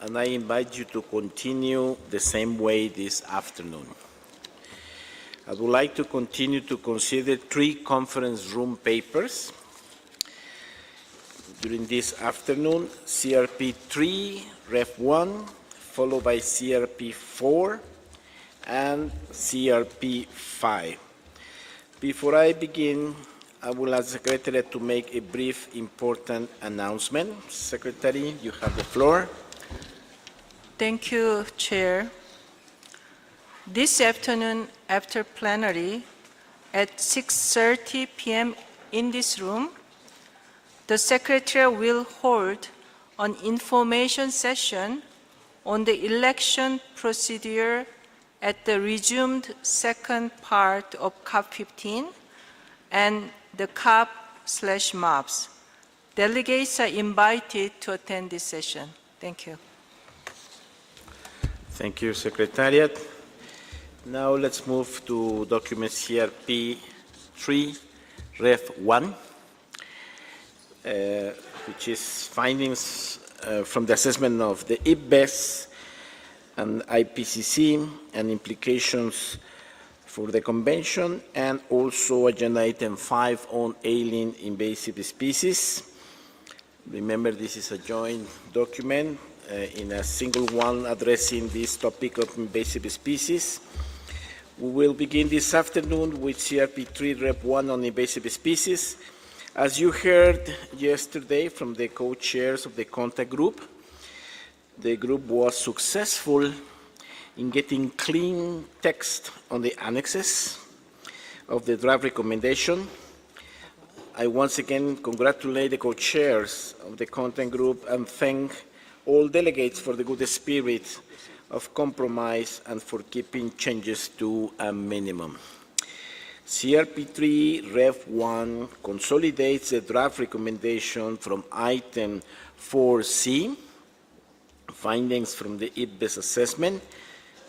and I invite you to continue the same way this afternoon. I would like to continue to consider 3 conference room papers during this afternoon: CRP 3, Ref 1, followed by CRP 4, and CRP 5. Before I begin, I will ask the Secretary to make a brief, important announcement. Secretary, you have the floor. Thank you, Chair. This afternoon, after plenary, at 6:30 p.m. in this room, the Secretary will hold an information session on the election procedure at the resumed second part of COP15 and the COP/MOPS. Delegates are invited to attend this session. Thank you. Thank you, Secretariat. Now let's move to document CRP 3, Ref 1, which is findings from the assessment of the IPBES and IPCC and implications for the Convention, and also Agenda Item 5 on alien invasive species. Remember, this is a joint document in a single one addressing this topic of invasive species. We will begin this afternoon with CRP 3 Rep 1 on invasive species. As you heard yesterday from the co-chairs of the contact group, the group was successful in getting clean text on the annexes of the draft recommendation. I once again congratulate the co-chairs of the contact group and thank all delegates for the good spirit of compromise and for keeping changes to a minimum. CRP3 Ref 1 consolidates the draft recommendation from item 4C, findings from the IPBES assessment,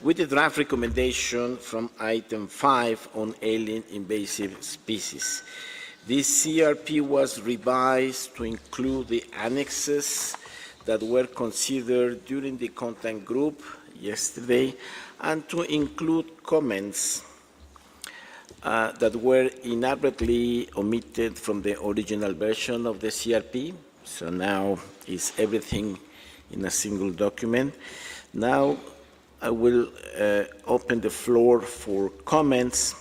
with the draft recommendation from item 5 on alien invasive species. This CRP was revised to include the annexes that were considered during the contact group yesterday, and to include comments that were inadvertently omitted from the original version of the CRP. So now is everything in a single document. Now I will open the floor for comments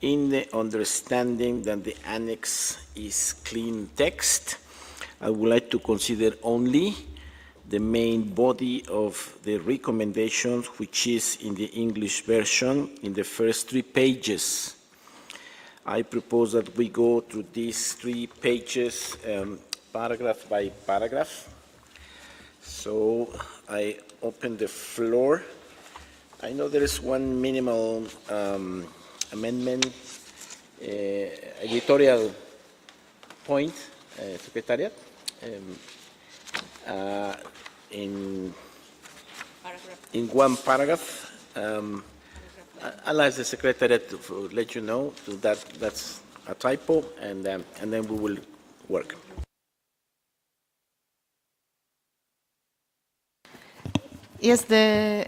in the understanding that the annex is clean text. I would like to consider only the main body of the recommendations, which is in the English version in the first 3 pages. I propose that we go through these 3 pages paragraph by paragraph. So I open the floor. I know there is one minimal amendment, editorial point, Secretariat. In one paragraph, I'll ask the Secretariat to let you know that that's a typo, and then we will work. Yes, the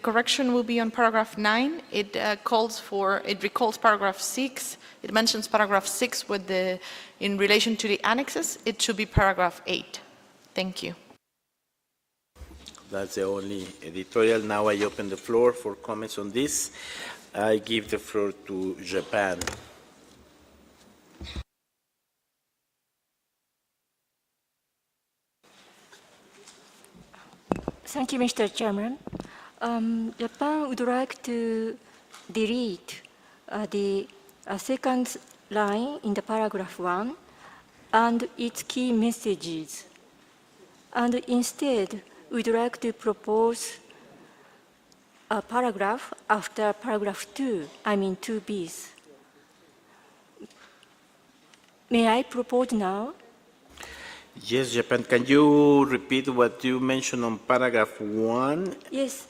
correction will be on paragraph 9. It recalls paragraph 6. It mentions paragraph 6 with in relation to the annexes. It should be paragraph 8. Thank you. That's the only editorial. Now I open the floor for comments on this. I give the floor to Japan. Thank you, Mr. Chairman. Japan would like to delete the second line in the paragraph 1 and its key messages, and instead we'd like to propose a paragraph after paragraph 2, I mean 2Bs. May I propose now? Yes, Japan. Can you repeat what you mentioned on paragraph 1? Yes,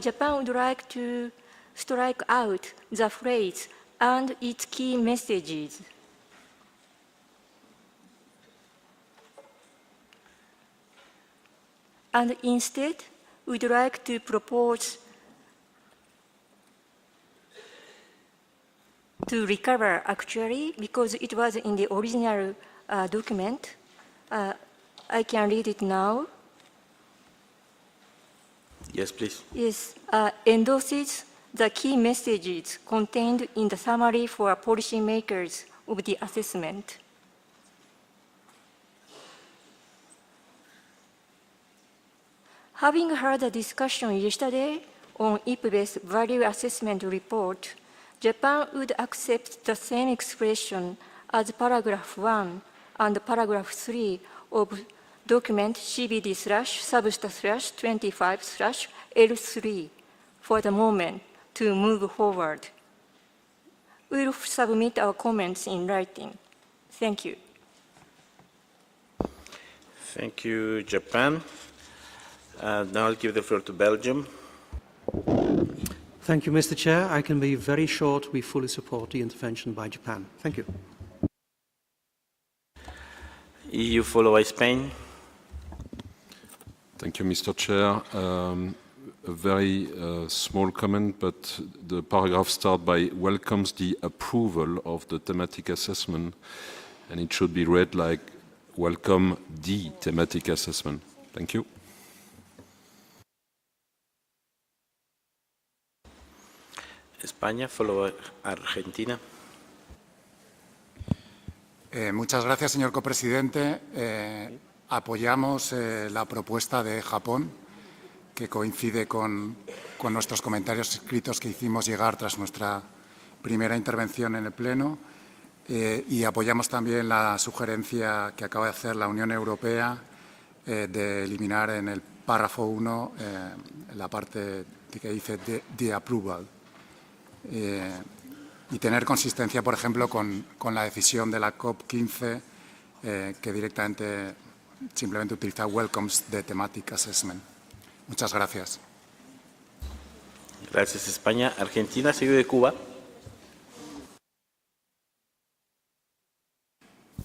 Japan would like to strike out the phrase and its key messages. And instead, we'd like to propose to recover actually, because it was in the original document. I can read it now. Yes, please. Yes, endorses the key messages contained in the summary for policymakers of the assessment. Having heard a discussion yesterday on IPBES value assessment report, Japan would accept the same expression as paragraph 1 and paragraph 3 of document CBD-Substa-25/L3 for the moment to move forward. We'll submit our comments in writing. Thank you. Thank you, Japan. Now I'll give the floor to Belgium. Thank you, Mr. Chair. I can be very short. We fully support the intervention by Japan. Thank you. EU followed by Spain. Thank you, Mr. Chair. A very small comment, but the paragraph starts by welcomes the approval of the thematic assessment, and it should be read like welcome the thematic assessment. Thank you. España, followed by Argentina. Muchas gracias, señor copresidente. Apoyamos la propuesta de Japón, que coincide con nuestros comentarios escritos que hicimos llegar tras nuestra primera intervención en el Pleno, y apoyamos también la sugerencia que acaba de hacer la Unión Europea de eliminar en el párrafo 1 la parte que dice the approval. Y tener consistencia, por ejemplo, con la decisión de la COP15, que directamente simplemente utiliza welcomes the thematic assessment. Muchas gracias. Gracias, España. Argentina, seguido de Cuba.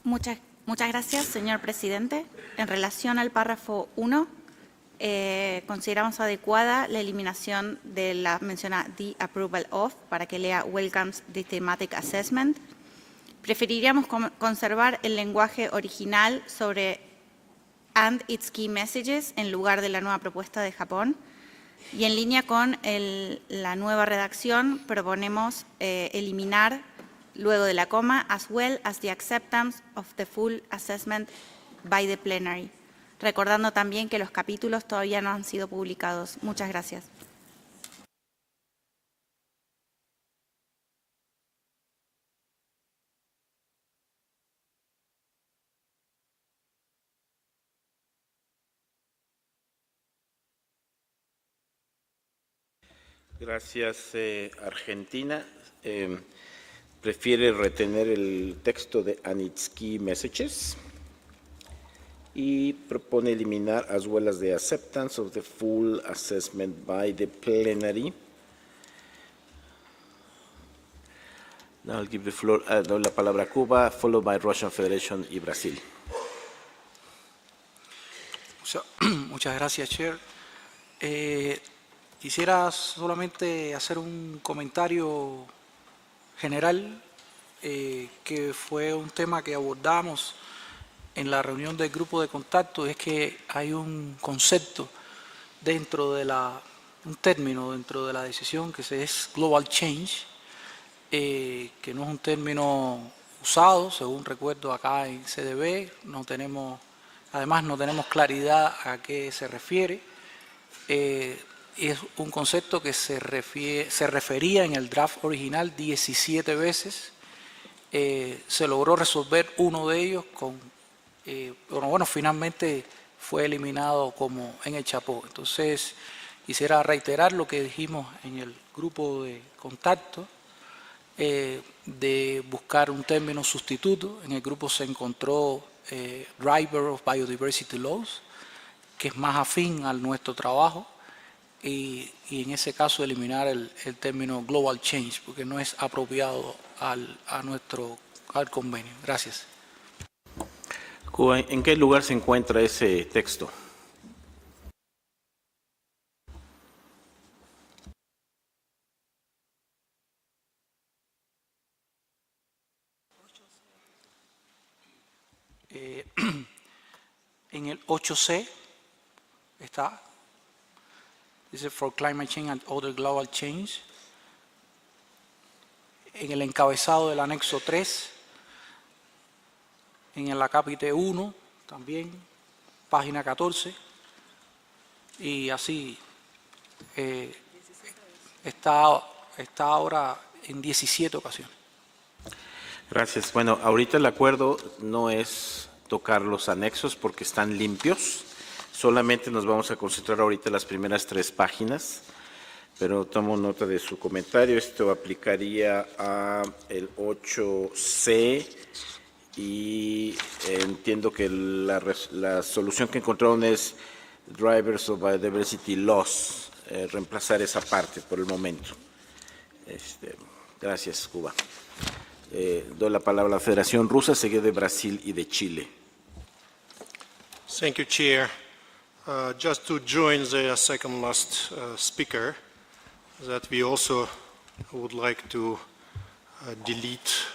Muchas gracias, señor presidente. En relación al párrafo 1, consideramos adecuada la eliminación de la mencionada the approval of para que lea welcomes the thematic assessment. Preferiríamos conservar el lenguaje original sobre and its key messages en lugar de la nueva propuesta de Japón. Y en línea con la nueva redacción, proponemos eliminar luego de la coma as well as the acceptance of the full assessment by the plenary. Recordando también que los capítulos todavía no han sido publicados. Muchas gracias. Gracias, Argentina. Prefiere retener el texto de and its key messages y propone eliminar as well as the acceptance of the full assessment by the plenary. Now I'll give the floor, doy la palabra a Cuba, followed by Russian Federation y Brasil. Muchas gracias, Chair. Quisiera solamente hacer un comentario general, que fue un tema que abordamos en la reunión del grupo de contacto. Es que hay un concepto dentro de un término dentro de la decisión que es Global Change, que no es un término usado, según recuerdo acá en CDB, además no tenemos claridad a qué se refiere. Es un concepto que se refería en el draft original 17 veces. Se logró resolver uno de ellos finalmente fue eliminado como en el chapó. Entonces, quisiera reiterar lo que dijimos en el grupo de contacto, de buscar un término sustituto. En el grupo se encontró Driver of Biodiversity Laws, que es más afín a nuestro trabajo, y en ese caso eliminar el término Global Change, porque no es apropiado al convenio. Gracias. Cuba, ¿en qué lugar se encuentra ese texto? En el 8C está, dice for climate change and other global change. En el encabezado del anexo 3, en el acápite 1 también, página 14, y así está ahora en 17 ocasiones. Gracias. Bueno, ahorita el acuerdo no es tocar los anexos porque están limpios. Solamente nos vamos a concentrar ahorita en las primeras 3 páginas, pero tomo nota de su comentario. Esto aplicaría a el 8C y entiendo que la solución que encontraron es Drivers of Biodiversity Loss, reemplazar esa parte por el momento. Gracias, Cuba. Doy la palabra a la Federación Rusa, seguida de Brasil y de Chile. Thank you, Chair. Just to join the second last speaker, that we also would like to delete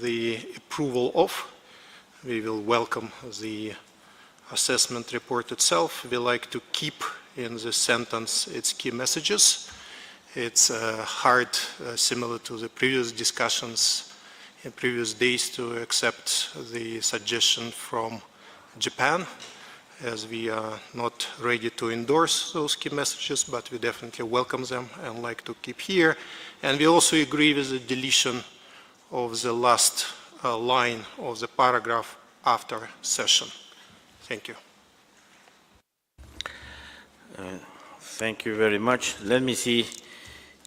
the approval of. We will welcome the assessment report itself. We like to keep in the sentence its key messages. It's hard, similar to the previous discussions in previous days, to accept the suggestion from Japan, as we are not ready to endorse those key messages, but we definitely welcome them and like to keep here. And we also agree with the deletion of the last line of the paragraph after session. Thank you. Thank you very much. Let me see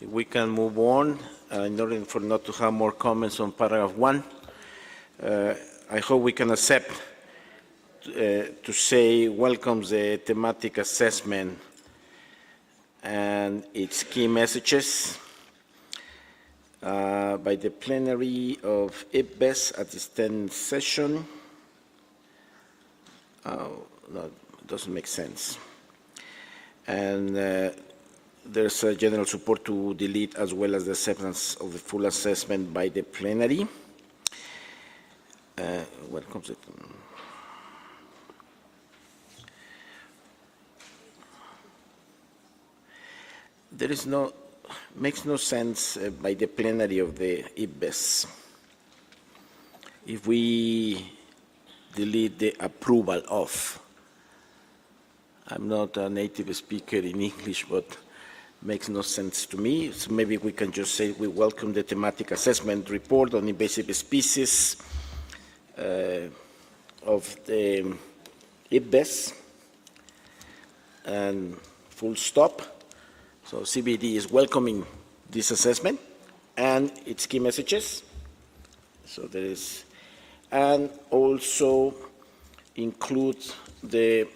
if we can move on in order for not to have more comments on paragraph 1. I hope we can accept to say welcomes the thematic assessment and its key messages by the plenary of IPBES at its 10th session. No, it doesn't make sense. And there's a general support to delete as well as the acceptance of the full assessment by the plenary. Welcomes it. There is no, makes no sense by the plenary of the IPBES. If we delete the approval of, I'm not a native speaker in English, but makes no sense to me. So maybe we can just say we welcome the thematic assessment report on invasive species of the IPBES, and full stop. So CBD is welcoming this assessment and its key messages. So there is, and also include the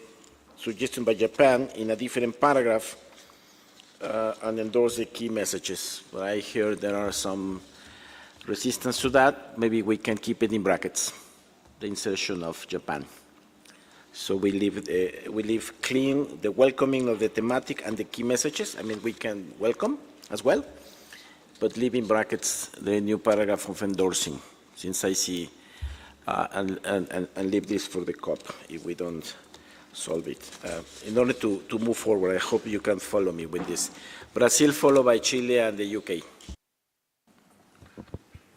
suggestion by Japan in a different paragraph and endorse the key messages. But I hear there are some resistance to that. Maybe we can keep it in brackets, the insertion of Japan. So we leave clean the welcoming of the thematic and the key messages. I mean, we can welcome as well, but leave in brackets the new paragraph of endorsing, since I see, and leave this for the COP if we don't solve it. In order to move forward, I hope you can follow me with this. Brazil followed by Chile and the UK.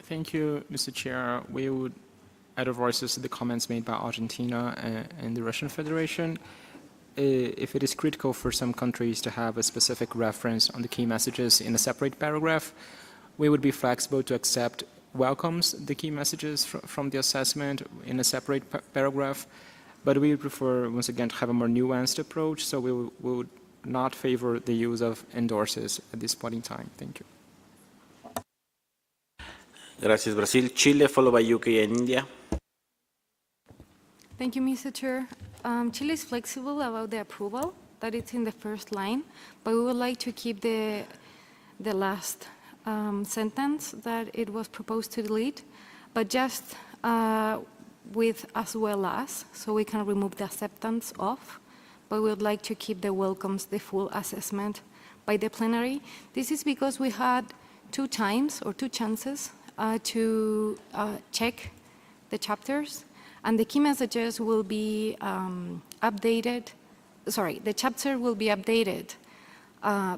Thank you, Mr. Chair. We would add our voices to the comments made by Argentina and the Russian Federation. If it is critical for some countries to have a specific reference on the key messages in a separate paragraph, we would be flexible to accept welcomes the key messages from the assessment in a separate paragraph, but we prefer, once again, to have a more nuanced approach, so we would not favor the use of endorses at this point in time. Thank you. Gracias, Brazil. Chile, followed by UK and India. Thank you, Mr. Chair. Chile is flexible about the approval, that it's in the first line, but we would like to keep the last sentence that it was proposed to delete, but just with as well as, so we can remove the acceptance of, but we would like to keep the welcomes, the full assessment by the plenary. This is because we had 2 times or 2 chances to check the chapters, and the key messages will be updated, sorry, the chapter will be updated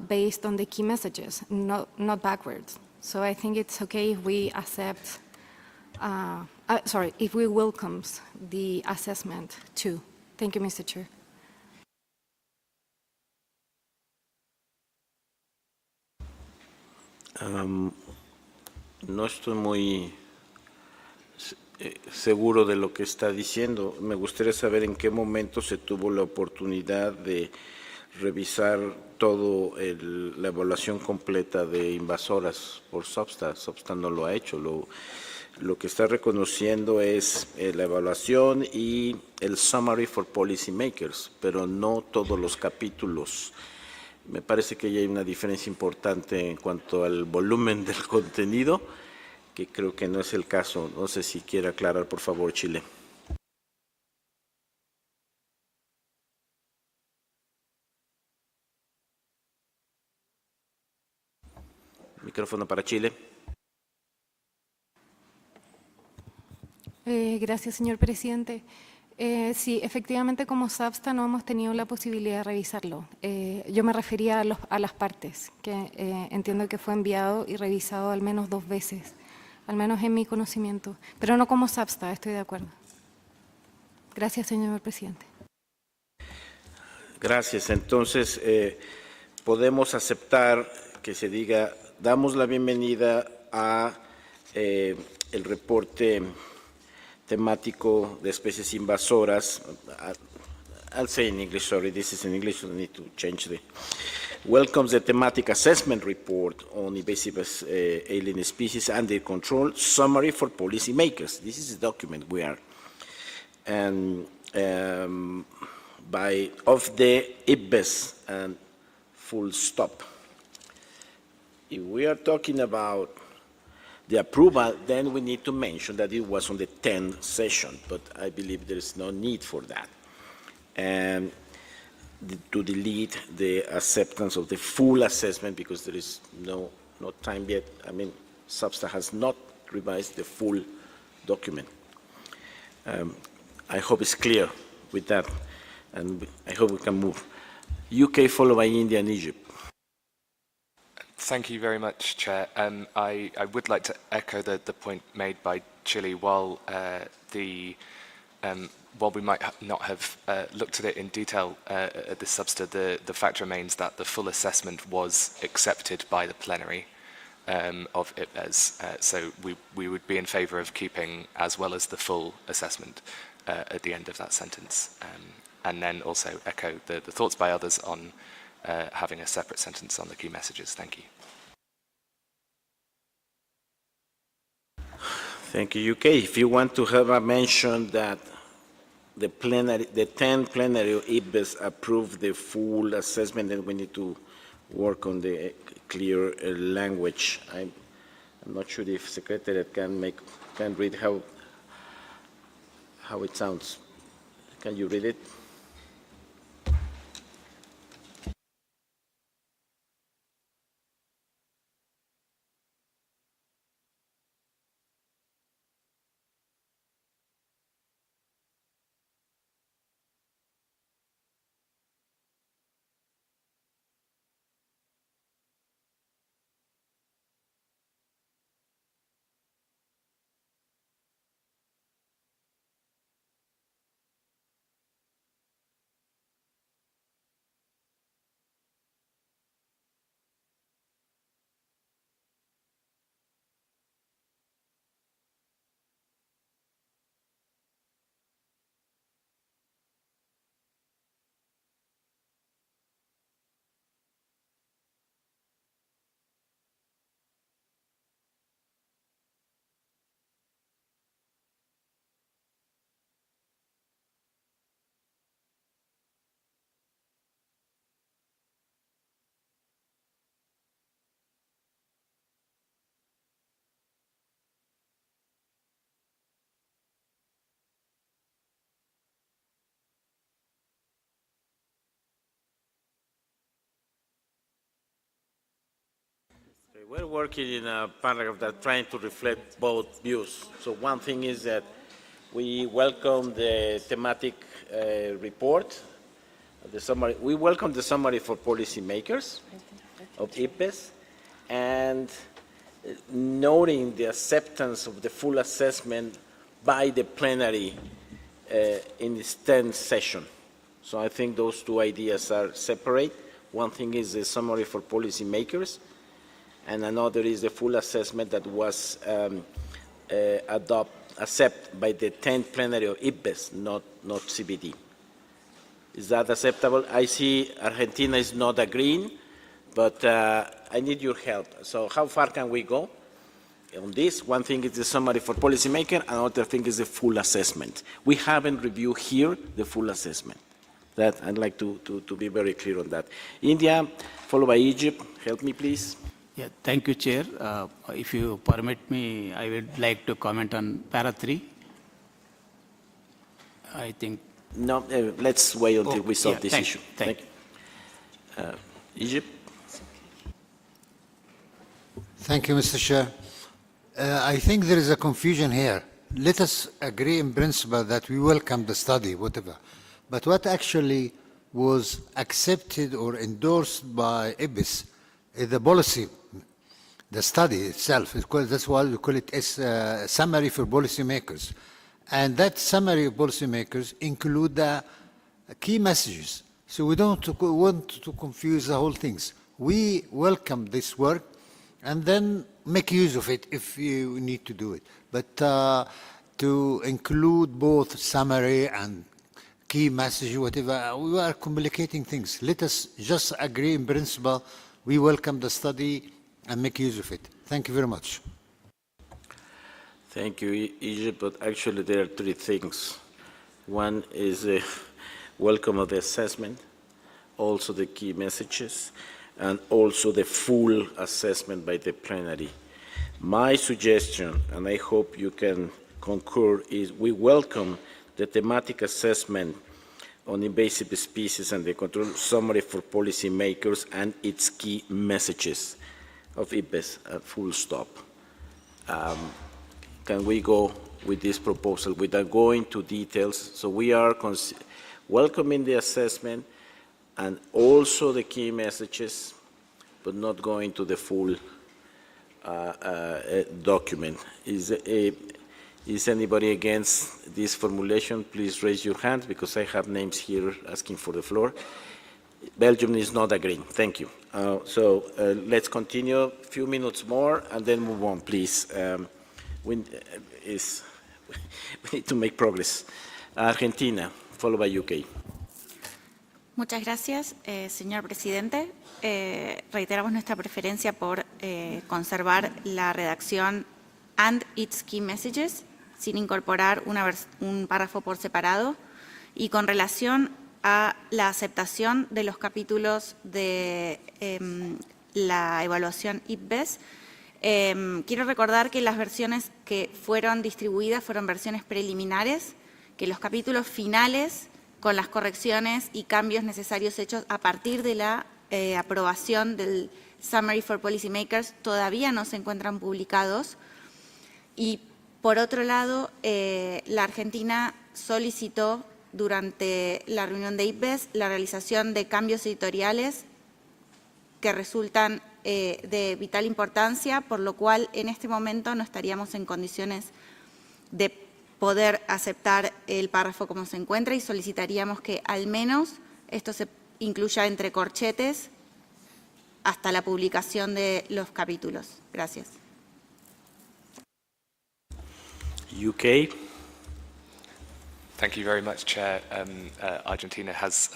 based on the key messages, not backwards. So I think it's okay if we accept, if we welcome the assessment too. Thank you, Mr. Chair. No estoy muy seguro de lo que está diciendo. Me gustaría saber en qué momento se tuvo la oportunidad de revisar todo la evaluación completa de invasoras por Substa. Substa no lo ha hecho. Lo que está reconociendo es la evaluación y el summary for policymakers, pero no todos los capítulos. Me parece que ya hay una diferencia importante en cuanto al volumen del contenido, que creo que no es el caso. No sé si quiere aclarar, por favor, Chile. Micrófono para Chile. Gracias, señor presidente. Sí, efectivamente, como SAPSTA no hemos tenido la posibilidad de revisarlo. Yo me refería a las partes, que entiendo que fue enviado y revisado al menos 2 veces, al menos en mi conocimiento, pero no como SAPSTA, estoy de acuerdo. Gracias, señor presidente. Gracias. Entonces, podemos aceptar que se diga, damos la bienvenida a el reporte temático de especies invasoras. I'll say in English, sorry, this is in English, I need to change the. Welcomes the thematic assessment report on invasive alien species and their control, summary for policymakers. This is the document we are. And of the IBES and full stop. If we are talking about the approval, then we need to mention that it was on the 10th session, but I believe there is no need for that. And to delete the acceptance of the full assessment because there is no time yet. I mean, Substa has not revised the full document. I hope it's clear with that, and I hope we can move. UK followed by India and Egypt. Thank you very much, Chair. I would like to echo the point made by Chile. While we might not have looked at it in detail at the Substa, the fact remains that the full assessment was accepted by the plenary of IPBES. So we would be in favour of keeping as well as the full assessment at the end of that sentence. And then also echo the thoughts by others on having a separate sentence on the key messages. Thank you. Thank you, UK. If you want to have a mention that the 10th plenary of IPBES approved the full assessment, then we need to work on the clear language. I'm not sure if Secretariat can read how it sounds. Can you read it? We're working in a paragraph that's trying to reflect both views. So one thing is that We welcome the thematic report, the summary. We welcome the summary for policymakers of IPBES, and noting the acceptance of the full assessment by the plenary in its 10th session. So I think those two ideas are separate. One thing is the summary for policymakers, and another is the full assessment that was accepted by the 10th plenary of IPBES, not CBD. Is that acceptable? I see Argentina is not agreeing, but I need your help. So how far can we go on this? One thing is the summary for policymaker, another thing is the full assessment. We haven't reviewed here the full assessment. That I'd like to be very clear on that. India, followed by Egypt. Help me, please. Yeah, thank you, Chair. If you permit me, I would like to comment on Para 3. I think. No, let's wait until we solve this issue. Thank you. Egypt. Thank you, Mr. Chair. I think there is a confusion here. Let us agree in principle that we welcome the study, whatever. But what actually was accepted or endorsed by IPBES is the policy, the study itself. That's why we call it a summary for policymakers. And that summary of policymakers include the key messages. So we don't want to confuse the whole things. We welcome this work and then make use of it if you need to do it. But to include both summary and key message, whatever, we are complicating things. Let us just agree in principle. We welcome the study and make use of it. Thank you very much. Thank you, Egypt, but actually there are three things. One is the welcome of the assessment, also the key messages, and also the full assessment by the plenary. My suggestion, and I hope you can concur, is we welcome the thematic assessment on invasive species and the control summary for policymakers and its key messages of IPBES, full stop. Can we go with this proposal without going to details? So we are welcoming the assessment and also the key messages, but not going to the full document. Is anybody against this formulation? Please raise your hand, because I have names here asking for the floor. Belgium is not agreeing. Thank you. Let's continue a few minutes more and then move on, please. We need to make progress. Argentina, followed by UK. Muchas gracias, señor presidente. Reiteramos nuestra preferencia por conservar la redacción and its key messages, sin incorporar un párrafo por separado, y con relación a la aceptación de los capítulos de la evaluación IPBES. Quiero recordar que las versiones que fueron distribuidas fueron versiones preliminares, que los capítulos finales, con las correcciones y cambios necesarios hechos a partir de la aprobación del Summary for Policymakers, todavía no se encuentran publicados. Y por otro lado, la Argentina solicitó durante la reunión de IPBES la realización de cambios editoriales que resultan de vital importancia, por lo cual en este momento no estaríamos en condiciones de poder aceptar el párrafo como se encuentra y solicitaríamos que al menos esto se incluya entre corchetes hasta la publicación de los capítulos. Gracias. UK. Thank you very much, Chair. Argentina has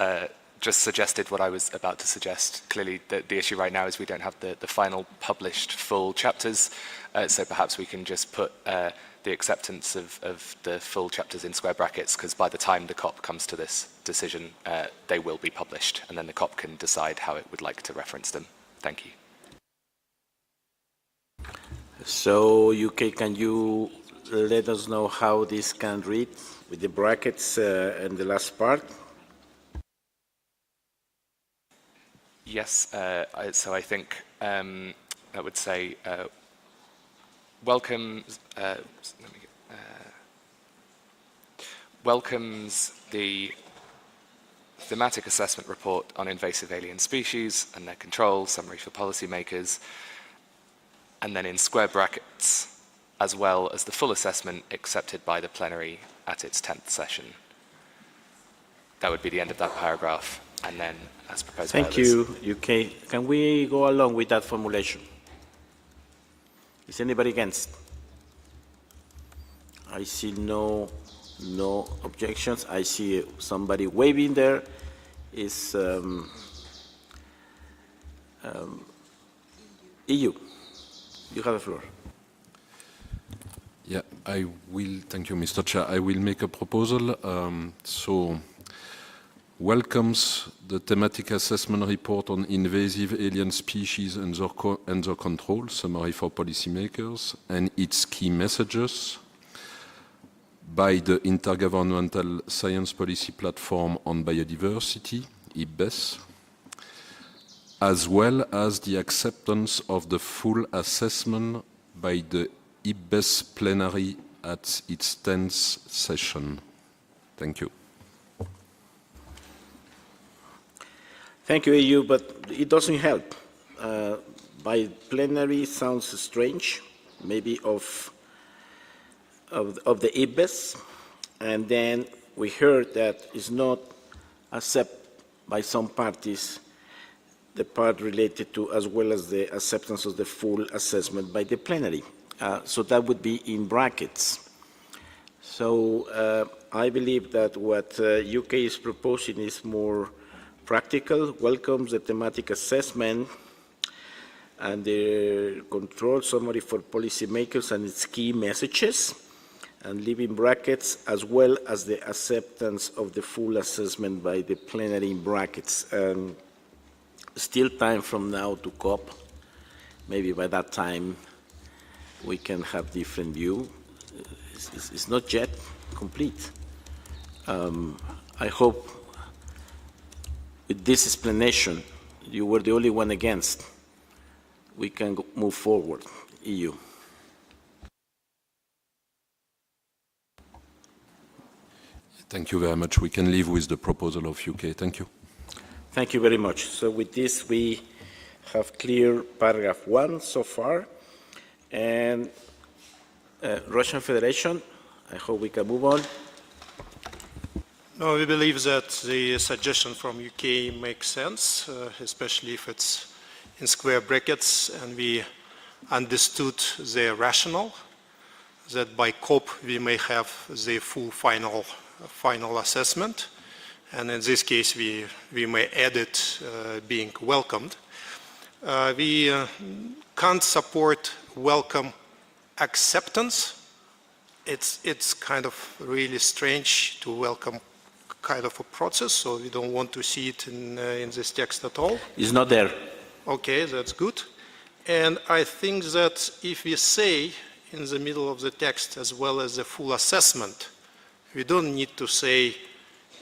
just suggested what I was about to suggest. Clearly, the issue right now is we don't have the final published full chapters, so perhaps we can just put the acceptance of the full chapters in square brackets, because by the time the COP comes to this decision, they will be published, and then the COP can decide how it would like to reference them. Thank you. So, UK, can you let us know how this can read with the brackets and the last part? Yes, so I think I would say welcome, welcomes the thematic assessment report on invasive alien species and their control, summary for policymakers, and then in square brackets, as well as the full assessment accepted by the plenary at its 10th session. That would be the end of that paragraph, and then as proposed by Thank others. you, UK. Can we go along with that formulation? Is anybody against? I see no objections. I see somebody waving there. Is EU. You have the floor. Yeah, I will. Thank you, Mr. Chair. I will make a proposal. So, welcomes the thematic assessment report on invasive alien species and their control, summary for policymakers, and its key messages by the Intergovernmental Science Policy Platform on Biodiversity, IPBES, as well as the acceptance of the full assessment by the IPBES plenary at its 10th session. Thank you. Thank you, EU, but it doesn't help. By plenary sounds strange, maybe of the IPBES, and then we heard that it's not accepted by some parties, the part related to as well as the acceptance of the full assessment by the plenary. So that would be in brackets. So I believe that what UK is proposing is more practical, welcomes the thematic assessment and the control summary for policymakers and its key messages, and leave in brackets as well as the acceptance of the full assessment by the plenary in brackets. Still time from now to COP. Maybe by that time we can have different view. It's not yet complete. I hope with this explanation, you were the only one against, we can move forward, EU. Thank you very much. We can live with the proposal of UK. Thank you. Thank you very much. So with this, we have clear paragraph 1 so far. And Russian Federation, I hope we can move on. No, we believe that the suggestion from UK makes sense, especially if it's in square brackets, and we understood the rationale that by COP we may have the full final assessment, and in this case we may add it being welcomed. We can't support welcome acceptance. It's kind of really strange to welcome kind of a process, so we don't want to see it in this text at all. It's not there. Okay, that's good. And I think that if we say in the middle of the text as well as the full assessment, we don't need to say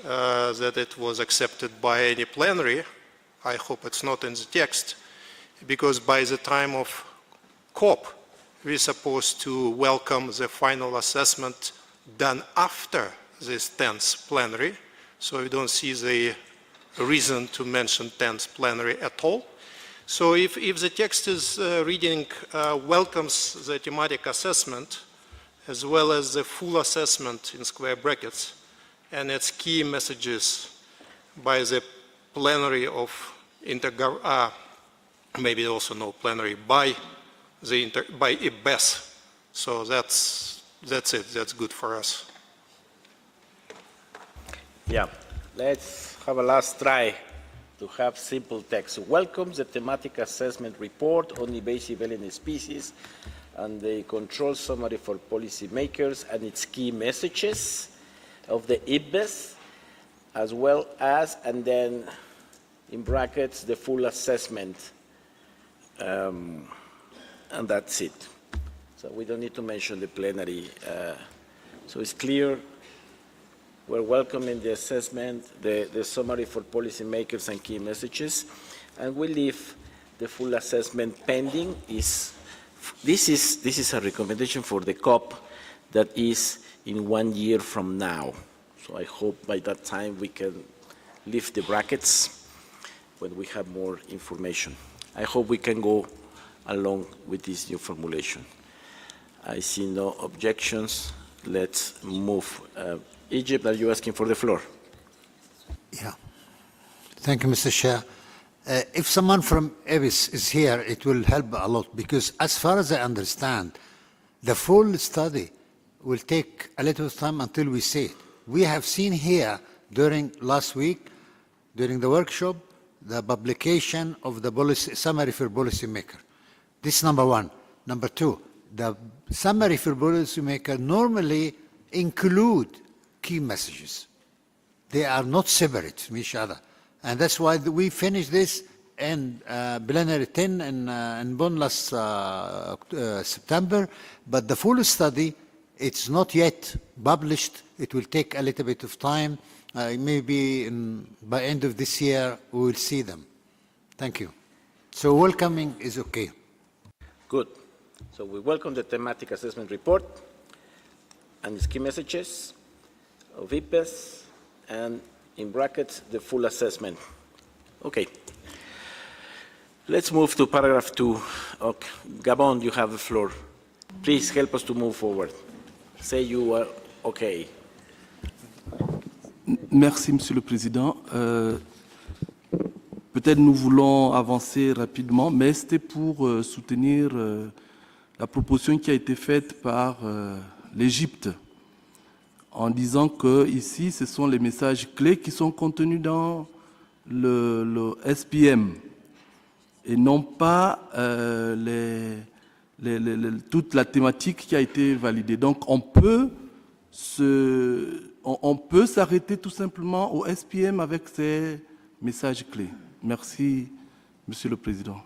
that it was accepted by any plenary. I hope it's not in the text, because by the time of COP, we're supposed to welcome the final assessment done after this 10th plenary. So we don't see the reason to mention 10th plenary at all. So if the text is reading welcomes the thematic assessment as well as the full assessment in square brackets and its key messages by the plenary of maybe also no plenary by IPBES. So that's it. That's good for us. Yeah, let's have a last try to have simple text. Welcomes the thematic assessment report on invasive alien species and the control summary for policymakers and its key messages of the IPBES, as well as, and then in brackets, the full assessment, and that's it. So we don't need to mention the plenary. So it's clear. We're welcoming the assessment, the summary for policymakers and key messages, and we leave the full assessment pending. This is a recommendation for the COP that is in 1 year from now. So I hope by that time we can lift the brackets when we have more information. I hope we can go along with this new formulation. I see no objections. Let's move. Egypt, are you asking for the floor? Yeah. Thank you, Mr. Chair. If someone from EBIS is here, it will help a lot, because as far as I understand, the full study will take a little time until we see it. We have seen here during last week, during the workshop, the publication of the policy, summary for policymaker. This is number one. Number two, the summary for policymaker normally include key messages. They are not separate from each other. And that's why we finished this in plenary 10 in Bonn last September, but the full study, it's not yet published. It will take a little bit of time. Maybe by end of this year, we will see them. Thank you. So welcoming is okay. Good. So we welcome the thematic assessment report and its key messages of IPES, and in brackets, the full assessment. Okay. Let's move to paragraph 2. Okay. Gabon, you have the floor. Please help us to move forward. Say you are okay. Merci, Monsieur le Président. Peut-être nous voulons avancer rapidement, mais c'était pour soutenir la proposition qui a été faite par l'Égypte, en disant que ici, ce sont les messages clés qui sont contenus dans le SPM et non pas toute la thématique qui a été validée. Donc, on peut s'arrêter tout simplement au SPM avec ces messages clés. Merci, Monsieur le Président.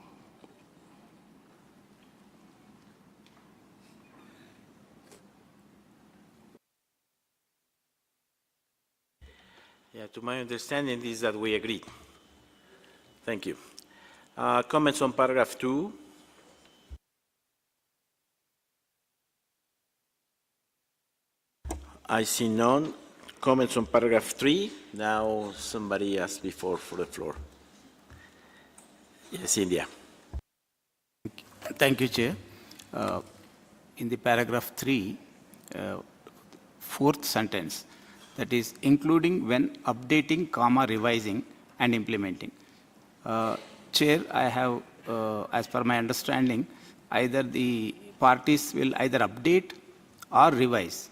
Yeah, to my understanding is that we agreed. Thank you. Comments on paragraph 2? I see none. Comments on paragraph 3? Now somebody asked before for the floor. Yes, India. Thank you, Chair. In the paragraph 3, fourth sentence, that is including when updating, revising and implementing. Chair, I have, as per my understanding, either the parties will either update or revise.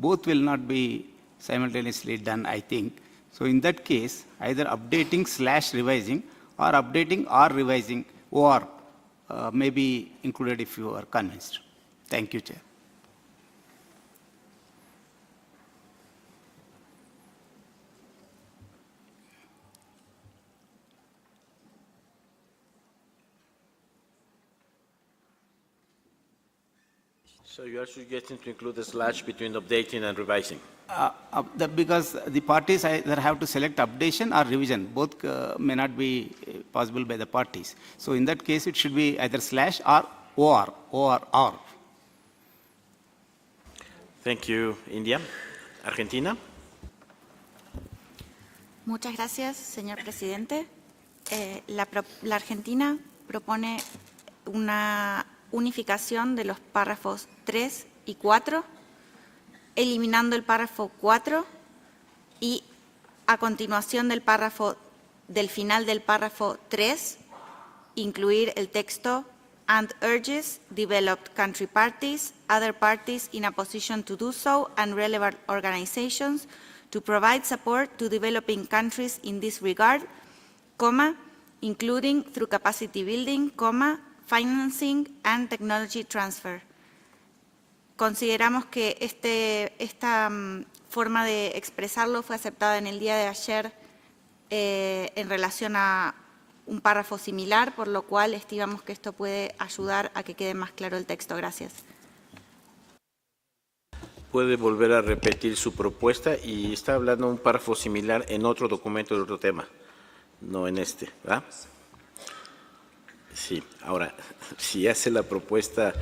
Both will not be simultaneously done, I think. So in that case, either updating/revising or updating or revising or may be included if you are convinced. Thank you, Chair. So you are suggesting to include a slash between updating and revising? Because the parties either have to select updation or revision. Both may not be possible by the parties. So in that case, it should be either slash or or. Thank you, India. Argentina. Muchas gracias, señor presidente. La Argentina propone una unificación de los párrafos 3 y 4, eliminando el párrafo 4 y a continuación del final del párrafo 3, incluir el texto and urges developed country parties, other parties in a position to do so, and relevant organizations to provide support to developing countries in this regard, including through capacity building, financing and technology transfer. Consideramos que esta forma de expresarlo fue aceptada en el día de ayer en relación a un párrafo similar, por lo cual estimamos que esto puede ayudar a que quede más claro el texto. Gracias. Puede volver a repetir su propuesta, y está hablando de un párrafo similar en otro documento de otro tema, no en este, ¿verdad? Sí, ahora, si hace la propuesta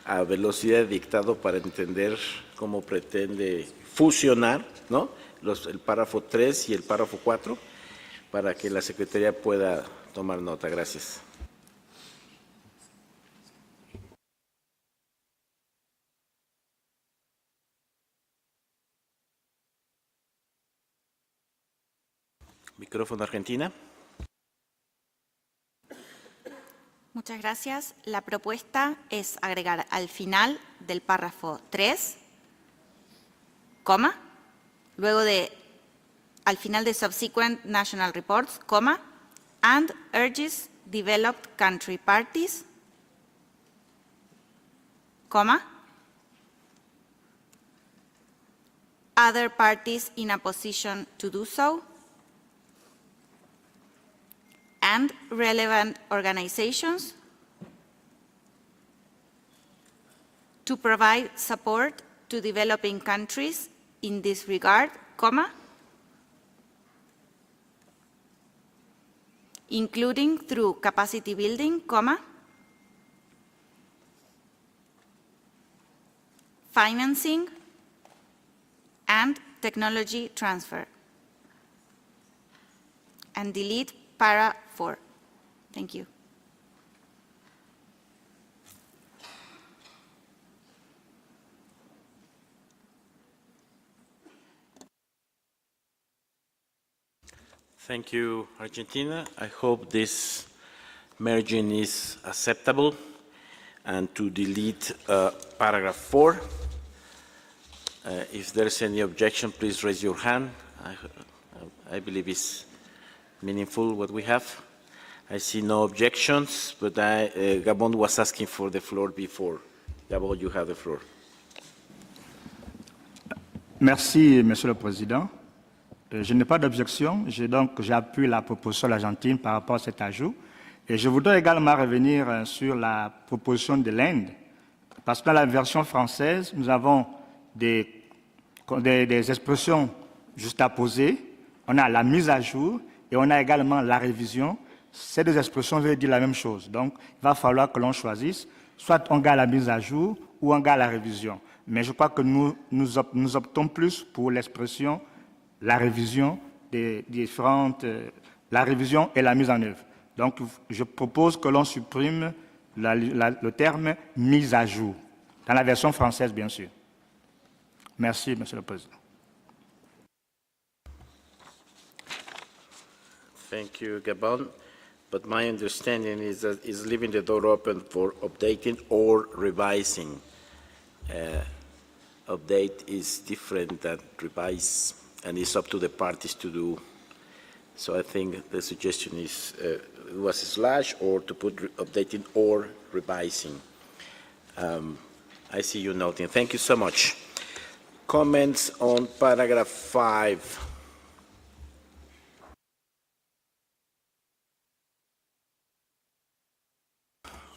a velocidad de dictado para entender cómo pretende fusionar, ¿no?, el párrafo 3 y el párrafo 4 para que la Secretaría pueda tomar nota. Gracias. Micrófono Argentina. Muchas gracias. La propuesta es agregar al final del párrafo 3, coma, luego de, al final de subsequent national reports, coma, and urges developed country parties, coma, other parties in a position to do so, and relevant organizations to provide support to developing countries in this regard, comma, including through capacity building, comma, financing, and technology transfer. And delete para 4. Thank you. Thank you, Argentina. I hope this merging is acceptable. And to delete paragraph 4. If there's any objection, please raise your hand. I believe it's meaningful what we have. I see no objections, but Gabon was asking for the floor before. Gabon, you have the floor. Merci, Monsieur le Président. Je n'ai pas d'objection, donc j'appuie la proposition de l'Argentine par rapport à cet ajout. Et je voudrais également revenir sur la proposition de l'Inde, parce que dans la version française, nous avons des expressions juste à poser, on a la mise à jour et on a également la révision. Ces deux expressions veulent dire la même chose. Donc, il va falloir que l'on choisisse, soit on garde la mise à jour ou on garde la révision. Mais je crois que nous optons plus pour l'expression la révision des différentes, la révision et la mise en œuvre. Donc, je propose que l'on supprime le terme « mise à jour », dans la version française, bien sûr. Merci, Monsieur le Président. Thank you, Gabon. But my understanding is that it's leaving the door open for updating or revising. Update is different than revise, and it's up to the parties to do. So I think the suggestion is was a slash or to put updating or revising. I see you noting. Thank you so much. Comments on paragraph 5.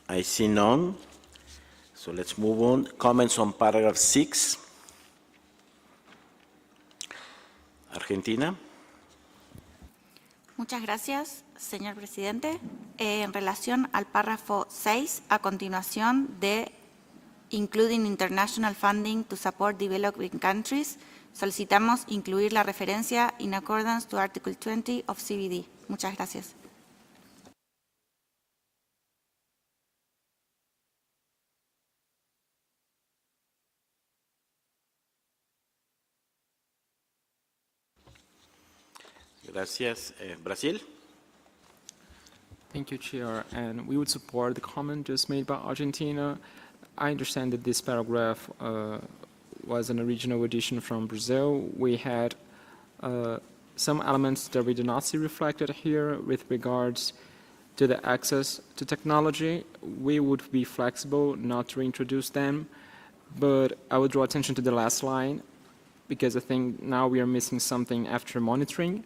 I see none. So let's move on. Comments on paragraph 6. Argentina. Muchas gracias, señor presidente. En relación al párrafo 6, a continuación de Including International Funding to Support Developing Countries, solicitamos incluir la referencia in accordance to Article 20 of CBD. Muchas gracias. Gracias. Brazil. Thank you, Chair. And we would support the comment just made by Argentina. I understand that this paragraph was an original addition from Brazil. We had some elements that we do not see reflected here with regards to the access to technology. We would be flexible not to reintroduce them, but I would draw attention to the last line because I think now we are missing something after monitoring.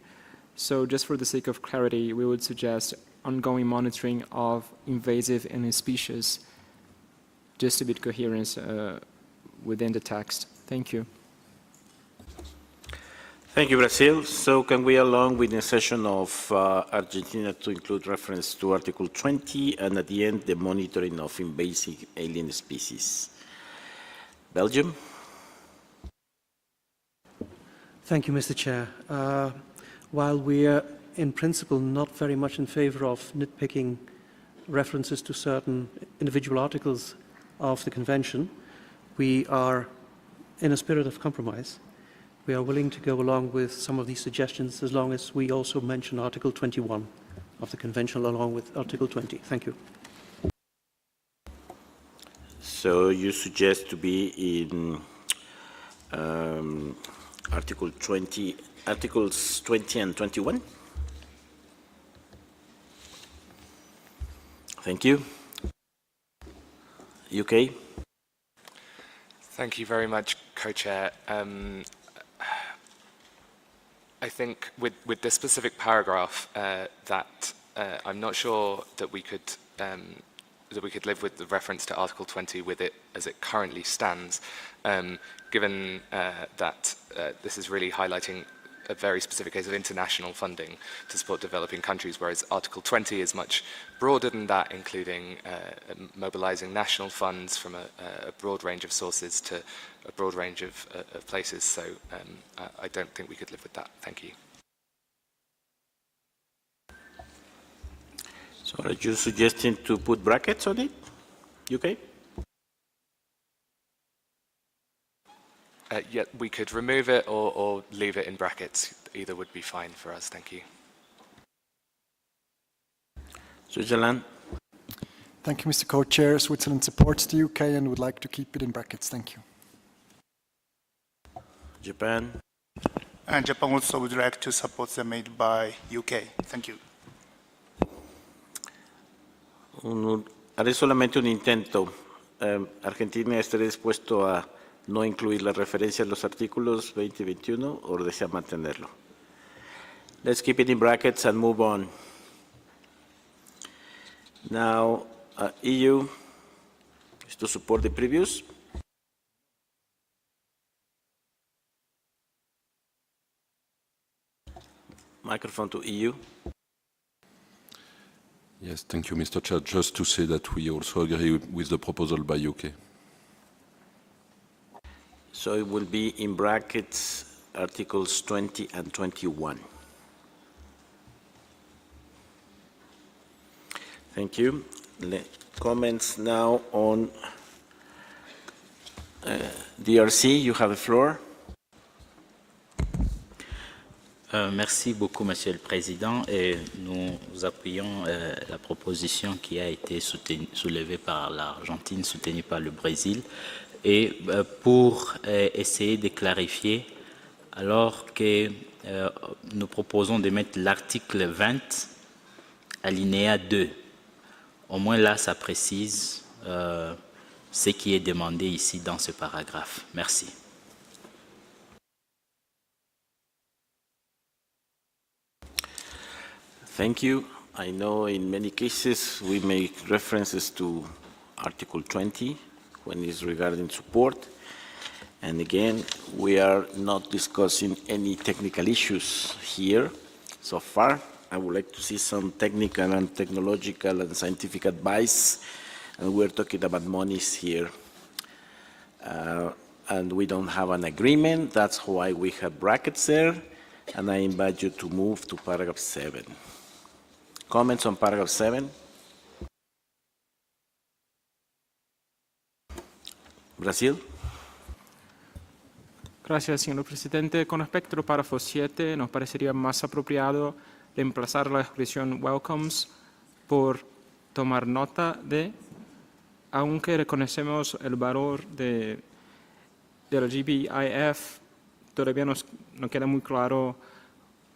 So just for the sake of clarity, we would suggest ongoing monitoring of invasive and species, just a bit coherence within the text. Thank you. Thank you, Brazil. So can we, along with the session of Argentina, to include reference to Article 20, and at the end, the monitoring of invasive alien species? Belgium? Thank you, Mr. Chair. While we are in principle not very much in favor of nitpicking references to certain individual articles of the Convention, we are, in a spirit of compromise, we are willing to go along with some of these suggestions as long as we also mention Article 21 of the Convention along with Article 20. Thank you. So you suggest to be in Articles 20 and 21? Thank you. UK? Thank you very much, Co-Chair. I think with this specific paragraph that I'm not sure that we could live with the reference to Article 20 with it as it currently stands, given that this is really highlighting a very specific case of international funding to support developing countries, whereas Article 20 is much broader than that, including mobilizing national funds from a broad range of sources to a broad range of places. So I don't think we could live with that. Thank you. So are you suggesting to put brackets on it? UK? Yeah, we could remove it or leave it in brackets. Either would be fine for us. Thank you. Switzerland? Thank you, Mr. Co-Chair. Switzerland supports the UK and would like to keep it in brackets. Thank you. Japan? And Japan also would like to support the made by UK. Thank you. Haré solamente un intento. Argentina estaría dispuesto a no incluir la referencia en los artículos 20 y 21 o desea mantenerlo. Let's keep it in brackets and move on. Now, EU is to support the previous. Microphone to EU. Yes, thank you, Mr. Chair. Just to say that we also agree with the proposal by UK. So it will be in brackets Articles 20 and 21. Thank you. Comments now on DRC. You have the floor. Merci beaucoup, Monsieur le Président, et nous appuyons la proposition qui a été soulevée par l'Argentine, soutenue par le Brésil, et pour essayer de clarifier, alors que nous proposons de mettre l'article 20, alinéa 2, au moins là, ça précise ce qui est demandé ici dans ce paragraphe. Merci. Thank you. I know in many cases we make references to Article 20 when it's regarding support. And again, we are not discussing any technical issues here so far. I would like to see some technical and technological and scientific advice. And we're talking about monies here. And we don't have an agreement. That's why we have brackets there. And I invite you to move to paragraph 7. Comments on paragraph 7? Brasil? Gracias, señor presidente. Con respecto al párrafo 7, nos parecería más apropiado reemplazar la expresión welcomes por tomar nota de, aunque reconocemos el valor del GBIF, todavía no queda muy claro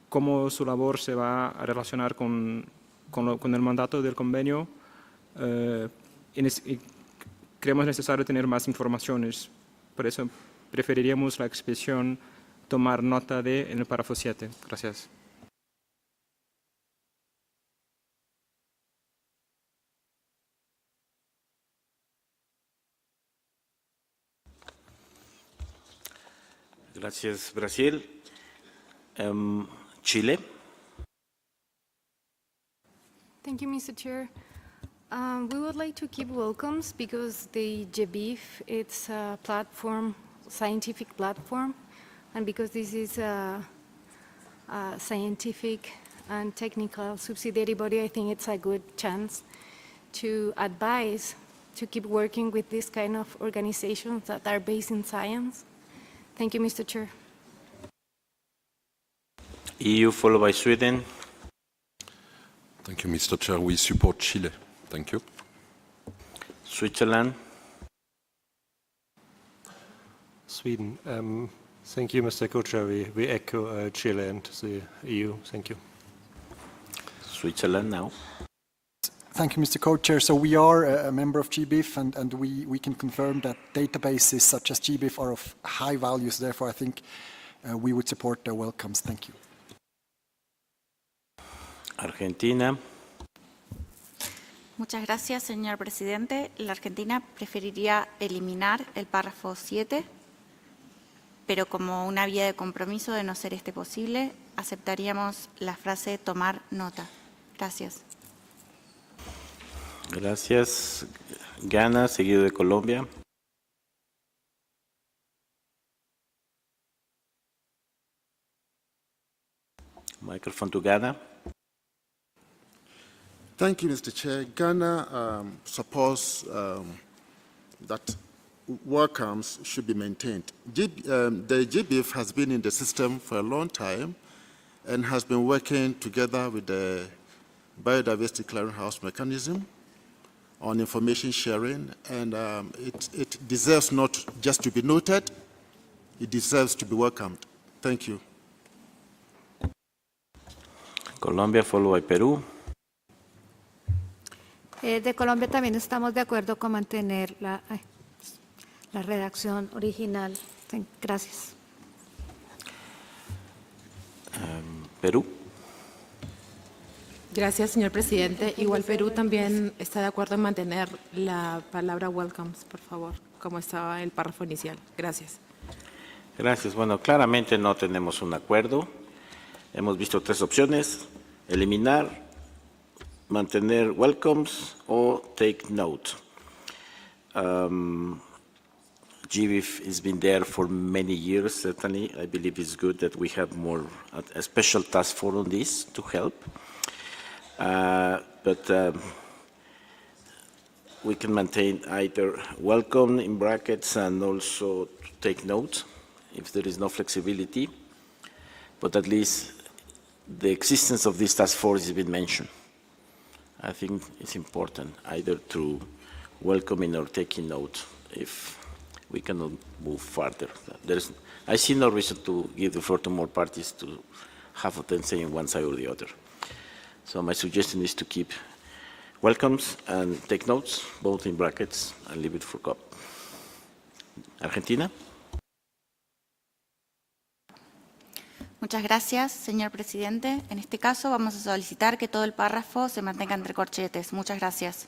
cómo su labor se va a relacionar con el mandato del convenio. Y creemos necesario tener más informaciones. Por eso preferiríamos la expresión tomar nota de en el párrafo 7. Gracias. Gracias, Brasil. Chile. Thank you, Mr. Chair. We would like to keep welcomes because the GBIF, it's a platform, scientific platform, and because this is a scientific and technical subsidiary body, I think it's a good chance to advise to keep working with this kind of organizations that are based in science. Thank you, Mr. Chair. EU followed by Sweden. Thank you, Mr. Chair. We support Chile. Thank you. Switzerland. Sweden. Thank you, Mr. Co-Chair. We echo Chile and the EU. Thank you. Switzerland now. Thank you, Mr. Co-Chair. So we are a member of GBIF, and we can confirm that databases such as GBIF are of high values. Therefore, I think we would support the welcomes. Thank you. Argentina. Muchas gracias, señor presidente. La Argentina preferiría eliminar el párrafo 7, pero como una vía de compromiso, de no ser este posible, aceptaríamos la frase tomar nota. Gracias. Gracias. Ghana, seguido de Colombia. Microphone to Ghana. Thank you, Mr. Chair. Ghana supports that welcomes should be maintained. The GBIF has been in the system for a long time and has been working together with the Biodiversity Clearinghouse mechanism on information sharing, and it deserves not just to be noted, it deserves to be welcomed. Thank you. Colombia, followed by Peru. De Colombia también estamos de acuerdo con mantener la redacción original. Gracias. Perú. Gracias, señor presidente. Igual Perú también está de acuerdo en mantener la palabra welcomes, por favor, como estaba en el párrafo inicial. Gracias. Gracias. Bueno, claramente no tenemos un acuerdo. Hemos visto tres opciones: eliminar, mantener welcomes o take note. GBIF has been there for many years, certainly. I believe it's good that we have a special task force on this to help. But we can maintain either welcome in brackets and also take note if there is no flexibility. But at least the existence of this task force has been mentioned. I think it's important, either through welcoming or taking note, if we cannot move further. I see no reason to give the floor to more parties to half of them saying one side or the other. So my suggestion is to keep welcomes and take notes, both in brackets, and leave it for COP. Argentina. Muchas gracias, señor presidente. En este caso vamos a solicitar que todo el párrafo se mantenga entre corchetes. Muchas gracias.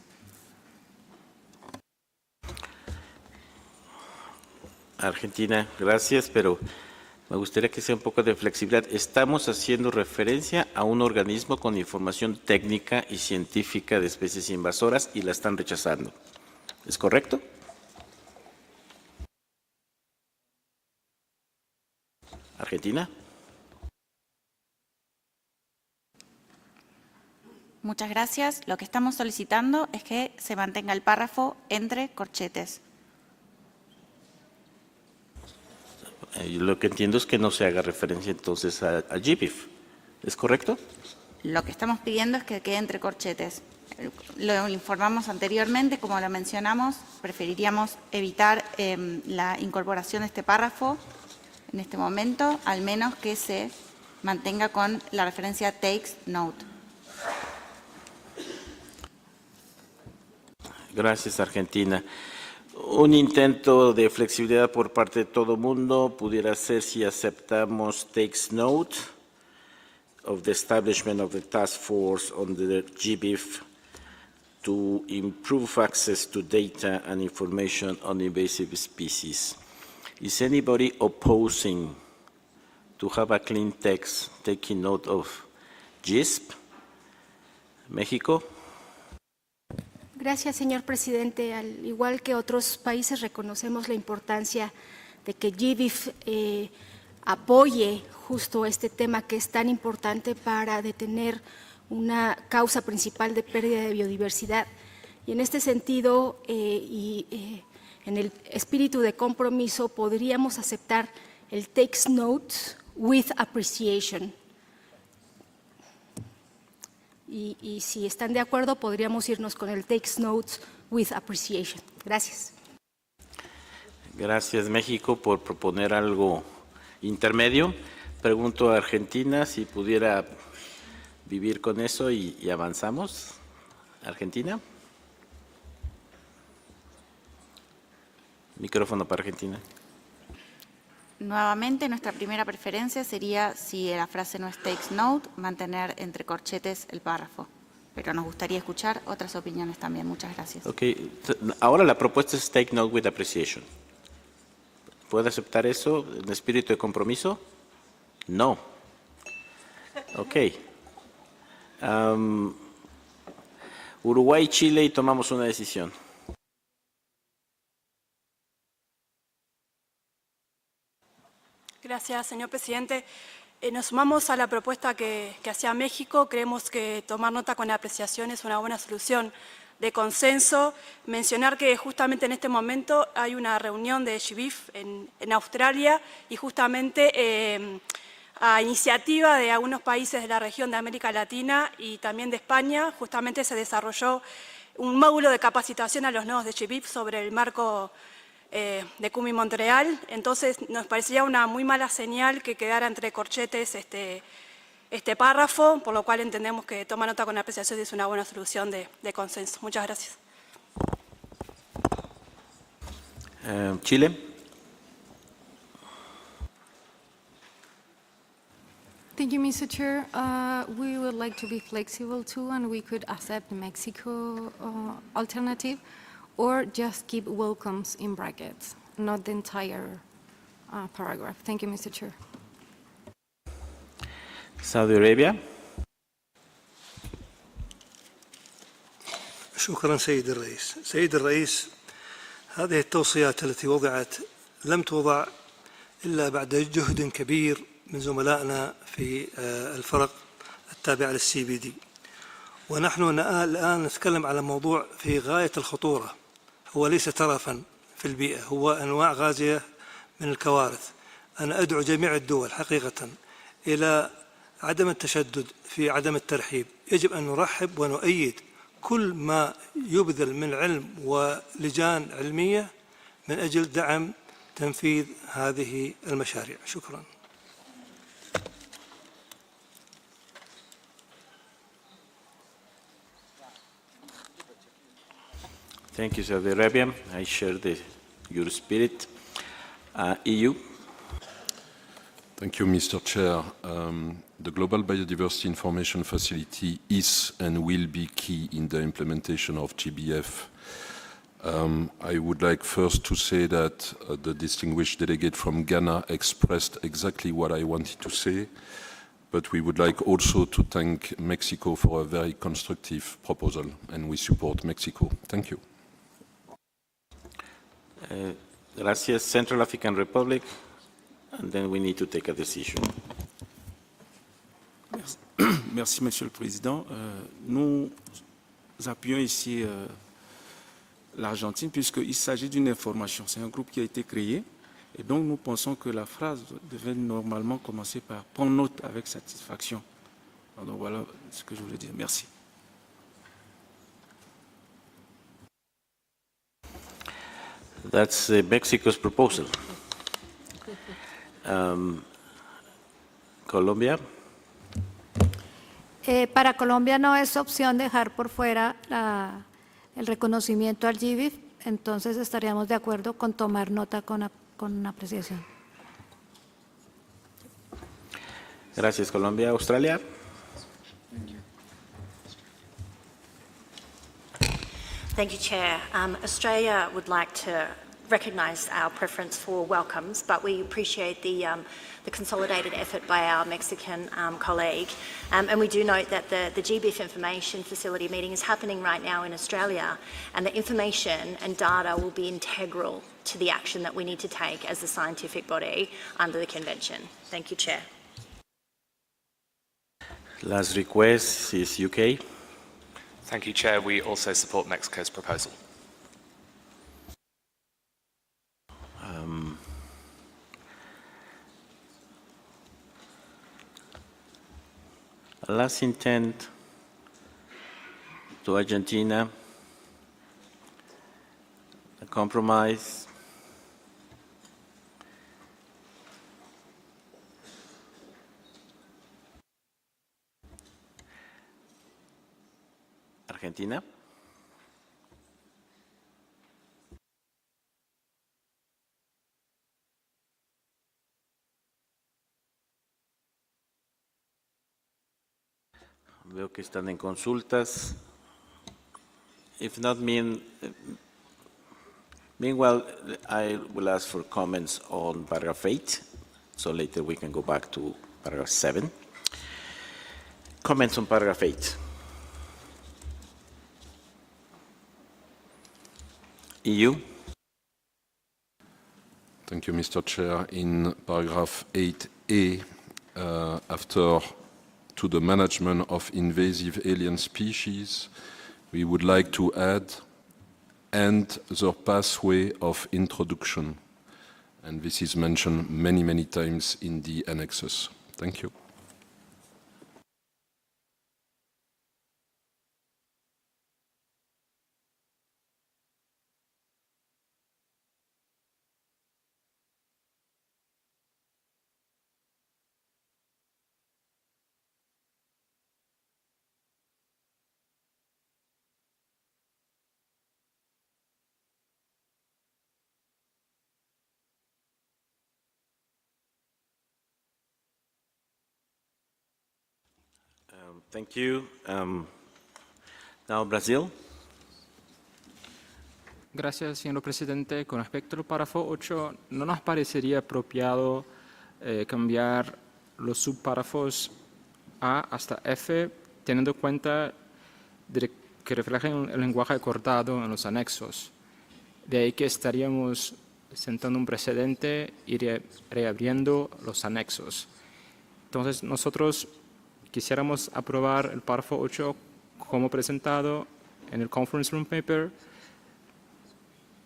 Argentina, gracias, pero me gustaría que sea un poco de flexibilidad. Estamos haciendo referencia a un organismo con información técnica y científica de especies invasoras y la están rechazando. ¿Es correcto? Argentina. Muchas gracias. Lo que estamos solicitando es que se mantenga el párrafo entre corchetes. Lo que entiendo es que no se haga referencia entonces a GBIF. ¿Es correcto? Lo que estamos pidiendo es que quede entre corchetes. Lo informamos anteriormente, como lo mencionamos, preferiríamos evitar la incorporación de este párrafo en este momento, al menos que se mantenga con la referencia takes note. Gracias, Argentina. Un intento de flexibilidad por parte de todo el mundo pudiera ser si aceptamos takes note of the establishment of the task force on the GBIF to improve access to data and information on invasive species. Is anybody opposing to have a clean text taking note of GISP. México. Gracias, señor presidente. Al igual que otros países, reconocemos la importancia de que GBIF apoye justo este tema que es tan importante para detener una causa principal de pérdida de biodiversidad. Y en este sentido, en el espíritu de compromiso, podríamos aceptar el takes note with appreciation. Y si están de acuerdo, podríamos irnos con el takes notes with appreciation. Gracias. Gracias, México, por proponer algo intermedio. Pregunto a Argentina si pudiera vivir con eso y avanzamos. Argentina. Micrófono para Argentina. Nuevamente, nuestra primera preferencia sería, si la frase no es takes note, mantener entre corchetes el párrafo. Pero nos gustaría escuchar otras opiniones también. Muchas gracias. Ok, ahora la propuesta es take note with appreciation. ¿Puede aceptar eso en espíritu de compromiso? No. Ok. Uruguay, Chile y tomamos una decisión. Gracias, señor presidente. Nos sumamos a la propuesta que hacía México. Creemos que tomar nota con apreciación es una buena solución de consenso. Mencionar que justamente en este momento hay una reunión de GBIF en Australia y justamente a iniciativa de algunos países de la región de América Latina y también de España, justamente se desarrolló un módulo de capacitación a los nodos de GBIF sobre el marco de CUMI Montreal. Entonces nos parecía una muy mala señal que quedara entre corchetes este párrafo, por lo cual entendemos que tomar nota con apreciación es una buena solución de consenso. Muchas gracias. Chile. Thank you, Mr. Chair. We would like to be flexible too, and we could accept the Mexico alternative, or just keep welcomes in brackets, not the entire paragraph. Thank you, Mr. Chair. Saudi Arabia. شكرا سيد الرئيس. سيد الرئيس، هذه التوصيات التي وضعت لم توضع إلا بعد جهد كبير من زملائنا في الفرق التابعة للCBD، ونحن الآن نتكلم على موضوع في غاية الخطورة، هو ليس ترفا في البيئة، هو أنواع غازية من الكوارث. أنا أدعو جميع الدول حقيقة إلى عدم التشدد في عدم الترحيب. يجب أن نرحب ونؤيد كل ما يبذل من علم ولجان علمية من أجل دعم تنفيذ هذه المشاريع. شكرا. Thank you, Saudi Arabia. I share your spirit. EU. Thank you, Mr. Chair. The Global Biodiversity Information Facility is and will be key in the implementation of GBF. I would like first to say that the distinguished delegate from Ghana expressed exactly what I wanted to say, but we would like also to thank Mexico for a very constructive proposal, and we support Mexico. Thank you. Gracias, Central African Republic, and then we need to take a decision. Merci, Monsieur le Président. Nous appuyons ici l'Argentine puisqu'il s'agit d'une information. C'est un groupe qui a été créé et donc nous pensons que la phrase devait normalement commencer par « prendre note avec satisfaction ». Donc voilà ce que je voulais dire. Merci. That's Mexico's proposal. Colombia. Para Colombia no es opción dejar por fuera el reconocimiento al GBIF, entonces estaríamos de acuerdo con tomar nota con apreciación. Gracias, Colombia. Australia. Thank you, Chair. Australia would like to recognise our preference for welcomes, but we appreciate the consolidated effort by our Mexican colleague. And we do note that the GBIF Information Facility meeting is happening right now in Australia, and the information and data will be integral to the action that we need to take as the scientific body under the convention. Thank you, Chair. Last request is UK. Thank you, Chair. We also support Mexico's proposal. Last intent to Argentina, a compromise. Argentina. Veo que están en consultas. If not, meanwhile, I will ask for comments on paragraph 8, so later we can go back to paragraph 7. Comments on paragraph 8. EU. Thank you, Mr. Chair. In paragraph 8A, after to the management of invasive alien species, we would like to add and the pathway of introduction. And this is mentioned many, many times in the annexes. Thank you. Thank you. Now, Brazil. Gracias, señor presidente. Con respecto al párrafo 8, ¿no nos parecería apropiado cambiar los subpárrafos A hasta F, teniendo en cuenta que reflejan el lenguaje acordado en los anexos? De ahí que estaríamos sentando un precedente y reabriendo los anexos. Entonces, nosotros quisiéramos aprobar el párrafo 8 como presentado en el Conference Room Paper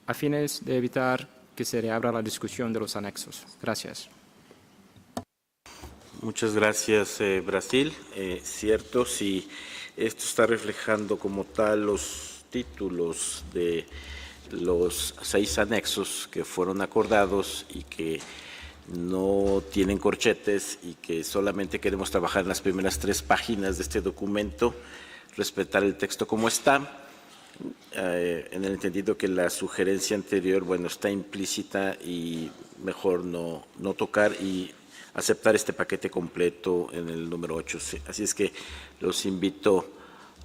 a fines de evitar que se reabra la discusión de los anexos. Gracias. Muchas gracias, Brasil. Cierto, si esto está reflejando como tal los títulos de los 6 anexos que fueron acordados y que no tienen corchetes y que solamente queremos trabajar en las primeras 3 páginas de este documento, respetar el texto como está, en el entendido que la sugerencia anterior, bueno, está implícita y mejor no tocar y aceptar este paquete completo en el número 8. Así es que los invito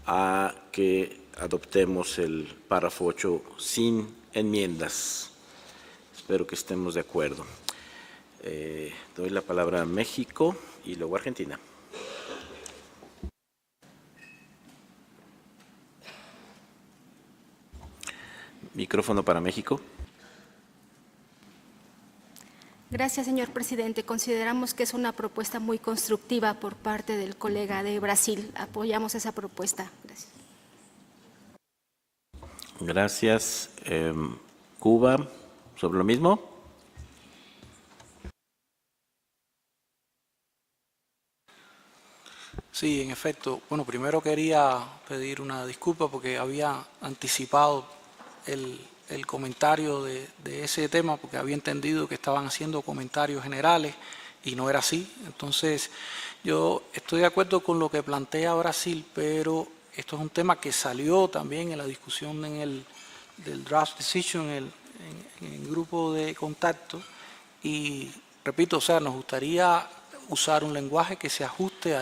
a que adoptemos el párrafo 8 sin enmiendas. Espero que estemos de acuerdo. Doy la palabra a México y luego a Argentina. Micrófono para México. Gracias, señor presidente. Consideramos que es una propuesta muy constructiva por parte del colega de Brasil. Apoyamos esa propuesta. Gracias. Gracias. Cuba, ¿sobre lo mismo? Sí, en efecto. Bueno, primero quería pedir una disculpa porque había anticipado el comentario de ese tema porque había entendido que estaban haciendo comentarios generales y no era así. Entonces, yo estoy de acuerdo con lo que plantea Brasil, pero esto es un tema que salió también en la discusión del draft decision en el grupo de contacto y, repito, o sea, nos gustaría usar un lenguaje que se ajuste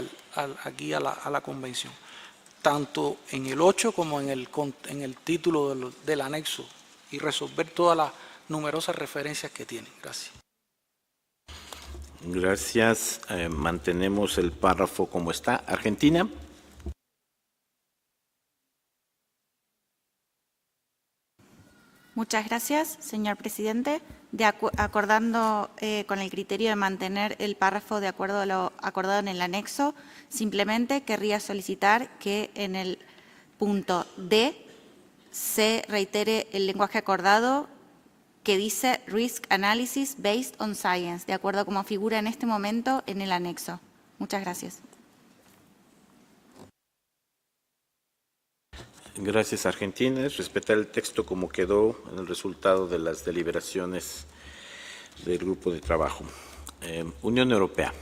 aquí a la convención, tanto en el 8 como en el título del anexo y resolver todas las numerosas referencias que tiene. Gracias. Gracias. Mantenemos el párrafo como está. Argentina. Muchas gracias, señor presidente. Acordando con el criterio de mantener el párrafo de acuerdo a lo acordado en el anexo, simplemente querría solicitar que en el punto D se reitere el lenguaje acordado que dice Risk Analysis Based on Science, de acuerdo a como figura en este momento en el anexo. Muchas gracias. Gracias, Argentina. Respetar el texto como quedó en el resultado de las deliberaciones del grupo de trabajo. Unión Europea.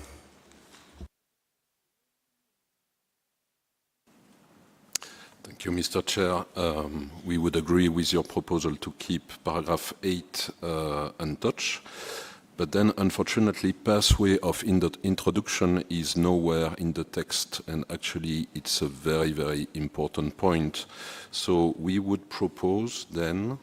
Thank you, Mr. Chair. We would agree with your proposal to keep paragraph 8 untouched, but then unfortunately pathway of introduction is nowhere in the text, and actually it's a very, very important point. So we would propose then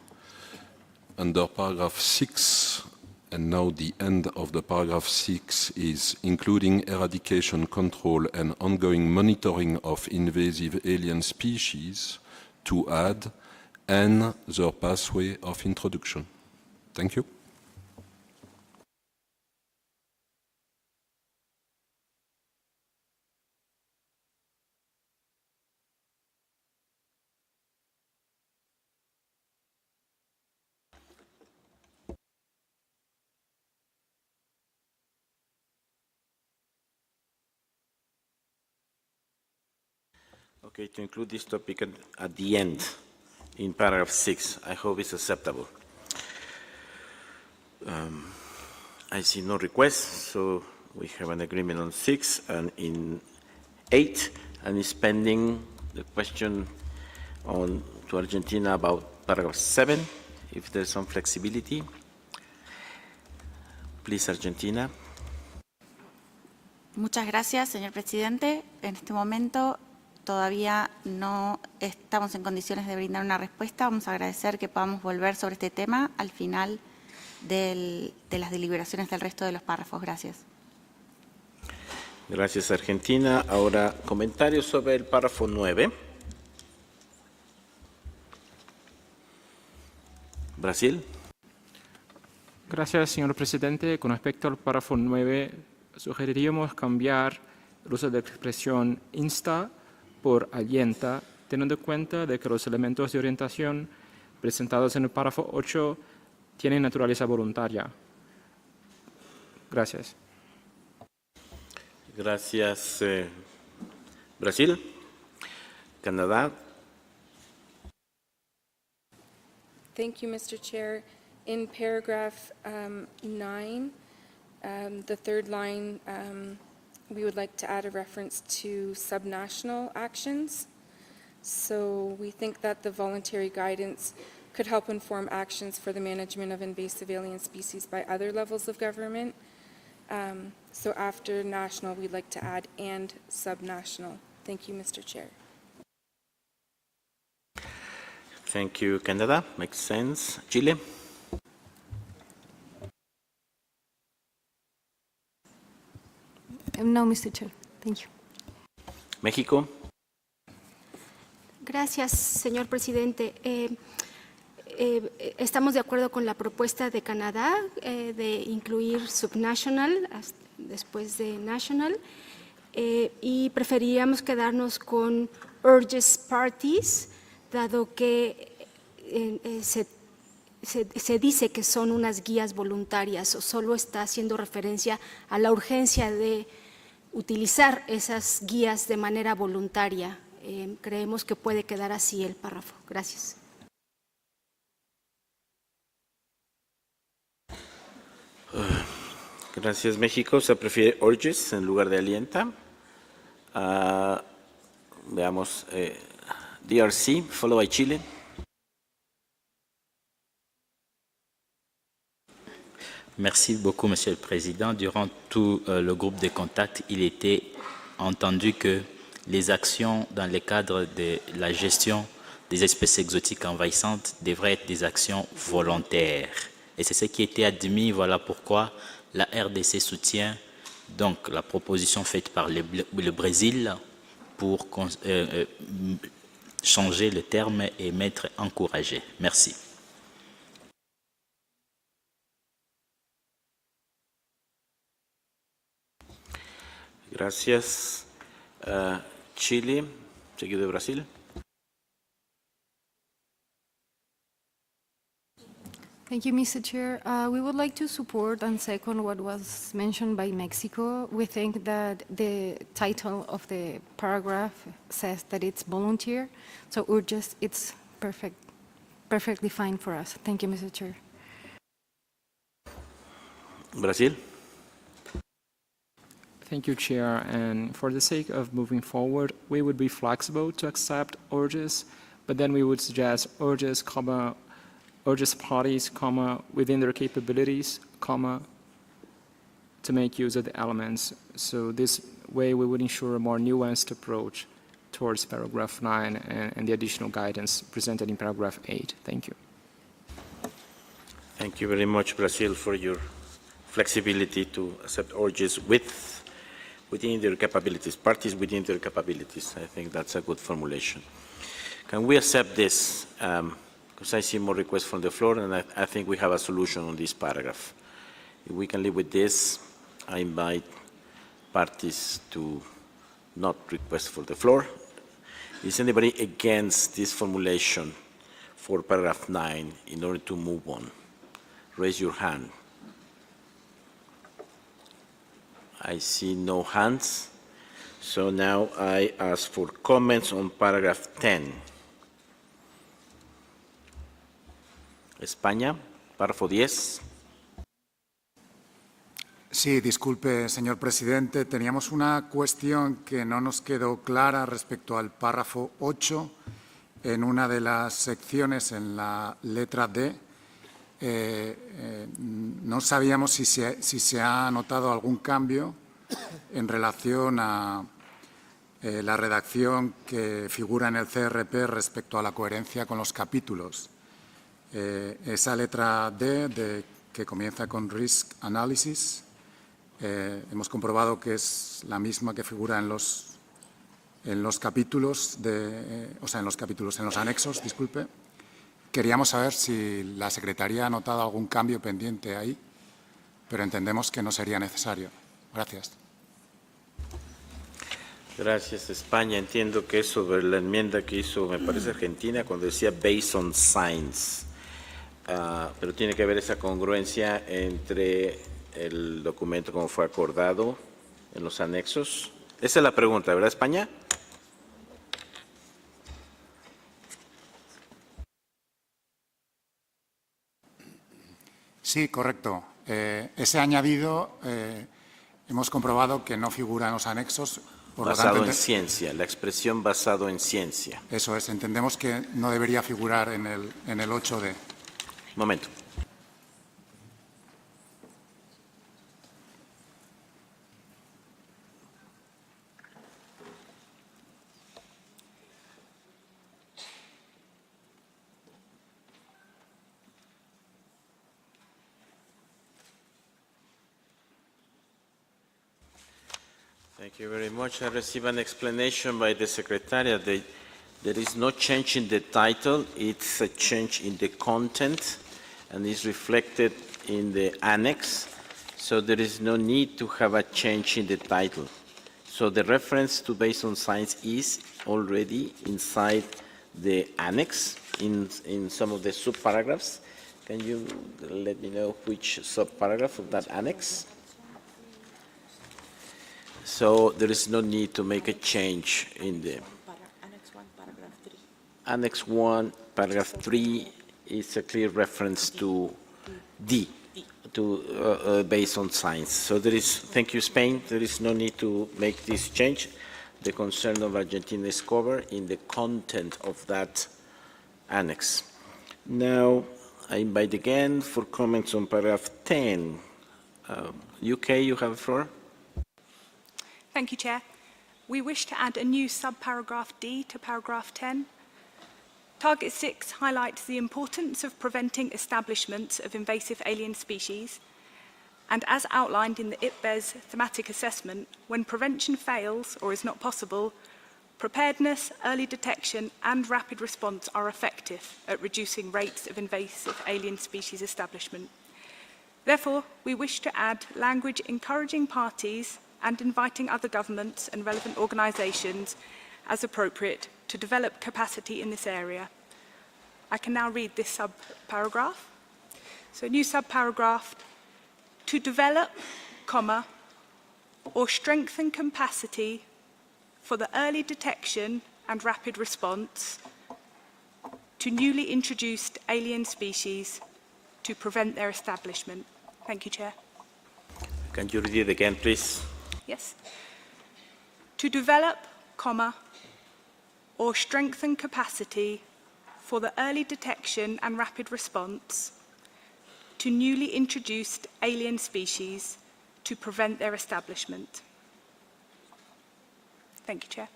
under paragraph 6, and now the end of the paragraph 6 is including eradication, control and ongoing monitoring of invasive alien species, to add and the pathway of introduction. Thank you. Okay, to include this topic at the end in paragraph 6. I hope it's acceptable. I see no requests, so we have an agreement on 6 and in 8, and is pending the question to Argentina about paragraph 7, if there's some flexibility. Please, Argentina. Muchas gracias, señor presidente. En este momento todavía no estamos en condiciones de brindar una respuesta. Vamos a agradecer que podamos volver sobre este tema al final de las deliberaciones del resto de los párrafos. Gracias. Gracias, Argentina. Ahora, comentarios sobre el párrafo 9. Brasil. Gracias, señor presidente. Con respecto al párrafo 9, sugeriríamos cambiar el uso de la expresión insta por alienta, teniendo en cuenta de que los elementos de orientación presentados en el párrafo 8 tienen naturaleza voluntaria. Gracias. Gracias, Brasil. Canadá. Thank you, Mr. Chair. In paragraph 9, the third line, we would like to add a reference to subnational actions. So we think that the voluntary guidance could help inform actions for the management of invasive alien species by other levels of government. So after national, we'd like to add and subnational. Thank you, Mr. Chair. Thank you, Canada. Makes sense. Chile. No, Mr. Chair. Thank you. México. Gracias, señor presidente. Estamos de acuerdo con la propuesta de Canadá de incluir subnational después de national y preferiríamos quedarnos con urges parties, dado que se dice que son unas guías voluntarias o solo está haciendo referencia a la urgencia de utilizar esas guías de manera voluntaria. Creemos que puede quedar así el párrafo. Gracias. Gracias, México. Se prefiere urges en lugar de alienta. Veamos, DRC, followed by Chile. Merci beaucoup, Monsieur le Président. Durant tout le groupe de contact, il était entendu que les actions dans le cadre de la gestion des espèces exotiques envahissantes devraient être des actions volontaires Et c'est ce qui a été admis, voilà pourquoi la RDC soutient donc la proposition faite par le Brésil pour changer le terme et mettre encouragé. Merci. Gracias. Chile, seguido de Brasil. Thank you, Mr. Chair. We would like to support and second what was mentioned by Mexico. We think that the title of the paragraph says that it's volunteer, so it's perfectly fine for us. Thank you, Mr. Chair. Brasil. Thank you, Chair. And for the sake of moving forward, we would be flexible to accept urges, but then we would suggest urges, parties, within their capabilities, to make use of the elements. So this way we would ensure a more nuanced approach towards paragraph 9 and the additional guidance presented in paragraph 8. Thank you. Thank you very much, Brazil, for your flexibility to accept urges within their capabilities, parties within their capabilities. I think that's a good formulation. Can we accept this? Because I see more requests from the floor, and I think we have a solution on this paragraph. If we can live with this, I invite parties to not request for the floor. Is anybody against this formulation for paragraph 9 in order to move on? Raise your hand. I see no hands. So now I ask for comments on paragraph 10. España, párrafo 10. Sí, disculpe, señor presidente. Teníamos una cuestión que no nos quedó clara respecto al párrafo 8 en una de las secciones, en la letra D. No sabíamos si se ha notado algún cambio en relación a la redacción que figura en el CRP respecto a la coherencia con los capítulos. Esa letra D que comienza con Risk Analysis, hemos comprobado que es la misma que figura en los capítulos, en los anexos, disculpe. Queríamos saber si la Secretaría ha notado algún cambio pendiente ahí, pero entendemos que no sería necesario. Gracias. Gracias, España. Entiendo que es sobre la enmienda que hizo, me parece, Argentina, cuando decía based on science. Pero tiene que haber esa congruencia entre el documento como fue acordado en los anexos. Esa es la pregunta, ¿verdad, España? Sí, correcto. Ese añadido hemos comprobado que no figura en los anexos. Basado en ciencia, la expresión basado en ciencia. Eso es, entendemos que no debería figurar en el 8D. Momento. Thank you very much. I received an explanation by the Secretariat that there is no change in the title, it's a change in the content and is reflected in the annex, so there is no need to have a change in the title. So the reference to based on science is already inside the annex in some of the subparagraphs. Can you let me know which subparagraph of that annex? So there is no need to make a change in the Annex 1, paragraph 3. Annex 1, paragraph 3 is a clear reference to D, to based on science. So there is, thank you, Spain, there is no need to make this change. The concern of Argentina is covered in the content of that annex. Now, I invite again for comments on paragraph 10. UK, you have the floor. Thank you, Chair. We wish to add a new subparagraph D to paragraph 10. Target 6 highlights the importance of preventing establishment of invasive alien species, and as outlined in the IPBES thematic assessment, when prevention fails or is not possible, preparedness, early detection and rapid response are effective at reducing rates of invasive alien species establishment. Therefore, we wish to add language encouraging parties and inviting other governments and relevant organisations as appropriate to develop capacity in this area. I can now read this sub-paragraph. So, new sub-paragraph, to develop, or strengthen capacity for the early detection and rapid response to newly introduced alien species to prevent their establishment. Thank you, Chair. Can you read it again, please? Yes. To develop, or strengthen capacity for the early detection and rapid response to newly introduced alien species to prevent their establishment. Thank you, Chair.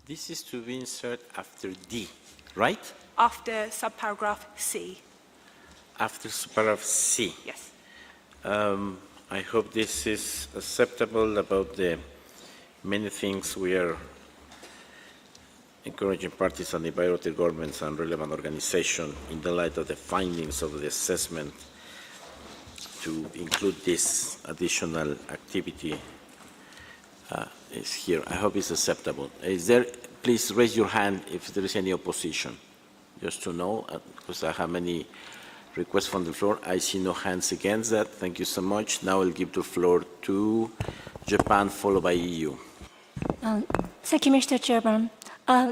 This is to be inserted after D, right? After subparagraph C. After subparagraph C. Yes. I hope this is acceptable about the many things we are encouraging parties and environmental governments and relevant organizations in the light of the findings of the assessment to include this additional activity is here. I hope it's acceptable. Is there, please raise your hand if there is any opposition, just to know, because I have many requests from the floor. I see no hands against that. Thank you so much. Now I'll give the floor to Japan, followed by EU. Thank you, Mr. Chairman.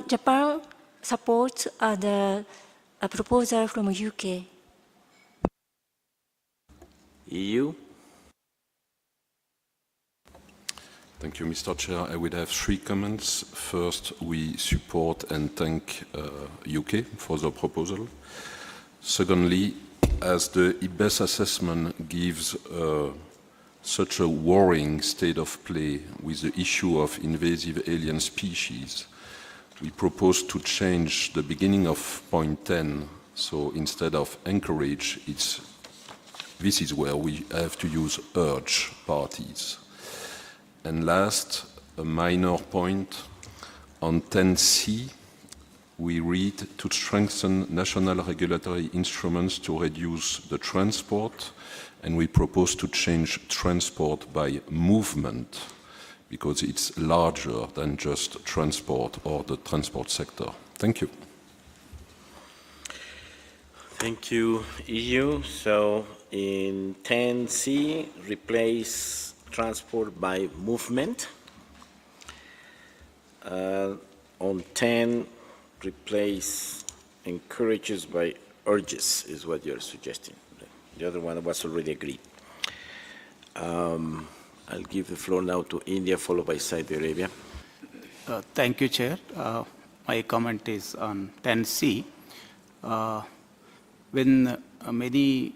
Japan supports the proposal from UK. EU. Thank you, Mr. Chair. I would have 3 comments. First, we support and thank UK for the proposal. Secondly, as the IPBES assessment gives such a worrying state of play with the issue of invasive alien species, we propose to change the beginning of point 10. So instead of encourage, this is where we have to use urge parties. And last, a minor point, on 10C, we read to strengthen national regulatory instruments to reduce the transport, and we propose to change transport by movement, because it's larger than just transport or the transport sector. Thank you. Thank you, EU. So in 10C, replace transport by movement. On 10, replace encourages by urges is what you're suggesting. The other one was already agreed. I'll give the floor now to India, followed by Saudi Arabia. Thank you, Chair. My comment is on 10C. When many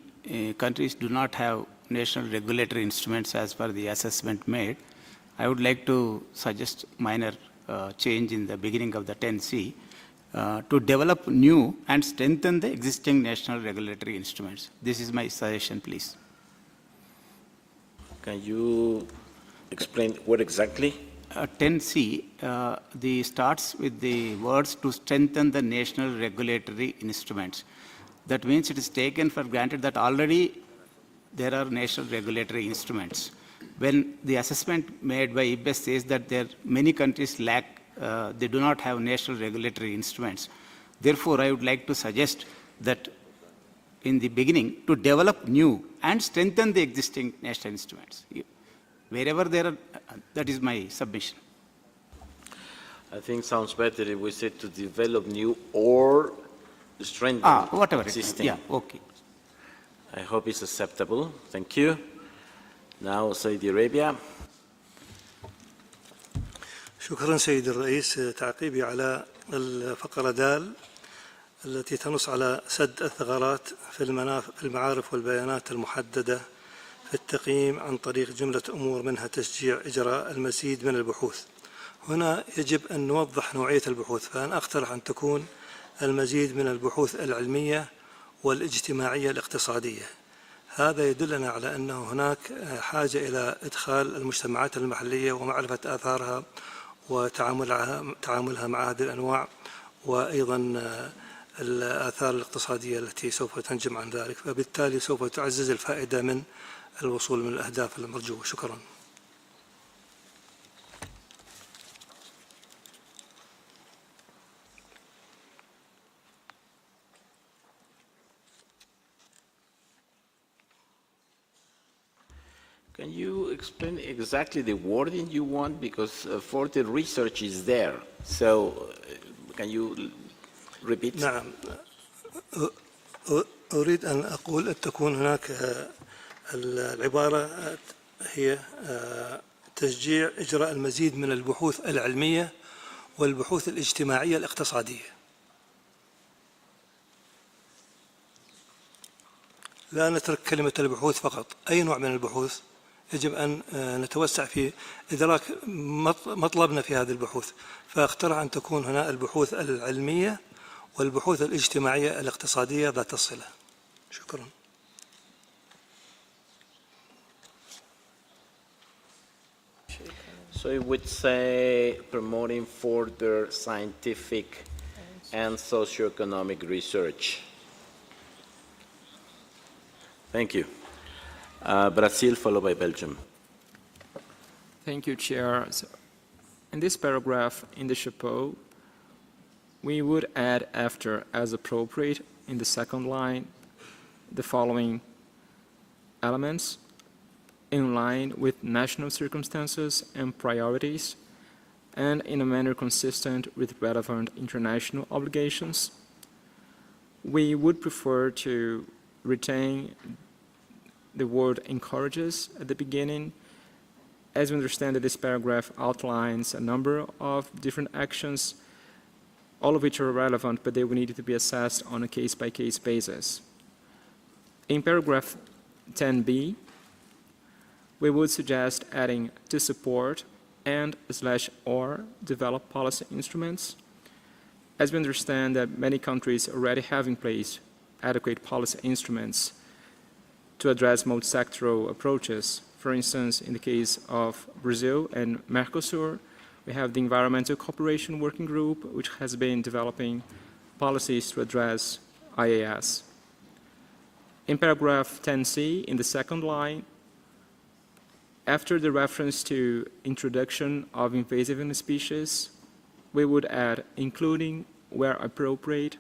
countries do not have national regulatory instruments as per the assessment made, I would like to suggest minor change in the beginning of the 10C to develop new and strengthen the existing national regulatory instruments. This is my suggestion, please. Can you explain what exactly? 10C starts with the words to strengthen the national regulatory instruments. That means it is taken for granted that already there are national regulatory instruments. When the assessment made by IPBES says that many countries lack, they do not have national regulatory instruments. Therefore, I would like to suggest that in the beginning to develop new and strengthen the existing national instruments. Wherever there are, that is my submission. I think sounds better if we say to develop new or strengthen whatever existing. Yeah, okay. I hope it's acceptable. Thank you. Now Saudi Arabia. شكرا سيد الرئيس. تعقيبي على الفقرة دال التي تنص على سد الثغرات في المعارف والبيانات المحددة في للتقييم عن طريق جملة أمور منها تشجيع إجراء المزيد من البحوث. هنا يجب أن نوضح نوعية البحوث، فأنا أقترح أن تكون المزيد من البحوث العلمية والاجتماعية الاقتصادية. هذا يدلنا على أنه هناك حاجة إلى إدخال المجتمعات المحلية ومعرفة آثارها وتعاملها مع هذه الأنواع، وأيضا الآثار الاقتصادية التي سوف تنجم عن ذلك، فبالتالي سوف تعزز الفائدة من الوصول من الأهداف المرجوة. شكرا. Can you explain exactly the wording you want? Because for the research is there. So can you repeat? نعم. أريد أن أقول أن تكون هناك العبارة هي تشجيع إجراء المزيد من البحوث العلمية والبحوث الاجتماعية الاقتصادية. لا نترك كلمة البحوث فقط، أي نوع من البحوث يجب أن نتوسع في إدراك مطلبنا في هذه البحوث، فاقترح أن تكون هنا البحوث العلمية والبحوث الاجتماعية الاقتصادية ذات الصلة. شكرا. So it would say promoting further scientific and socioeconomic research. Thank you. Brazil, followed by Belgium. Thank you, Chair. So in this paragraph in the chapeau, we would add after as appropriate in the second line the following elements: in line with national circumstances and priorities, and in a manner consistent with relevant international obligations. We would prefer to retain the word encourages at the beginning, as we understand that this paragraph outlines a number of different actions, all of which are relevant, but they will need to be assessed on a case-by-case basis. In paragraph 10b, we would suggest adding to support and/or develop policy instruments, as we understand that many countries already have in place adequate policy instruments to address multi-sectoral approaches. For instance, in the case of Brazil and Mercosur, we have the Environmental Cooperation Working Group, which has been developing policies to address IAS. In paragraph 10c, in the second line, after the reference to introduction of invasive alien species, we would add including, where appropriate,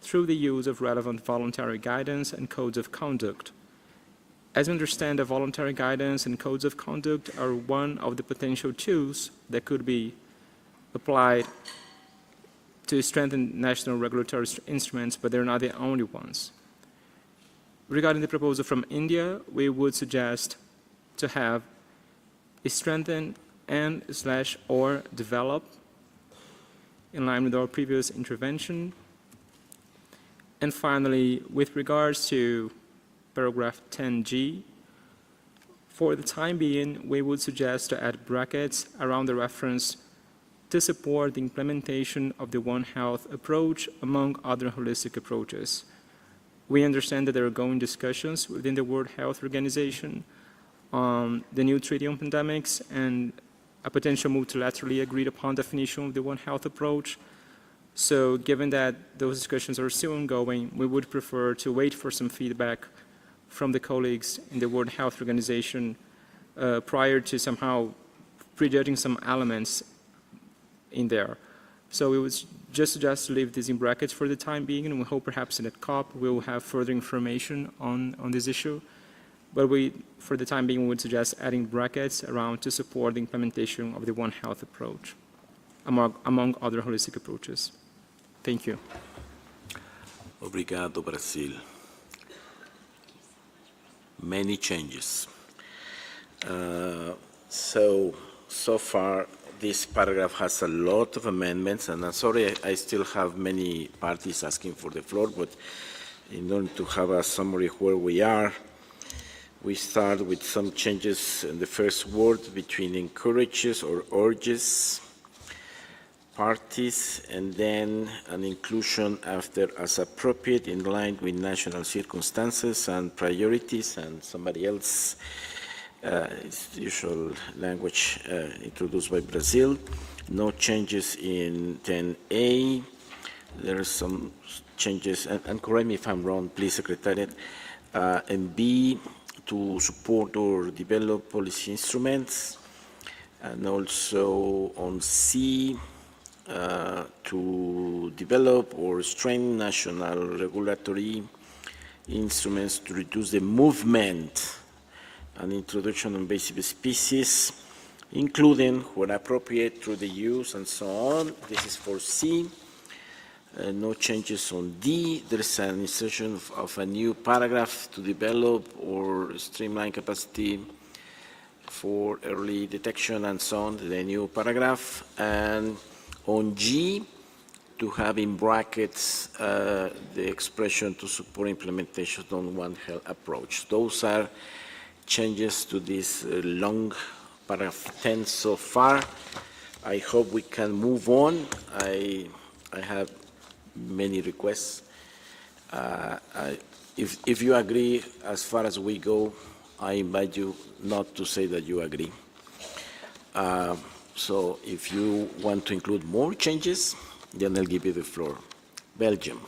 through the use of relevant voluntary guidance and codes of conduct. As we understand, the voluntary guidance and codes of conduct are one of the potential tools that could be applied to strengthen national regulatory instruments, but they're not the only ones. Regarding the proposal from India, we would suggest to have a strengthen and/or develop in line with our previous intervention. And finally, with regards to paragraph 10g, for the time being, we would suggest to add brackets around the reference to support the implementation of the One Health approach among other holistic approaches. We understand that there are ongoing discussions within the World Health Organization on the new treaty on pandemics and a potential multilaterally agreed upon definition of the One Health approach. So given that those discussions are still ongoing, we would prefer to wait for some feedback from the colleagues in the World Health Organization prior to somehow prejudging some elements in there. So we would just suggest to leave this in brackets for the time being, and we hope perhaps in a COP we'll have further information on this issue. But for the time being, we would suggest adding brackets around to support the implementation of the One Health approach, among other holistic approaches. Thank you. Obrigado, Brazil. Many changes. So far, this paragraph has a lot of amendments, and I'm sorry I still have many parties asking for the floor, but in order to have a summary where we are, We start with some changes in the first word between encourages or urges parties, and then an inclusion after as appropriate in line with national circumstances and priorities, and somebody else, it's the usual language introduced by Brazil. No changes in 10A. There are some changes, and correct me if I'm wrong, please, Secretariat, in B, to support or develop policy instruments, and also on C, to develop or strengthen national regulatory instruments to reduce the movement and introduction of invasive species, including, when appropriate, through the use and so on. This is for C. No changes on D. There is an insertion of a new paragraph to develop or streamline capacity for early detection and so on, the new paragraph. And on G, to have in brackets the expression to support implementation on One Health approach. Those are changes to this long paragraph 10 so far. I hope we can move on. I have many requests. If you agree, as far as we go, I invite you not to say that you agree. So if you want to include more changes, then I'll give you the floor. Belgium.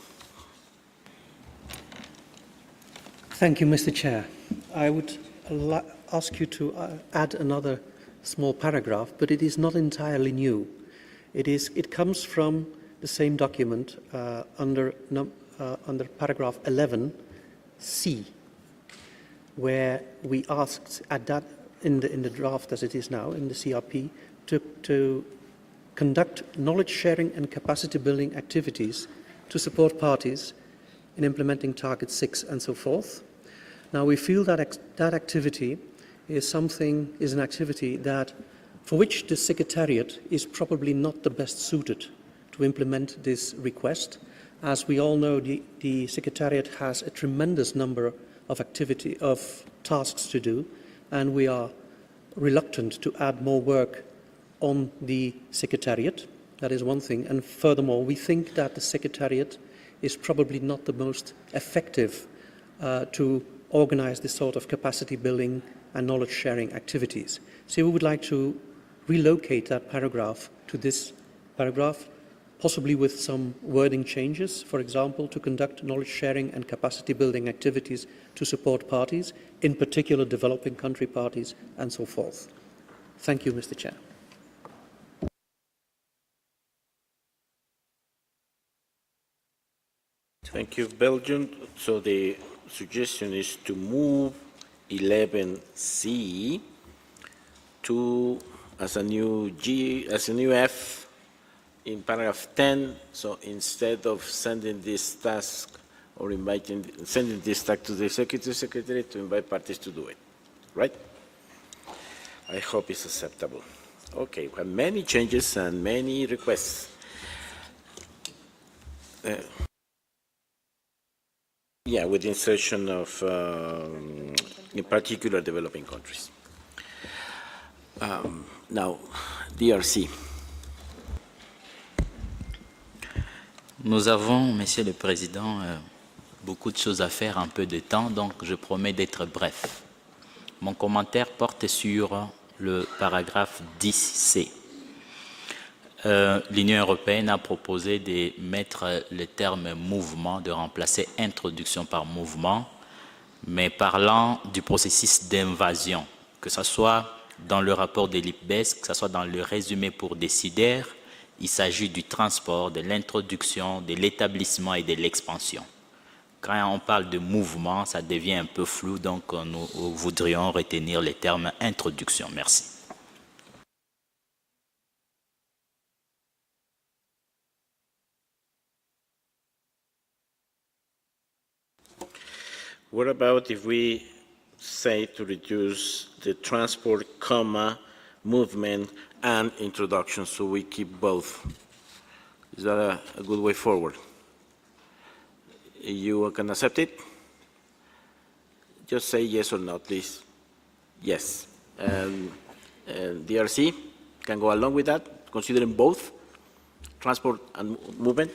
Thank you, Mr. Chair. I would ask you to add another small paragraph, but it is not entirely new. It comes from the same document under paragraph 11C, where we asked at that in the draft as it is now in the CRP to conduct knowledge sharing and capacity building activities to support parties in implementing Target 6 and so forth. Now we feel that that activity is an activity that for which the Secretariat is probably not the best suited to implement this request. As we all know, the Secretariat has a tremendous number of tasks to do, and we are reluctant to add more work on the Secretariat. That is one thing. And furthermore, we think that the Secretariat is probably not the most effective to organize this sort of capacity building and knowledge sharing activities. So we would like to relocate that paragraph to this paragraph, possibly with some wording changes, for example, to conduct knowledge sharing and capacity building activities to support parties, in particular developing country parties, and so forth. Thank you, Mr. Chair. Thank you, Belgium. So the suggestion is to move 11C to as a new F in paragraph 10. So instead of sending this task or sending this task to the Executive Secretary, to invite parties to do it, right? I hope it's acceptable. Okay, we have many changes and many requests. Yeah, with the insertion of, in particular, developing countries. Now, DRC. Nous avons, Monsieur le Président, beaucoup de choses à faire en peu de temps, donc je promets d'être bref. Mon commentaire porte sur le paragraphe 10C. L'Union européenne a proposé de mettre le terme mouvement, de remplacer introduction par mouvement, mais parlant du processus d'invasion, que ce soit dans le rapport de l'IPBES, que ce soit dans le résumé pour décideurs, il s'agit du transport, de l'introduction, de l'établissement et de l'expansion. Quand on parle de mouvement, ça devient un peu flou, donc nous voudrions retenir le terme introduction. Merci. What about if we say to reduce the transport, comma, movement, and introduction, so we keep both? Is that a good way forward? You can accept it? Just say yes or no, please. Yes. DRC can go along with that, considering both transport and movement.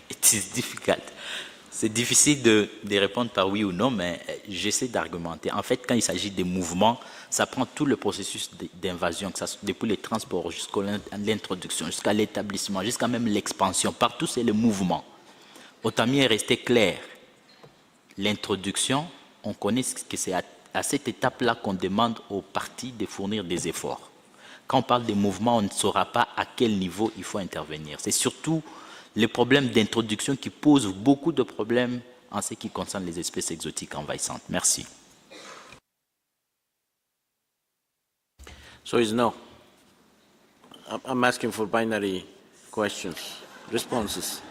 It is difficult. C'est difficile de répondre par oui ou non, mais j'essaie d'argumenter. En fait, quand il s'agit des mouvements, ça prend tout le processus d'invasion, depuis les transports jusqu'à l'introduction, jusqu'à l'établissement, jusqu'à même l'expansion. Partout, c'est le mouvement. Autant mieux rester clair. L'introduction, on connaît que c'est à cette étape-là qu'on demande aux parties de fournir des efforts. Quand on parle des mouvements, on ne saura pas à quel niveau il faut intervenir. C'est surtout les problèmes d'introduction qui posent beaucoup de problèmes en ce qui concerne les espèces exotiques envahissantes. Merci. So it's no. I'm asking for binary questions, responses.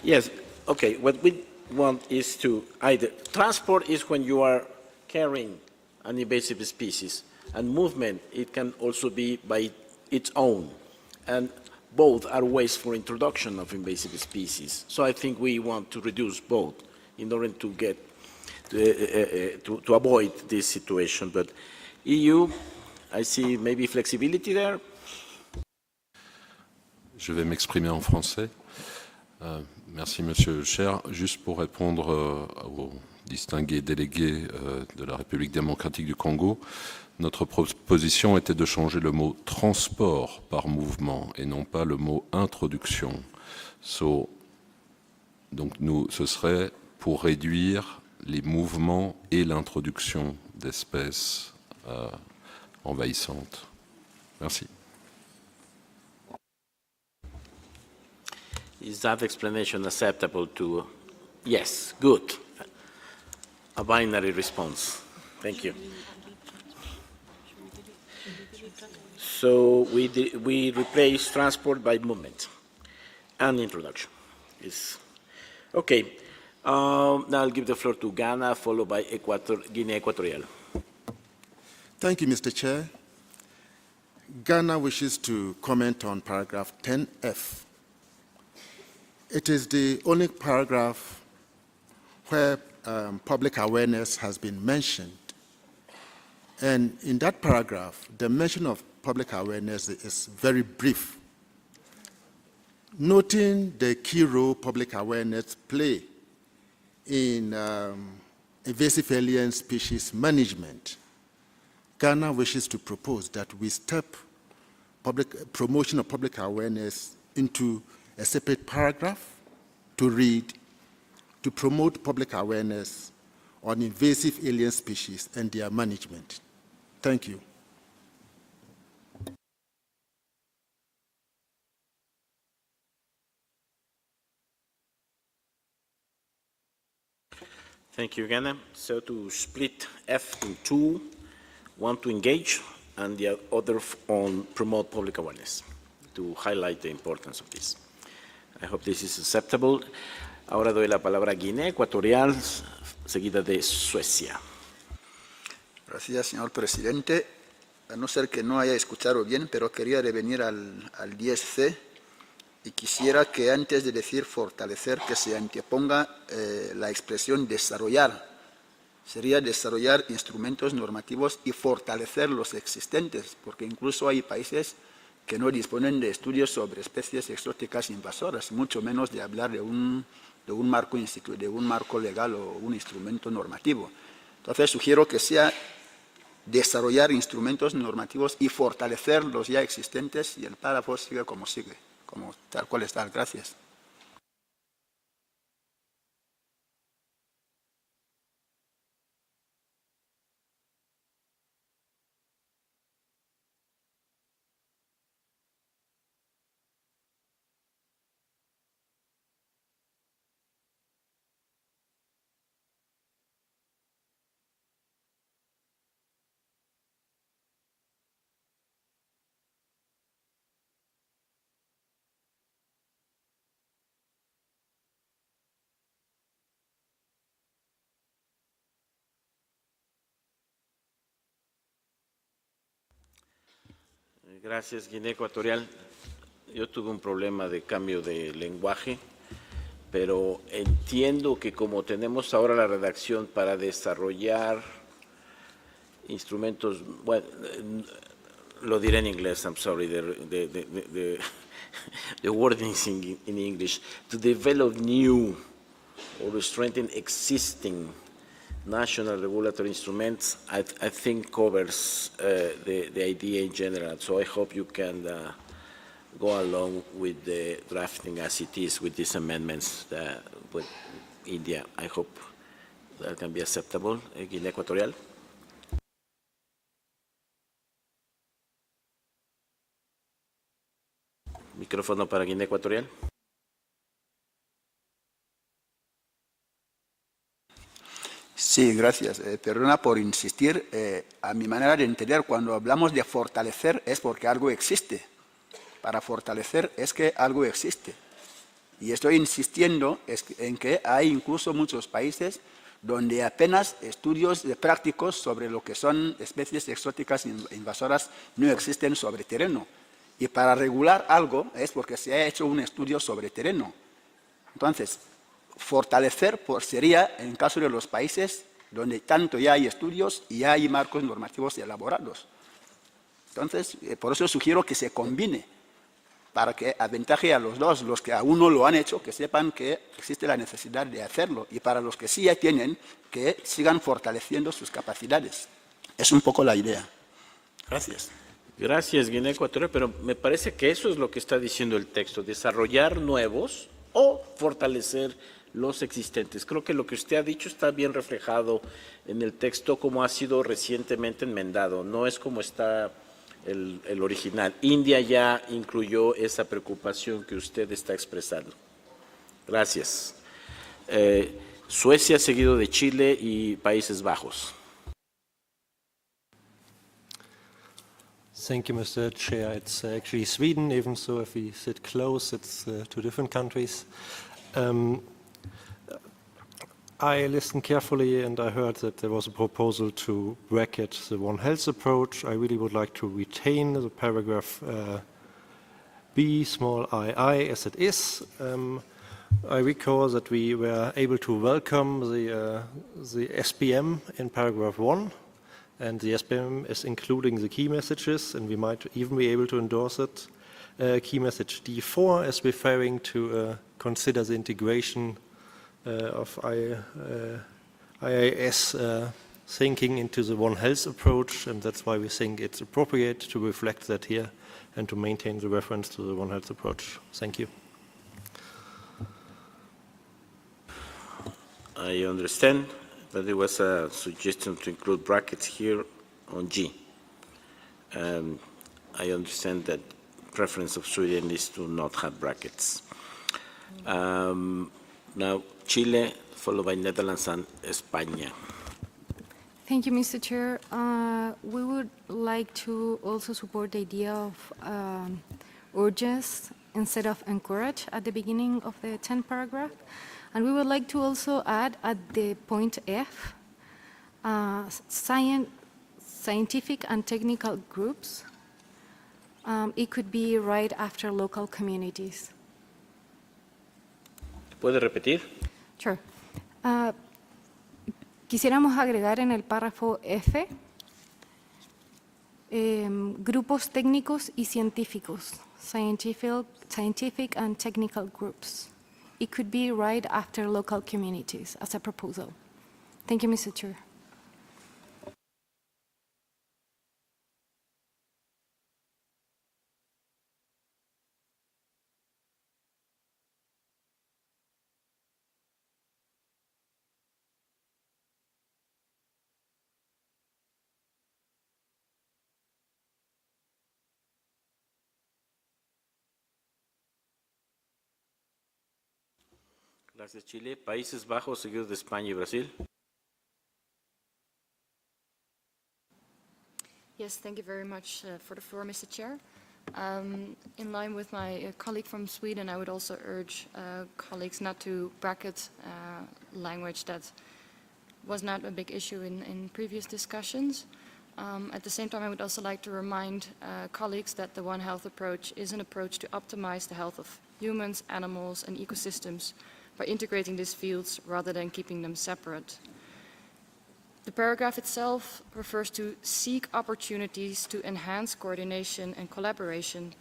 Yes, okay, what we want is to either, transport is when you are carrying an invasive species, and movement, it can also be by its own, and both are ways for introduction of invasive species. So I think we want to reduce both in order to get to avoid this situation. But EU, I see maybe flexibility there. Je vais m'exprimer en français. Merci, Monsieur le Chair. Juste pour répondre aux distingués délégués de la République démocratique du Congo, notre proposition était de changer le mot transport par mouvement et non pas le mot introduction. Donc ce serait pour réduire les mouvements et l'introduction d'espèces envahissantes. Merci. Is that explanation acceptable to? Yes, good. A binary response. Thank you. So we replace transport by movement and introduction. Okay. Now I'll give the floor to Ghana, followed by Guinea Equatorial. Thank you, Mr. Chair. Ghana wishes to comment on paragraph 10F. It is the only paragraph where public awareness has been mentioned. And in that paragraph, the mention of public awareness is very brief, noting the key role public awareness play in invasive alien species management. Ghana wishes to propose that we step promotion of public awareness into a separate paragraph to read, to promote public awareness on invasive alien species and their management. Thank you. Thank you, Ghana. So to split F in two, one to engage and the other on promote public awareness, to highlight the importance of this. I hope this is acceptable. Ahora doy la palabra a Guinea Ecuatorial, seguida de Suecia. Gracias, señor presidente. A no ser que no haya escuchado bien, pero quería revenir al 10C y quisiera que antes de decir fortalecer, que se anteponga la expresión desarrollar. Sería desarrollar instrumentos normativos y fortalecer los existentes, porque incluso hay países que no disponen de estudios sobre especies exóticas invasoras, mucho menos de hablar de un marco legal o un instrumento normativo. Entonces sugiero que sea desarrollar instrumentos normativos y fortalecer los ya existentes, y el párrafo sigue, como tal cual está. Gracias. Gracias, Guinea Ecuatorial. Yo tuve un problema de cambio de lenguaje, pero entiendo que como tenemos ahora la redacción para desarrollar instrumentos, bueno, lo diré en inglés, I'm sorry, the wording is in English, to develop new or strengthen existing national regulatory instruments, I think covers the idea in general. So I hope you can go along with the drafting as it is with these amendments with India. I hope that can be acceptable. Guinea Ecuatorial. Micrófono para Guinea Ecuatorial. Sí, gracias. Perdona por insistir. A mi manera de entender, cuando hablamos de fortalecer es porque algo existe. Para fortalecer es que algo existe. Y estoy insistiendo en que hay incluso muchos países donde apenas estudios prácticos sobre lo que son especies exóticas invasoras no existen sobre terreno. Y para regular algo es porque se ha hecho un estudio sobre terreno. Entonces, fortalecer sería en caso de los países donde tanto ya hay estudios y ya hay marcos normativos elaborados. Entonces, por eso sugiero que se combine, para que aventaje a los dos, los que aún no lo han hecho, que sepan que existe la necesidad de hacerlo, y para los que sí ya tienen, que sigan fortaleciendo sus capacidades. Es un poco la idea. Gracias. Gracias, Guinea Ecuatorial, pero me parece que eso es lo que está diciendo el texto, desarrollar nuevos o fortalecer los existentes. Creo que lo que usted ha dicho está bien reflejado en el texto como ha sido recientemente enmendado, no es como está el original. India ya incluyó esa preocupación que usted está expresando. Gracias. Suecia, seguido de Chile y Países Bajos. Thank you, Mr. Chair. It's actually Sweden, even so if we sit close, it's two different countries. I listened carefully and I heard that there was a proposal to bracket the One Health approach. I really would like to retain the paragraph B, small ii, as it is. I recall that we were able to welcome the SPM in paragraph 1, and the SPM is including the key messages, and we might even be able to endorse it. Key message D4 is referring to consider the integration of IIS thinking into the One Health approach, and that's why we think it's appropriate to reflect that here and to maintain the reference to the One Health approach. Thank you. I understand, but there was a suggestion to include brackets here on G. I understand that preference of Sweden is to not have brackets. Now, Chile, followed by Netherlands and España. Thank you, Mr. Chair. We would like to also support the idea of urges instead of encourage at the beginning of the 10th paragraph. And we would like to also add at the point F, scientific and technical groups. It could be right after local communities. ¿Puede repetir? Sure. Quisiéramos agregar en el párrafo F grupos técnicos y científicos, scientific and technical groups. It could be right after local communities as a proposal. Thank you, Mr. Chair. Gracias, Chile. Países Bajos, seguidos de España y Brasil. Yes, thank you very much for the floor, Mr. Chair. In line with my colleague from Sweden, I would also urge colleagues not to bracket language that was not a big issue in previous discussions. At the same time, I would also like to remind colleagues that the One Health approach is an approach to optimize the health of humans, animals, and ecosystems by integrating these fields rather than keeping them separate. The paragraph itself refers to seek opportunities to enhance coordination and collaboration.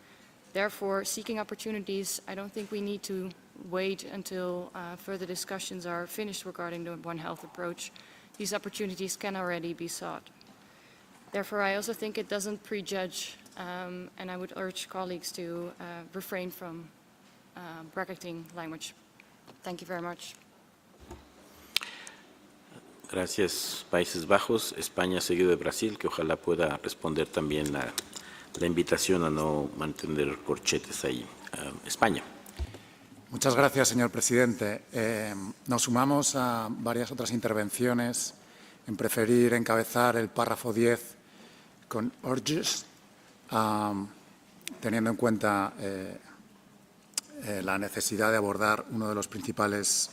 Therefore, seeking opportunities, I don't think we need to wait until further discussions are finished regarding the One Health approach. These opportunities can already be sought. Therefore, I also think it doesn't prejudge, and I would urge colleagues to refrain from bracketing language. Thank you very much. Gracias, Países Bajos, España seguido de Brasil, que ojalá pueda responder también la invitación a no mantener corchetes ahí. España. Muchas gracias, señor presidente. Nos sumamos a varias otras intervenciones en preferir encabezar el párrafo 10 con urges, teniendo en cuenta la necesidad de abordar uno de los principales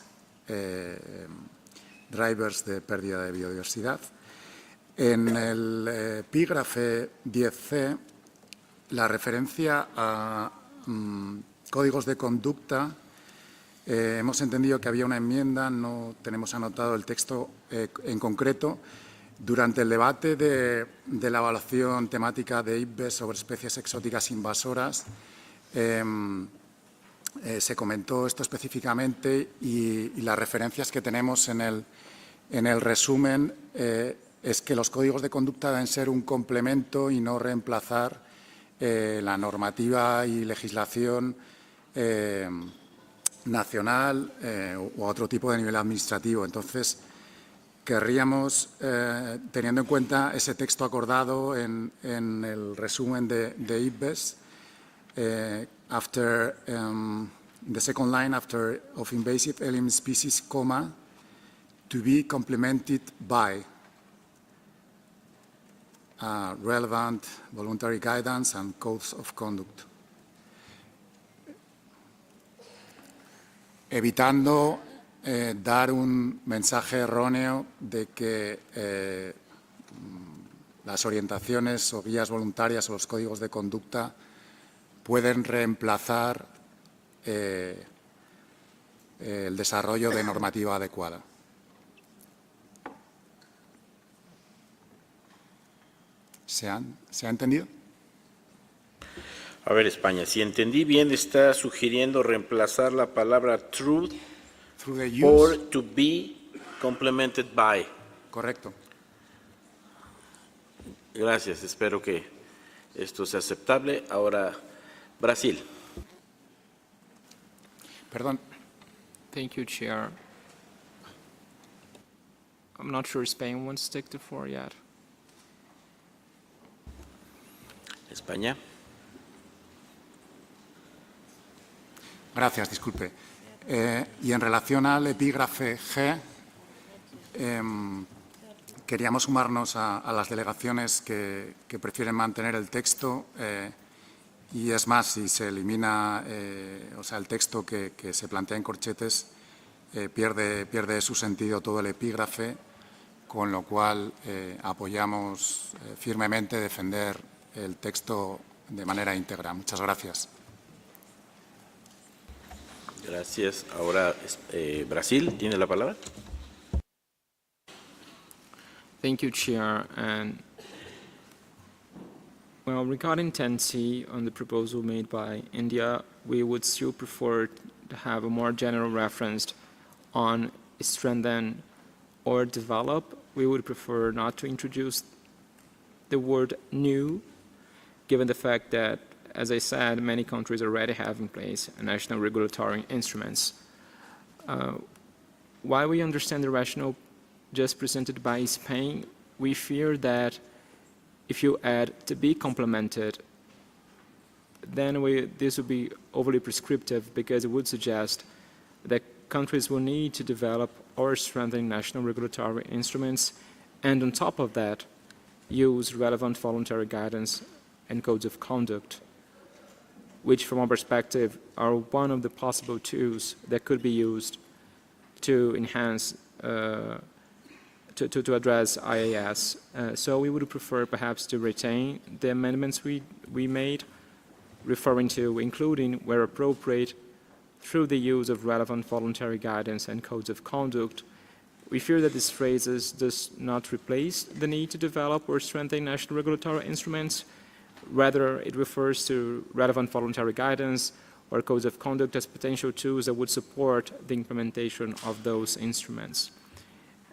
drivers de pérdida de biodiversidad. En el epígrafe 10C, la referencia a códigos de conducta, hemos entendido que había una enmienda, no tenemos anotado el texto en concreto. Durante el debate de la evaluación temática de IPBES sobre especies exóticas invasoras, se comentó esto específicamente y las referencias que tenemos en el resumen es que los códigos de conducta deben ser un complemento y no reemplazar la normativa y legislación nacional o a otro tipo de nivel administrativo. Entonces, querríamos, teniendo en cuenta ese texto acordado en el resumen de IPBES, after the second line after of invasive alien species, comma, to be complemented by relevant voluntary guidance and codes of conduct. Evitando dar un mensaje erróneo de que las orientaciones o guías voluntarias o los códigos de conducta pueden reemplazar el desarrollo de normativa adecuada. ¿Se ha entendido? A ver, España, si entendí bien, está sugiriendo reemplazar la palabra truth por to be complemented by. Correcto. Gracias, espero que esto sea aceptable. Ahora, Brasil. Perdón. Thank you, Chair. I'm not sure Spain wants to take the floor yet. España. Gracias, disculpe. Y en relación al epígrafe G, queríamos sumarnos a las delegaciones que prefieren mantener el texto y es más, si se elimina el texto que se plantea en corchetes, pierde su sentido todo el epígrafe, con lo cual apoyamos firmemente defender el texto de manera íntegra. Muchas gracias. Gracias. Ahora, Brasil, ¿tiene la palabra? Thank you, Chair. And well, regarding 10C on the proposal made by India, we would still prefer to have a more general reference on strengthen or develop. We would prefer not to introduce the word new, given the fact that, as I said, many countries already have in place national regulatory instruments. While we understand the rationale just presented by Spain, we fear that if you add to be complemented, then this would be overly prescriptive because it would suggest that countries will need to develop or strengthen national regulatory instruments and on top of that, use relevant voluntary guidance and codes of conduct, which from our perspective are one of the possible tools that could be used to enhance to address IAS. So we would prefer perhaps to retain the amendments we made, referring to including, where appropriate, through the use of relevant voluntary guidance and codes of conduct. We fear that these phrases does not replace the need to develop or strengthen national regulatory instruments. Rather, it refers to relevant voluntary guidance or codes of conduct as potential tools that would support the implementation of those instruments.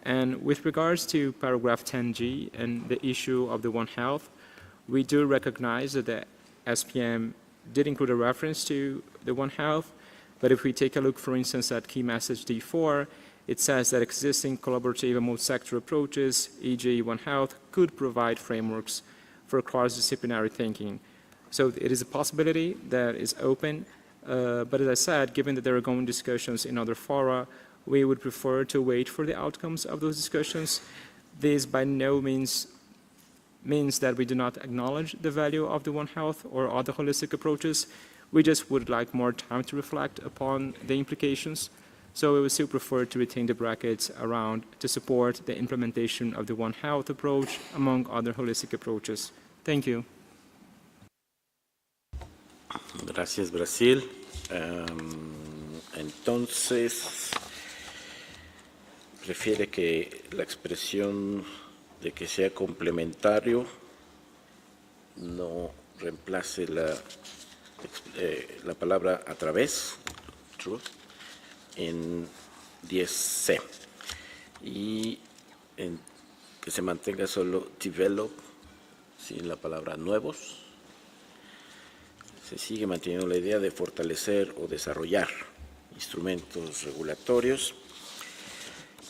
And with regards to paragraph 10G and the issue of the One Health, we do recognize that the SPM did include a reference to the One Health, but if we take a look, for instance, at key message D4, it says that existing collaborative and multi-sector approaches, e.g. One Health, could provide frameworks for cross-disciplinary thinking. So it is a possibility that is open, but as I said, given that there are ongoing discussions in other fora, we would prefer to wait for the outcomes of those discussions. This by no means that we do not acknowledge the value of the One Health or other holistic approaches. We just would like more time to reflect upon the implications. So we would still prefer to retain the brackets around to support the implementation of the One Health approach among other holistic approaches. Thank you. Gracias, Brasil. Entonces, prefiere que la expresión de que sea complementario no reemplace la palabra a través, true, en 10C, y que se mantenga solo develop sin la palabra nuevos. Se sigue manteniendo la idea de fortalecer o desarrollar instrumentos regulatorios.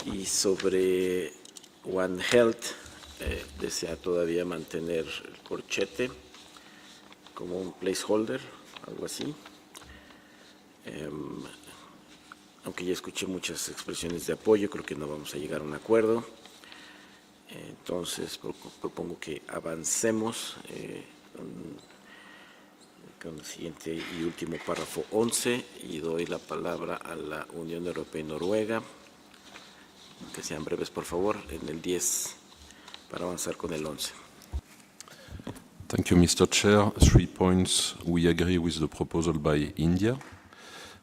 Y sobre One Health, desea todavía mantener el corchete como un placeholder, algo así. Aunque ya escuché muchas expresiones de apoyo, creo que no vamos a llegar a un acuerdo. Entonces propongo que avancemos con el siguiente y último párrafo 11 y doy la palabra a la Unión Europea y Noruega. Que sean breves, por favor, en el 10 para avanzar con el 11. Thank you, Mr. Chair. 3 points. We agree with the proposal by India.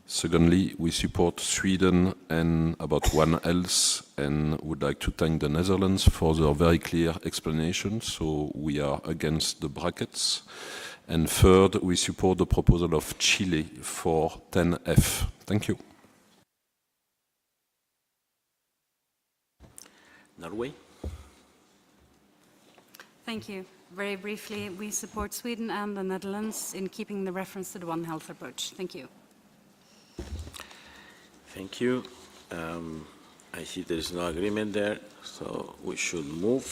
Secondly, we support Sweden and about One Health and would like to thank the Netherlands for their very clear explanation, so we are against the brackets. And third, we support the proposal of Chile for 10F. Thank you. Norway. Thank you. Very briefly, we support Sweden and the Netherlands in keeping the reference to the One Health approach. Thank you. Thank you. I see there is no agreement there, so we should move.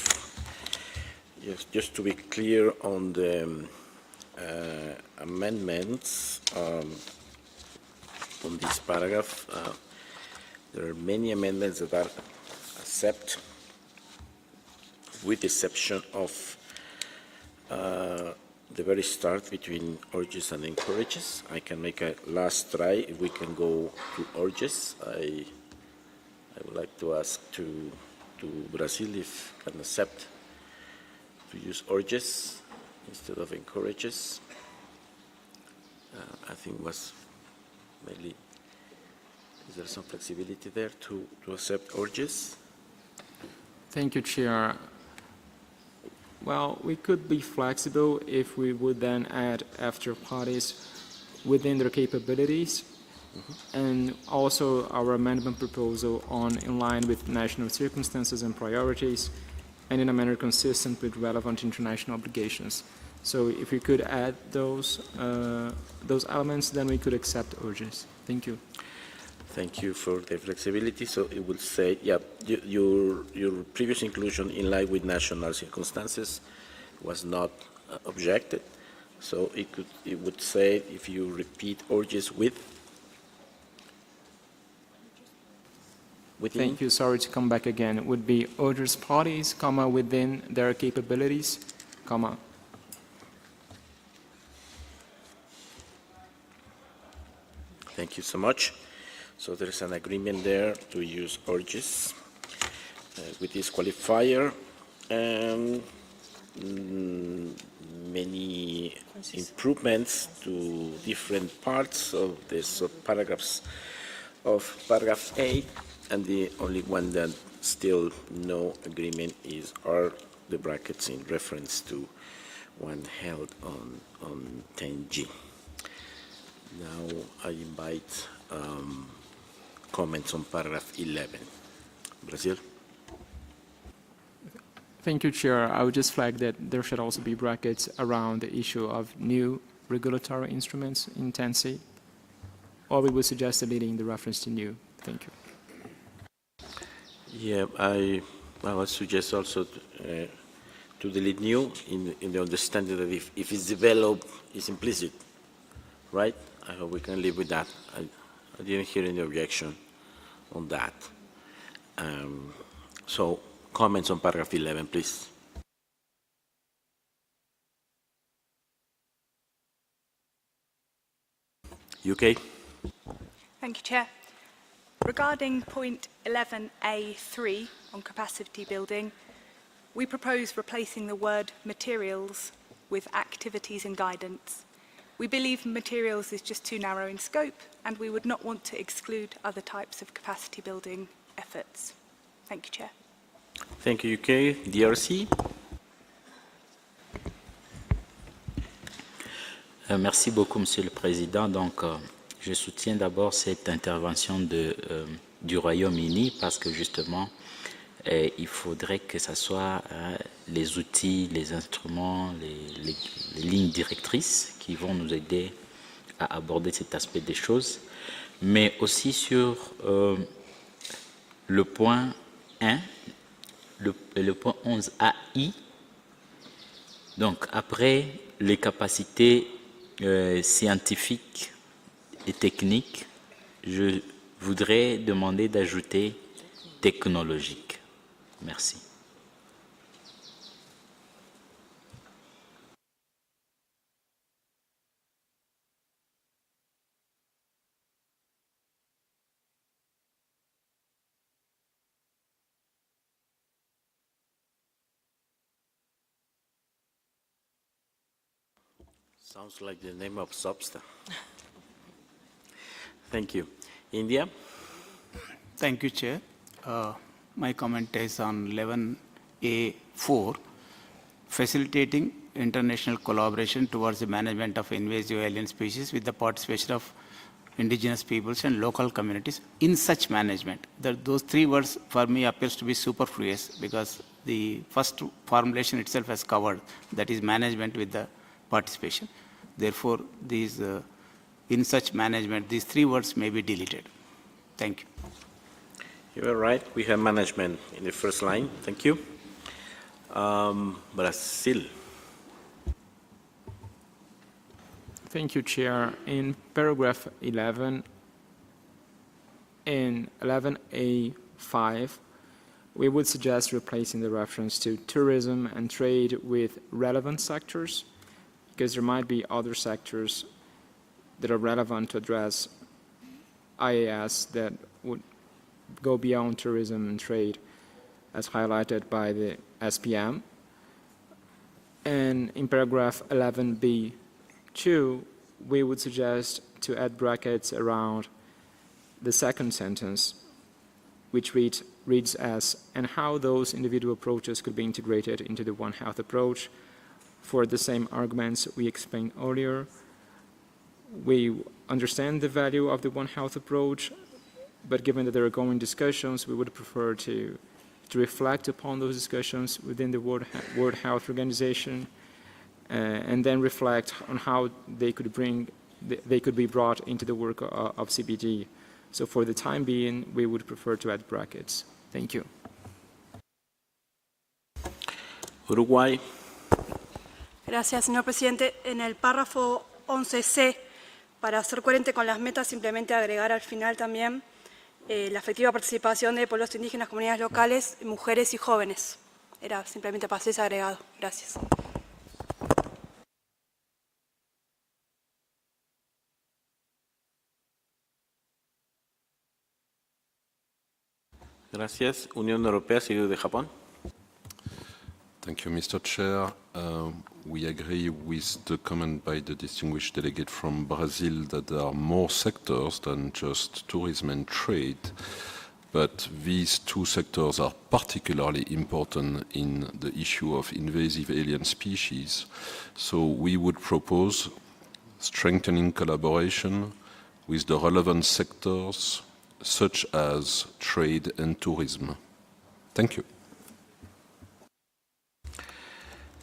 Just to be clear on the amendments on this paragraph, there are many amendments that are accepted, with the exception of the very start between urges and encourages. I can make a last try if we can go to urges. I would like to ask to Brazil if can accept to use urges instead of encourages. I think was mainly, is there some flexibility there to accept urges? Thank you, Chair. Well, we could be flexible if we would then add after parties within their capabilities, and also our amendment proposal on in line with national circumstances and priorities, and in a manner consistent with relevant international obligations. So if we could add those elements, then we could accept urges. Thank you. Thank you for the flexibility. So it would say, yeah, your previous inclusion in line with national circumstances was not objected. So it would say, if you repeat urges within. Thank you. Sorry to come back again. It would be urges parties, comma, within their capabilities, comma. Thank you so much. So there is an agreement there to use urges. with this qualifier. Many improvements to different parts of the subparagraphs of paragraph 8, and the only one that still no agreement are the brackets in reference to one held on 10G. Now I invite comments on paragraph 11. Brazil. Thank you, Chair. I would just flag that there should also be brackets around the issue of new regulatory instruments in 10C, or we would suggest deleting the reference to new. Thank you. Yeah, I would suggest also to delete new in the understanding that if it's developed, it's implicit, right? I hope we can live with that. I didn't hear any objection on that. So comments on paragraph 11, please. UK. Thank you, Chair. Regarding point 11A3 on capacity building, we propose replacing the word materials with activities and guidance. We believe materials is just too narrow in scope, and we would not want to exclude other types of capacity building efforts. Thank you, Chair. Thank you, UK. DRC. Merci beaucoup, Monsieur le Président. Donc, je soutiens d'abord cette intervention du Royaume-Uni parce que justement, il faudrait que ce soit les outils, les instruments, les lignes directrices qui vont nous aider à aborder cet aspect des choses, mais aussi sur le point 1, le point 11AI. Donc, après les capacités scientifiques et techniques, je voudrais demander d'ajouter technologique. Merci. Sounds like the name of Substa. Thank you. India? Thank you, Chair. My comment is on 11A4, facilitating international collaboration towards the management of invasive alien species with the participation of indigenous peoples and local communities in such management. Those three words for me appears to be superfluous because the first formulation itself has covered, that is management with the participation. Therefore, these in such management, these three words may be deleted. Thank you. You are right. We have management in the first line. Thank you. Brazil. Thank you, Chair. In paragraph 11, in 11A5, we would suggest replacing the reference to tourism and trade with relevant sectors, because there might be other sectors that are relevant to address IAS that would go beyond tourism and trade, as highlighted by the SPM. And in paragraph 11B2, we would suggest to add brackets around the second sentence, which reads as, and how those individual approaches could be integrated into the One Health approach. For the same arguments we explained earlier, we understand the value of the One Health approach, but given that there are ongoing discussions, we would prefer to reflect upon those discussions within the World Health Organization, and then reflect on how they could be brought into the work of CBD. So for the time being, we would prefer to add brackets. Thank you. Uruguay. Gracias, señor presidente. En el párrafo 11C, para ser coherente con las metas, simplemente agregar al final también la efectiva participación de pueblos indígenas, comunidades locales, mujeres y jóvenes. Era simplemente para hacer ese agregado. Gracias. Gracias. Unión Europea, seguido de Japón. Thank you, Mr. Chair. We agree with the comment by the distinguished delegate from Brazil that there are more sectors than just tourism and trade, but these two sectors are particularly important in the issue of invasive alien species. So we would propose strengthening collaboration with the relevant sectors such as trade and tourism. Thank you.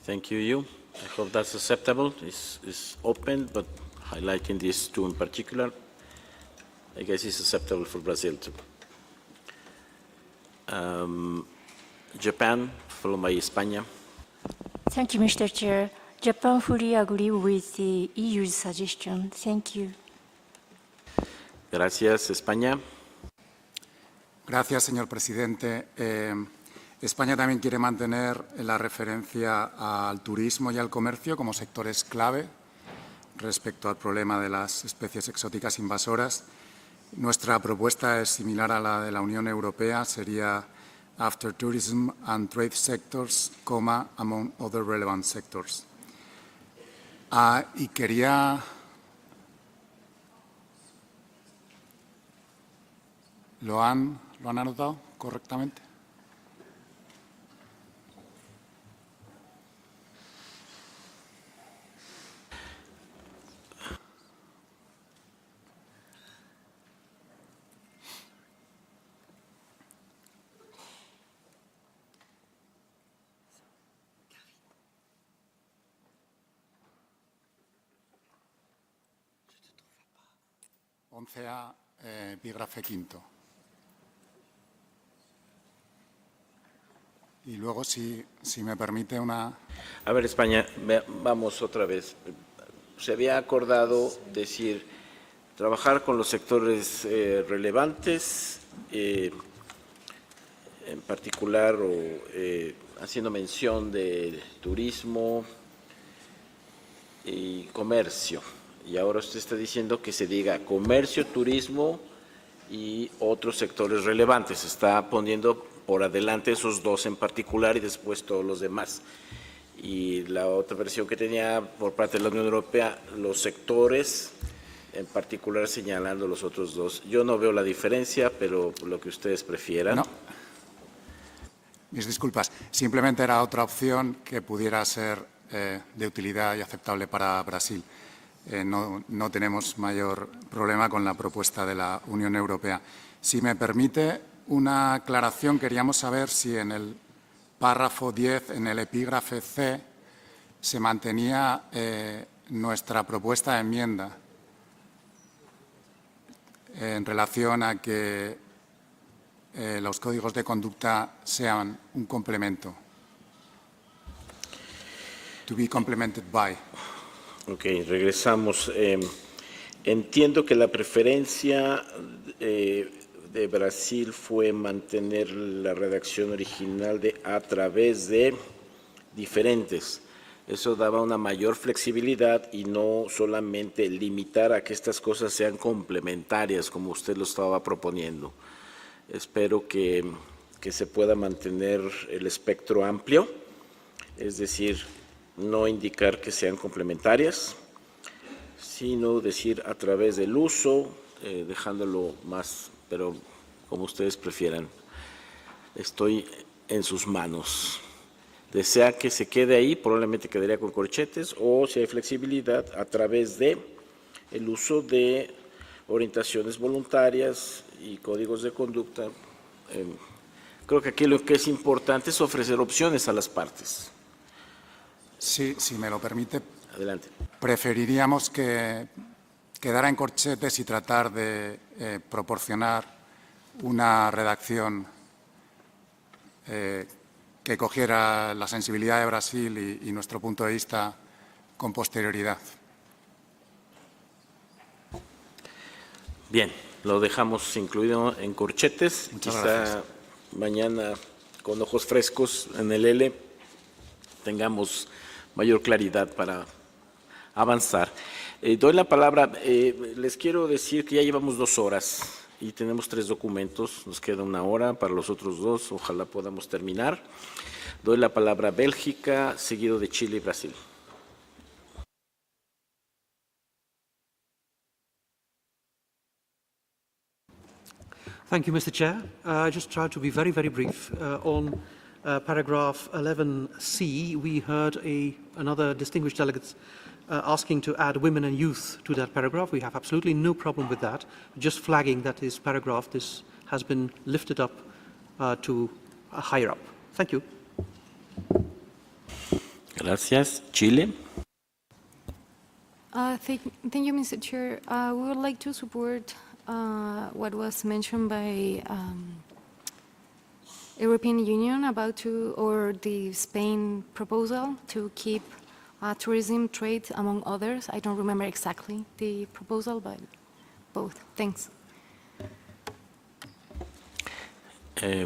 Thank you. I hope that's acceptable. It's open, but highlighting these two in particular, I guess it's acceptable for Brazil too. Japan, followed by España. Thank you, Mr. Chair. Japan fully agree with the EU's suggestion. Thank you. Gracias, España. Gracias, señor presidente. España también quiere mantener la referencia al turismo y al comercio como sectores clave respecto al problema de las especies exóticas invasoras. Nuestra propuesta es similar a la de la Unión Europea, sería after tourism and trade sectors, among other relevant sectors. Y quería... ¿Lo han anotado correctamente? A, epígrafe quinto. Y luego, si me permite una... A ver, España, vamos otra vez. Se había acordado decir, trabajar con los sectores relevantes, en particular, haciendo mención de turismo y comercio. Y ahora usted está diciendo que se diga comercio, turismo y otros sectores relevantes. Está poniendo por adelante esos dos en particular y después todos los demás. Y la otra versión que tenía por parte de la Unión Europea, los sectores, en particular señalando los otros dos. Yo no veo la diferencia, pero lo que ustedes prefieran. No. Mis disculpas. Simplemente era otra opción que pudiera ser de utilidad y aceptable para Brasil. No tenemos mayor problema con la propuesta de la Unión Europea. Si me permite una aclaración, queríamos saber si en el párrafo 10, en el epígrafe C, se mantenía nuestra propuesta de enmienda en relación a que los códigos de conducta sean un complemento. To be complemented by. Ok, regresamos. Entiendo que la preferencia de Brasil fue mantener la redacción original de a través de diferentes. Eso daba una mayor flexibilidad y no solamente limitar a que estas cosas sean complementarias, como usted lo estaba proponiendo. Espero que se pueda mantener el espectro amplio, es decir, no indicar que sean complementarias, sino decir a través del uso, dejándolo más, pero como ustedes prefieran. Estoy en sus manos. Desea que se quede ahí, probablemente quedaría con corchetes, o si hay flexibilidad, a través de el uso de orientaciones voluntarias y códigos de conducta. Creo que aquí lo que es importante es ofrecer opciones a las partes. Sí, si me lo permite. Adelante. Preferiríamos que quedara en corchetes y tratar de proporcionar una redacción que cogiera la sensibilidad de Brasil y nuestro punto de vista con posterioridad. Bien, lo dejamos incluido en corchetes. Muchas Quizá gracias. Mañana, con ojos frescos en el L, tengamos mayor claridad para avanzar. Doy la palabra. Les quiero decir que ya llevamos 2 horas y tenemos 3 documentos. Nos queda 1 hora para los otros 2. Ojalá podamos terminar. Doy la palabra a Bélgica, seguido de Chile y Brasil. Thank you, Mr. Chair. I just try to be very, very brief. On paragraph 11C, we heard another distinguished delegate asking to add women and youth to that paragraph. We have absolutely no problem with that. Just flagging that this paragraph has been lifted up to higher up. Thank you. Gracias. Chile. Thank you, Mr. Chair. We would like to support what was mentioned by European Union or the Spain proposal to keep tourism, trade, among others. I don't remember exactly the proposal, but both. Thanks.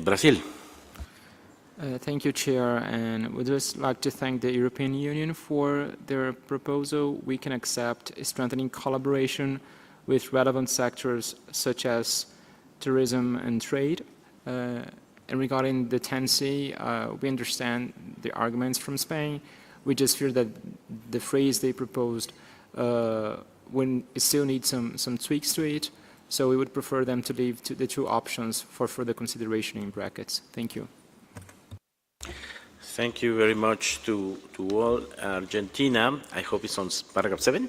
Brasil. Thank you, Chair, and we'd just like to thank the European Union for their proposal. We can accept strengthening collaboration with relevant sectors such as tourism and trade. And regarding the 10C, we understand the arguments from Spain. We just fear that the phrase they proposed it still needs some tweaks to it, so we would prefer them to leave the 2 options for further consideration in brackets. Thank you. Thank you very much to all. Argentina, I hope it's on paragraph 7.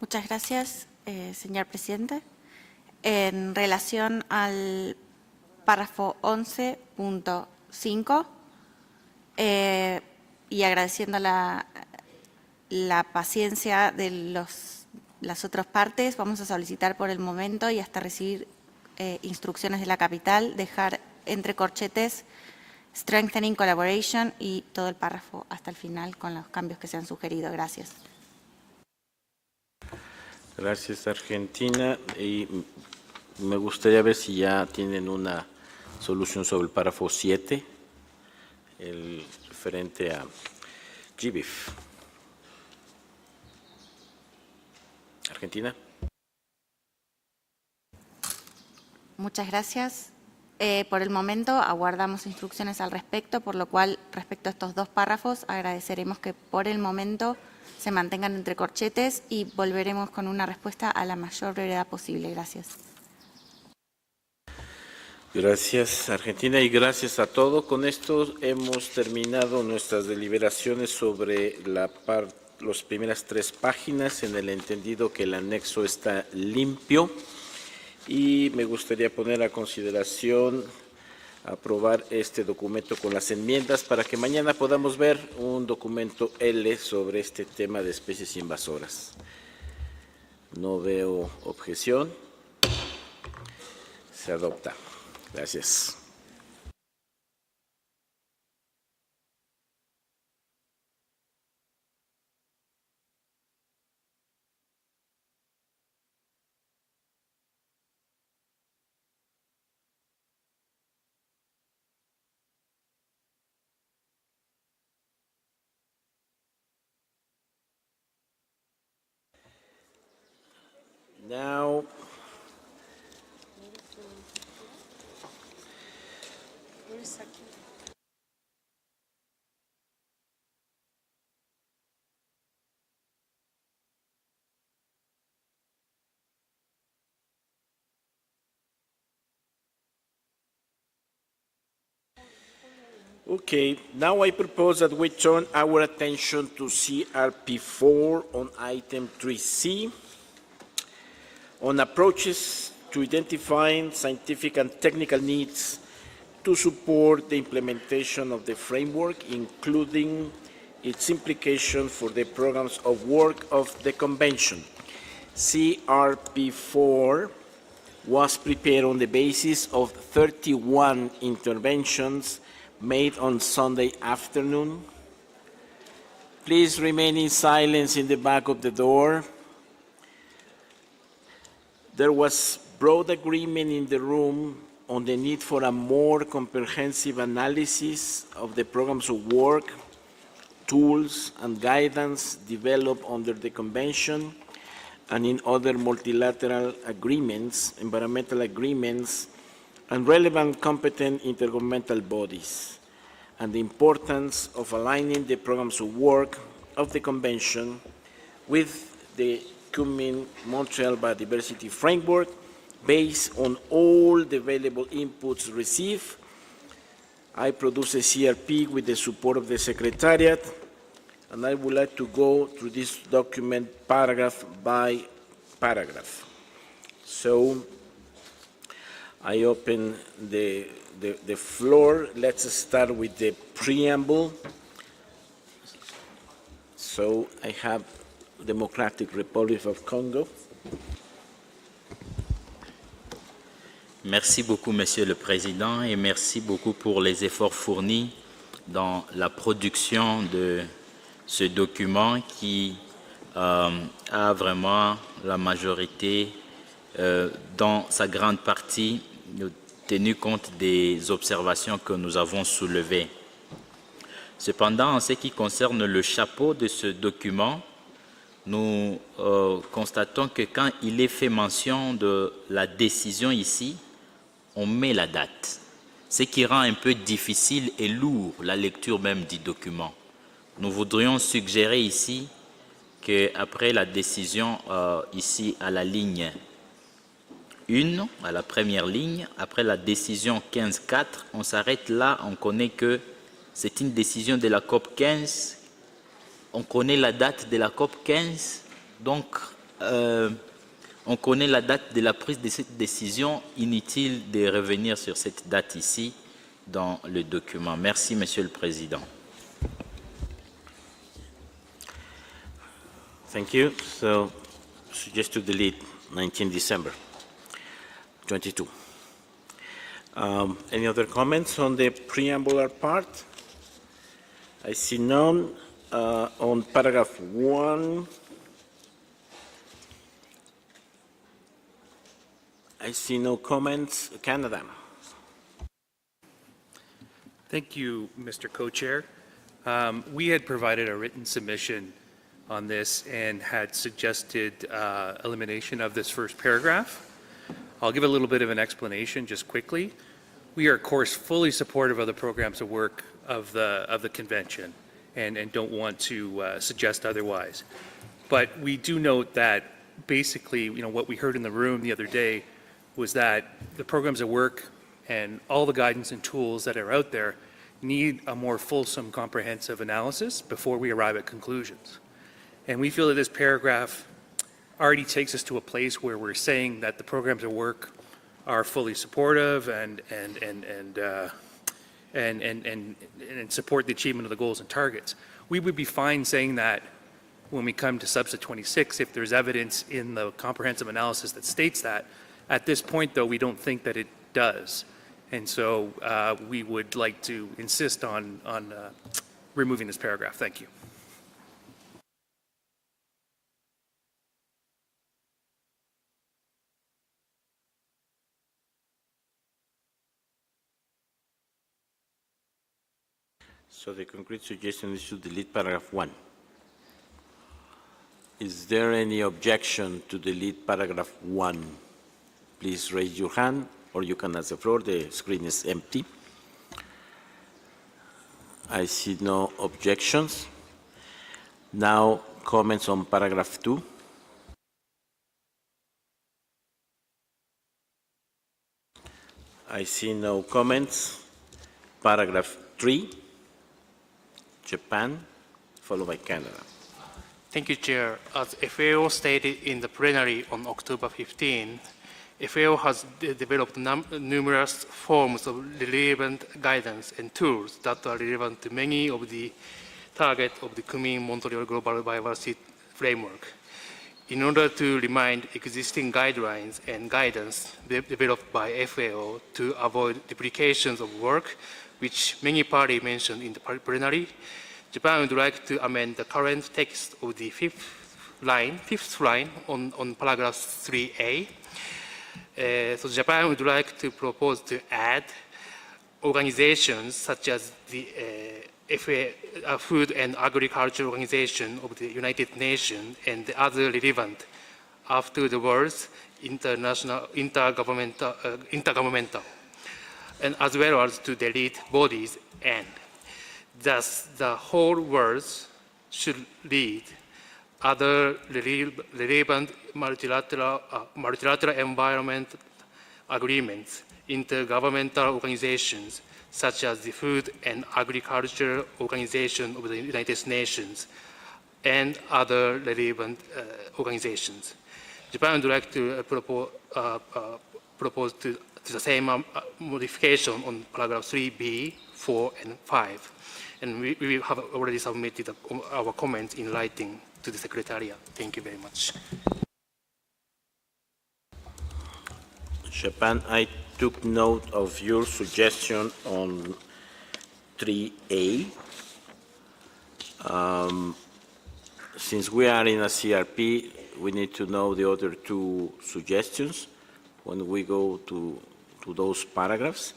Muchas gracias, señor presidente. En relación al párrafo 11.5 y agradeciendo la paciencia de las otras partes, vamos a solicitar por el momento y hasta recibir instrucciones de la capital, dejar entre corchetes strengthening collaboration y todo el párrafo hasta el final con los cambios que se han sugerido. Gracias. Gracias, Argentina. Y me gustaría ver si ya tienen una solución sobre el párrafo 7, el referente a GBIF. Argentina. Muchas gracias. Por el momento aguardamos instrucciones al respecto, por lo cual respecto a estos 2 párrafos agradeceremos que por el momento se mantengan entre corchetes y volveremos con una respuesta a la mayor brevedad posible. Gracias. Gracias, Argentina, y gracias a todos. Con esto hemos terminado nuestras deliberaciones sobre las primeras 3 páginas, en el entendido que el anexo está limpio. Y me gustaría poner a consideración aprobar este documento con las enmiendas para que mañana podamos ver un documento L sobre este tema de especies invasoras. No veo objeción. Se adopta. Gracias. Now, okay, now I propose that we turn our attention to CRP4 on item 3C. On approaches to identifying scientific and technical needs to support the implementation of the framework, including its implication for the programs of work of the Convention. CRP4 was prepared on the basis of 31 interventions made on Sunday afternoon. Please remain in silence in the back of the door. There was broad agreement in the room on the need for a more comprehensive analysis of the programs of work tools and guidance developed under the Convention and in other multilateral agreements, environmental agreements, and relevant competent intergovernmental bodies, and the importance of aligning the programs of work of the Convention with the Kunming-Montreal Biodiversity Framework based on all the available inputs received. I produce a CRP with the support of the Secretariat, and I would like to go through this document paragraph by paragraph. So I open the floor. Let's start with the preamble. So I have Democratic Republic of Congo. Merci beaucoup, Monsieur le Président, et merci beaucoup pour les efforts fournis dans la production de ce document qui a vraiment la majorité, dans sa grande partie, tenu compte des observations que nous avons soulevées. Cependant, en ce qui concerne le chapeau de ce document, nous constatons que quand il est fait mention de la décision ici, on met la date, ce qui rend un peu difficile et lourd la lecture même du document. Nous voudrions suggérer ici qu'après la décision, ici à la ligne 1, à la première ligne, après la décision 15.4, on s'arrête là, on connaît que c'est une décision de la COP 15, on connaît la date de la COP 15, donc on connaît la date de la prise de cette décision, inutile de revenir sur cette date ici dans le document. Merci, Monsieur le Président. Thank you. So, suggest to delete 19 December 22. Any other comments on the preambular part? I see none. On paragraph 1, I see no comments. Canada. Thank you, Mr. Co-Chair. We had provided a written submission on this and had suggested elimination of this first paragraph. I'll give a little bit of an explanation just quickly. We are, of course, fully supportive of the programs of work of the convention and don't want to suggest otherwise. But we do note that basically, what we heard in the room the other day was that the programs of work and all the guidance and tools that are out there need a more fulsome, comprehensive analysis before we arrive at conclusions. And we feel that this paragraph already takes us to a place where we're saying that the programs of work are fully supportive and support the achievement of the goals and targets. We would be fine saying that when we come to Subsidiary 26 if there's evidence in the comprehensive analysis that states that. At this point, though, we don't think that it does. And so we would like to insist on removing this paragraph. Thank you. So the concrete suggestion is to delete paragraph 1. Is there any objection to delete paragraph 1? Please raise your hand, or you can ask the floor. The screen is empty. I see no objections. Now, comments on paragraph 2. I see no comments. Paragraph 3. Japan, followed by Canada. Thank you, Chair. As FAO stated in the plenary on October 15, FAO has developed numerous forms of relevant guidance and tools that are relevant to many of the targets of the Kunming-Montreal Global Biodiversity Framework. In order to remind existing guidelines and guidance developed by FAO to avoid duplications of work, which many parties mentioned in the plenary, Japan would like to amend the current text of the fifth line on paragraph 3A. So Japan would like to propose to add organizations such as the Food and Agriculture Organization of the United Nations and the other relevant after the words intergovernmental, and as well as to delete bodies and. Thus, the whole words should read other relevant multilateral environment agreements, intergovernmental organizations, such as the Food and Agriculture Organization of the United Nations, and other relevant organizations. Japan would like to propose to the same modification on paragraph 3b, 4, and 5. And we have already submitted our comments in writing to the Secretariat. Thank you very much. Japan, I took note of your suggestion on 3A. Since we are in a CRP, we need to know the other two suggestions when we go to those paragraphs.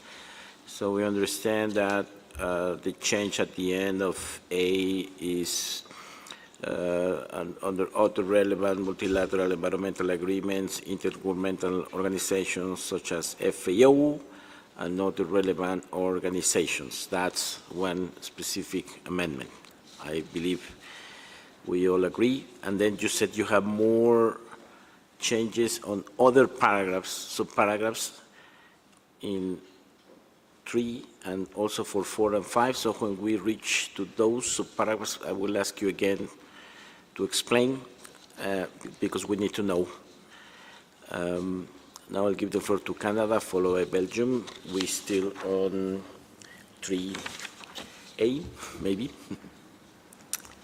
So we understand that the change at the end of A is under other relevant multilateral environmental agreements, intergovernmental organizations such as FAO, and other relevant organizations. That's one specific amendment. I believe we all agree. And then you said you have more changes on other paragraphs, subparagraphs in 3 and also for 4 and 5. So when we reach to those subparagraphs, I will ask you again to explain because we need to know. Now I'll give the floor to Canada, followed by Belgium. We're still on 3A, maybe.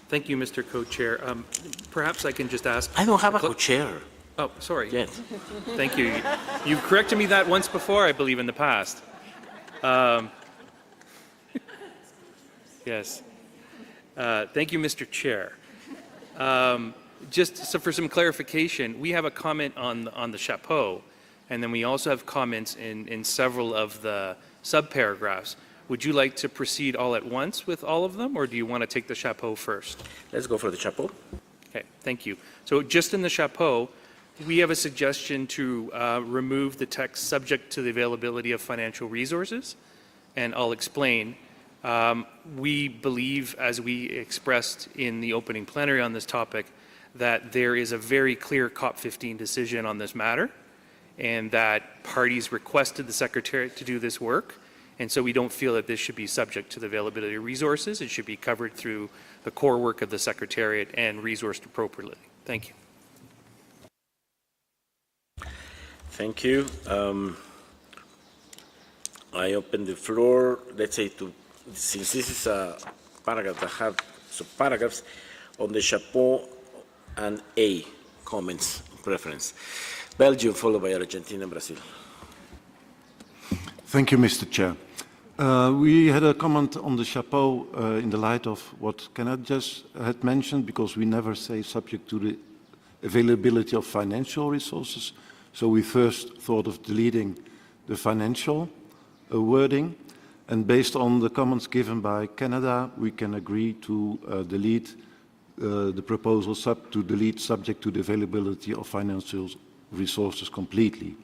Thank you, Mr. Co-Chair. Perhaps I can just ask... I don't have a co-chair. Oh, sorry. Yes. Thank you. You've corrected me that once before, I believe, in the past. Yes. Thank you, Mr. Chair. Just so for some clarification, we have a comment on the chapeau, and then we also have comments in several of the subparagraphs. Would you like to proceed all at once with all of them, or do you want to take the chapeau first? Let's go for the chapeau. Okay, thank you. So just in the chapeau, we have a suggestion to remove the text subject to the availability of financial resources, and I'll explain. We believe, as we expressed in the opening plenary on this topic, that there is a very clear COP15 decision on this matter, and that parties requested the Secretariat to do this work, and so we don't feel that this should be subject to the availability of resources. It should be covered through the core work of the Secretariat and resourced appropriately. Thank you. Thank you. I open the floor, let's say, since this is a paragraph that have subparagraphs, on the chapeau and A comments preference. Belgium, followed by Argentina and Brazil. Thank you, Mr. Chair. We had a comment on the chapeau in the light of what Kenneth just had mentioned, because we never say subject to the availability of financial resources. So we first thought of deleting the financial wording. And based on the comments given by Canada, we can agree to delete the proposal to delete subject to the availability of financial resources completely.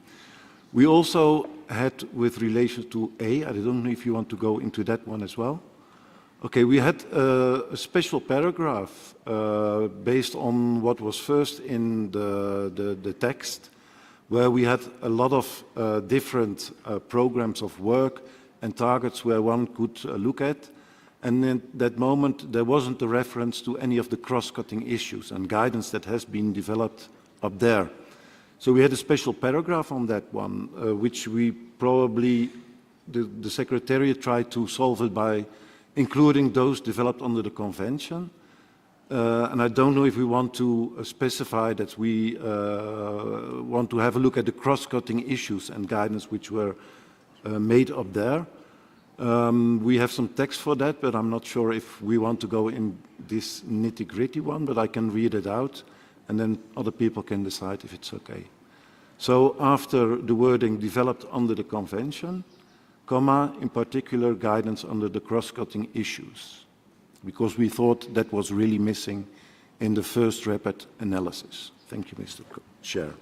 We also had, with relation to A, I don't know if you want to go into that one as well. Okay, we had a special paragraph based on what was first in the text, where we had a lot of different programs of work and targets where one could look at. And in that moment, there wasn't a reference to any of the cross-cutting issues and guidance that has been developed up there. So we had a special paragraph on that one, which we probably, the Secretariat tried to solve it by including those developed under the Convention. And I don't know if we want to specify that we want to have a look at the cross-cutting issues and guidance which were made up there. We have some text for that, but I'm not sure if we want to go in this nitty-gritty one, but I can read it out, and then other people can decide if it's okay. So after the wording developed under the Convention, comma, in particular guidance under the cross-cutting issues. because we thought that was really missing in the first rapid analysis. Thank you, Mr. Chair.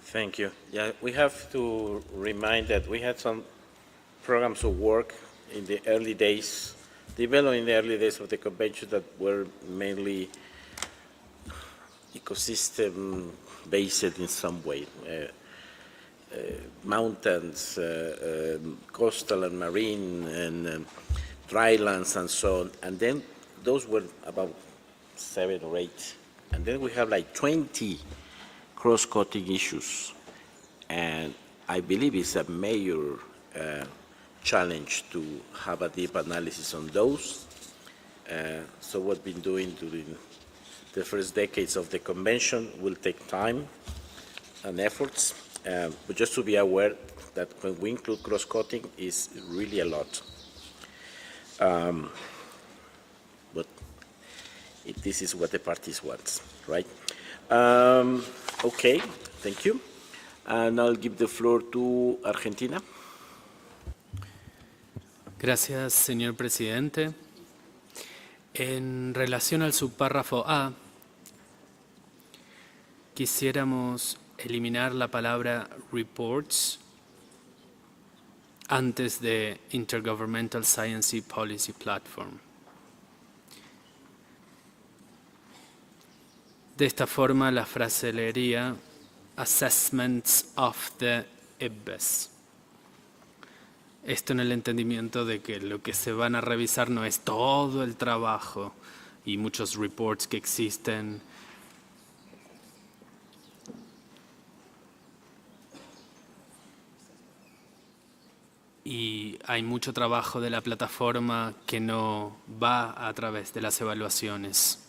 Thank you. Yeah, we have to remind that we had some programs of work in the early days, developed in the early days of the convention that were mainly ecosystem-based in some way. Mountains, coastal and marine, and drylands and so on. And then those were about 7 or 8. And then we have like 20 cross-cutting issues. And I believe it's a major challenge to have a deep analysis on those. So what we've been doing during the first decades of the convention will take time and efforts. But just to be aware that when we include cross-cutting, is really a lot. But this is what the parties want, right? Okay, thank you. And I'll give the floor to Argentina. Gracias, señor presidente. En relación al subpárrafo A, quisiéramos eliminar la palabra reports antes de Intergovernmental Science Policy Platform. De esta forma, la frase leería Assessments of the IPBES. Esto en el entendimiento de que lo que se van a revisar no es todo el trabajo y muchos reports que existen. Y hay mucho trabajo de la plataforma que no va a través de las evaluaciones.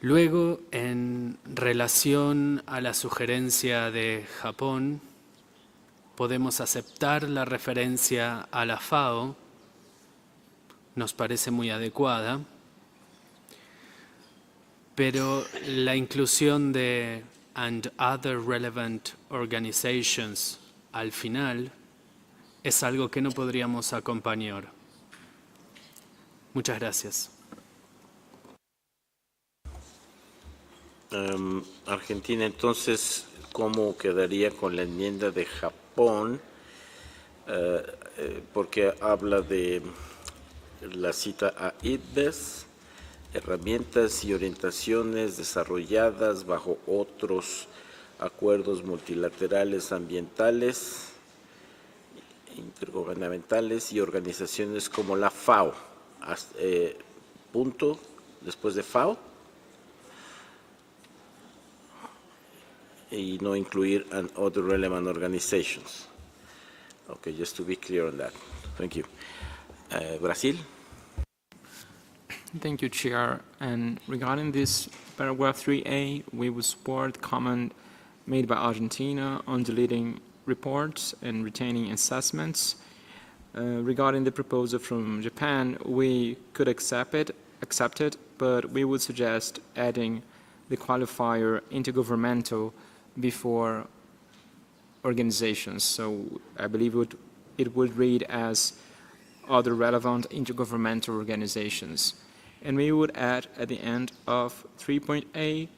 Luego, en relación a la sugerencia de Japón, podemos aceptar la referencia a la FAO, nos parece muy adecuada, pero la inclusión de and other relevant organizations al final es algo que no podríamos acompañar. Muchas gracias. Argentina, entonces, ¿cómo quedaría con la enmienda de Japón? Porque habla de la cita a IPBES, herramientas y orientaciones desarrolladas bajo otros acuerdos multilaterales ambientales, intergubernamentales y organizaciones como la FAO. Punto después de FAO. Y no incluir and other relevant organizations. Okay, just to be clear on that. Thank you. Brazil. Thank you, Chair. And regarding this paragraph 3A, we would support comment made by Argentina on deleting reports and retaining assessments. Regarding the proposal from Japan, we could accept it, but we would suggest adding the qualifier intergovernmental before organizations. So I believe it would read as other relevant intergovernmental organizations. And we would add at the end of 3.A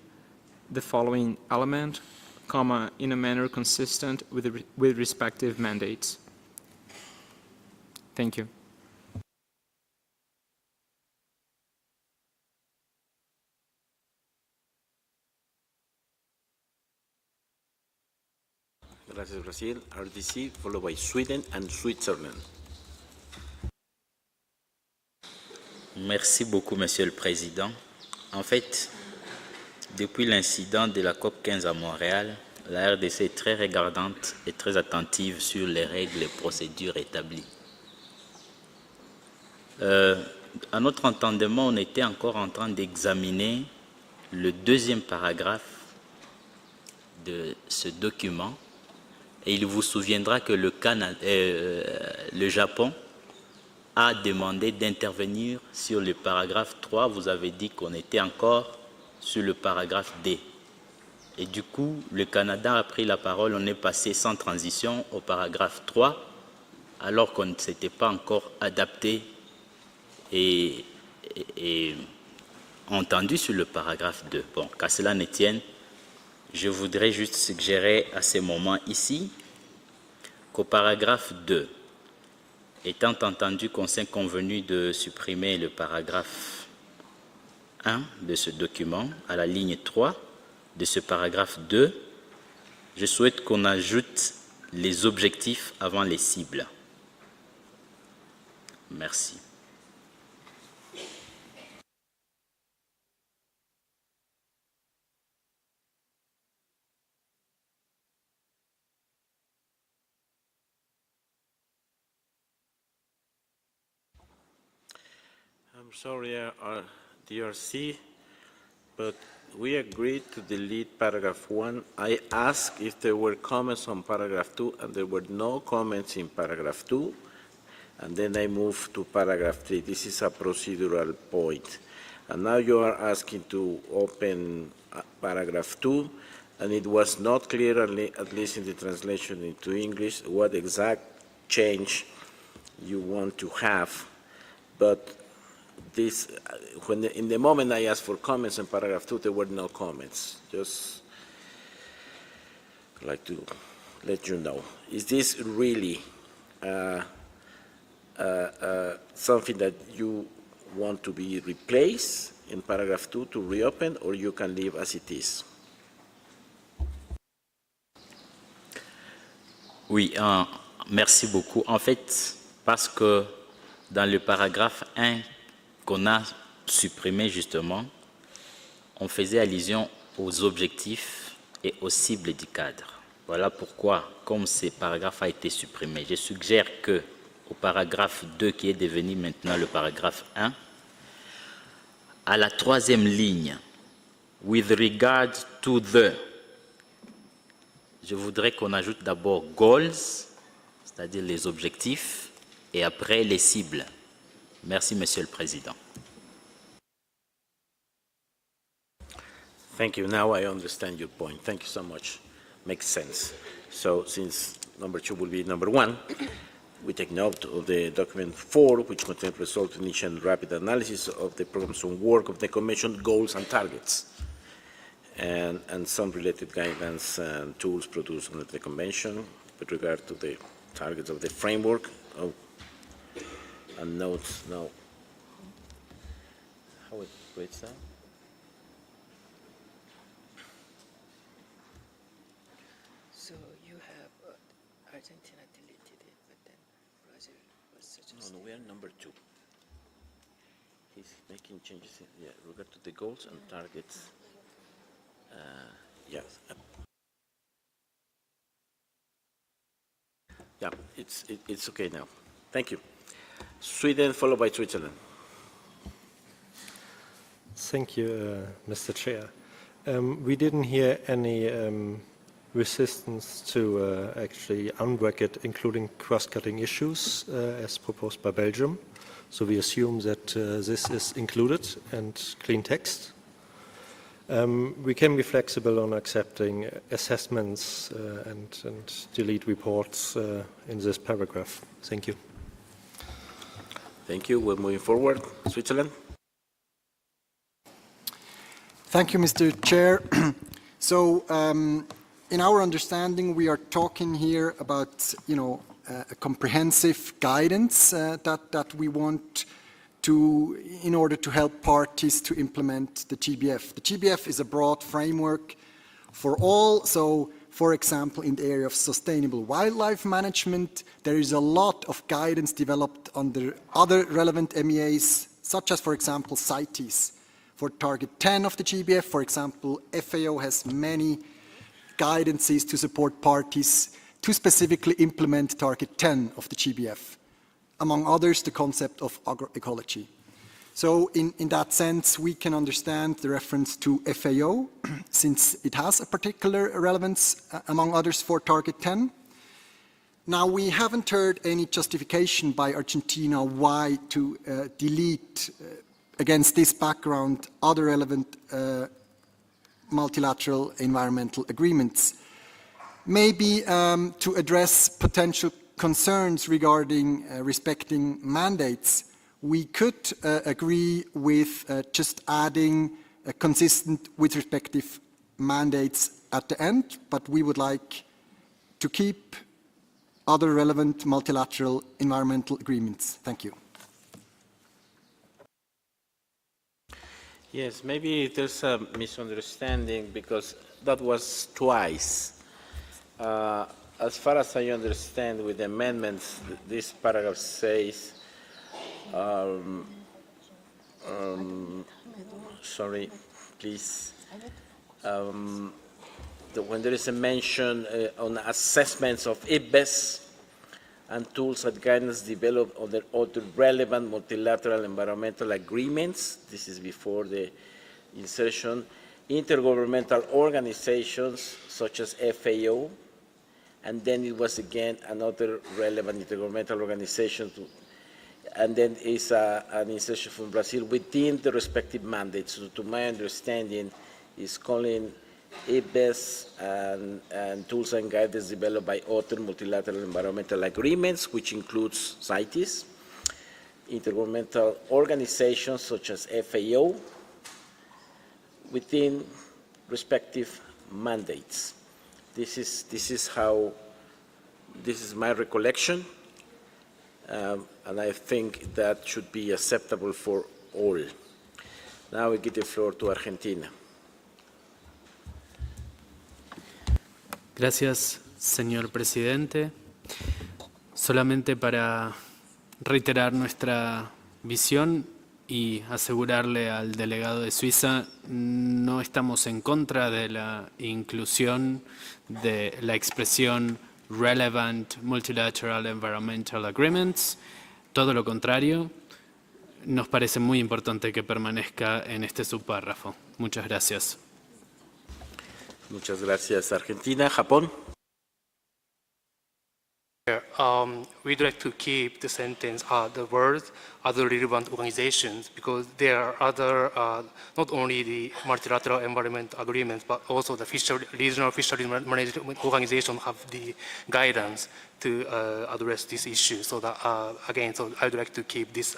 the following element, comma, in a manner consistent with respective mandates. Thank you. Gracias, Brazil. RDC, followed by Sweden and Switzerland. Merci beaucoup, Monsieur le Président. En fait, depuis l'incident de la COP 15 à Montréal, la RDC est très regardante et très attentive sur les règles et procédures établies. À notre entendement, on était encore en train d'examiner le deuxième paragraphe de ce document. Et il vous souviendra que le Japon a demandé d'intervenir sur le paragraphe 3. Vous avez dit qu'on était encore sur le paragraphe D. Et du coup, le Canada a pris la parole, on est passé sans transition au paragraphe 3, alors qu'on ne s'était pas encore adapté et entendu sur le paragraphe 2. Bon, qu'à cela ne tienne, je voudrais juste suggérer à ce moment ici qu'au paragraphe 2, étant entendu qu'on s'est convenu de supprimer le paragraphe 1 de ce document, à la ligne 3 de ce paragraphe 2, je souhaite qu'on ajoute les objectifs avant les cibles. Merci. I'm sorry, DRC, but we agreed to delete paragraph 1. I asked if there were comments on paragraph 2, and there were no comments in paragraph 2. And then I moved to paragraph 3. This is a procedural point. And now you are asking to open paragraph 2, and it was not clear, at least in the translation into English, what exact change you want to have. But this, in the moment I asked for comments on paragraph 2, there were no comments. Just like to let you know. Is this really something that you want to be replaced in paragraph 2 to reopen, or you can leave as it is? Oui, merci beaucoup. En fait, parce que dans le paragraphe 1 qu'on a supprimé justement, on faisait allusion aux objectifs et aux cibles du cadre. Voilà pourquoi, comme ce paragraphe a été supprimé, je suggère que au paragraphe 2 qui est devenu maintenant le paragraphe 1, à la troisième ligne, with regard to the, je voudrais qu'on ajoute d'abord goals, c'est-à-dire les objectifs, et après les cibles. Merci, Monsieur le Président. Thank you. Now I understand your point. Thank you so much. Makes sense. So since number 2 will be number 1, we take note of the document 4, which contains result initial and rapid analysis of the programs and work of the Commission, goals and targets, and some related guidance and tools produced under the Convention with regard to the targets of the framework. Oh, and notes now. How it breaks down? So you have Argentina deleted it, but then Brazil was suggested. No, we are number 2. He's making changes in regard to the goals and targets. Yes. Yeah, it's okay now. Thank you. Sweden, followed by Switzerland. Thank you, Mr. Chair. We didn't hear any resistance to actually unbracket including cross-cutting issues as proposed by Belgium. So we assume that this is included and clean text. We can be flexible on accepting assessments and delete reports in this paragraph. Thank you. Thank you. We're moving forward. Switzerland. Thank you, Mr. Chair. So, in our understanding, we are talking here about, a comprehensive guidance that we want in order to help parties to implement the GBF. The GBF is a broad framework for all. So, for example, in the area of sustainable wildlife management, there is a lot of guidance developed under other relevant MEAs, such as, for example, CITES. For Target 10 of the GBF, for example, FAO has many guidances to support parties to specifically implement Target 10 of the GBF. Among others, the concept of agroecology. So in that sense, we can understand the reference to FAO, since it has a particular relevance, among others, for Target 10. Now, we haven't heard any justification by Argentina why to delete, against this background, other relevant multilateral environmental agreements. Maybe to address potential concerns regarding respecting mandates, we could agree with just adding consistent with respective mandates at the end, but we would like to keep other relevant multilateral environmental agreements. Thank you. Yes, maybe there's a misunderstanding because that was twice. As far as I understand, with the amendments, this paragraph says, sorry, please, when there is a mention on assessments of IPBES and tools and guidance developed under other relevant multilateral environmental agreements, this is before the insertion, intergovernmental organizations such as FAO, and then it was again another relevant intergovernmental organization, and then is an insertion from Brazil within the respective mandates. So to my understanding, is calling IPBES and tools and guidance developed by other multilateral environmental agreements, which includes CITES, intergovernmental organizations such as FAO, within respective mandates. This is my recollection, and I think that should be acceptable for all. Now we give the floor to Argentina. Gracias, señor presidente. Solamente para reiterar nuestra visión y asegurarle al delegado de Suiza, no estamos en contra de la inclusión de la expresión relevant multilateral environmental agreements. Todo lo contrario, nos parece muy importante que permanezca en este subpárrafo. Muchas gracias. Muchas gracias, Argentina. Japón. We'd like to keep the sentence, the words, other relevant organizations, because there are other, not only the multilateral environment agreements, but also the regional fisheries management organizations have the guidance to address this issue. So that, again, so I'd like to keep this,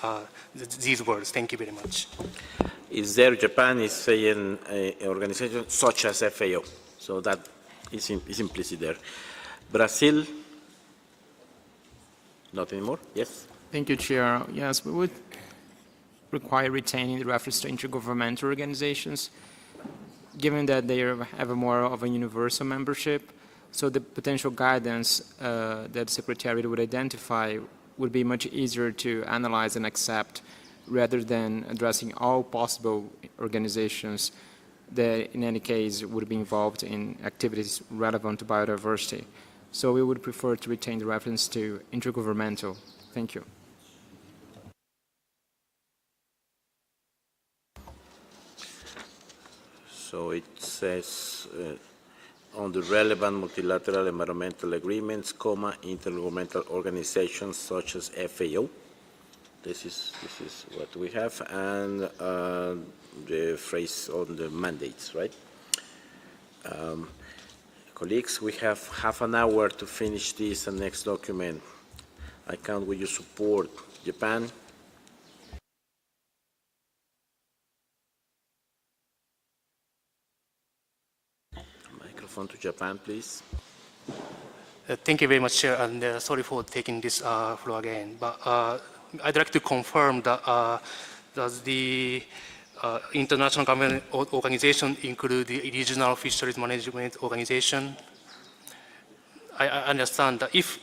these words. Thank you very much. Is there, Japan is saying organizations such as FAO, so that is implicit there. Brazil. Not anymore? Yes? Thank you, Chair. Yes, we would require retaining the reference to intergovernmental organizations, given that they have a more of a universal membership. So the potential guidance that the Secretariat would identify would be much easier to analyze and accept, rather than addressing all possible organizations that in any case would be involved in activities relevant to biodiversity. So we would prefer to retain the reference to intergovernmental. Thank you. So it says on the relevant multilateral environmental agreements, intergovernmental organizations such as FAO. This is what we have, and the phrase on the mandates, right? Colleagues, we have half an hour to finish this and next document. I count with your support. Japan. Microphone to Japan, please. Thank you very much, Chair, and sorry for taking this floor again. But I'd like to confirm that does the international government organization include the regional fisheries management organization? I understand that if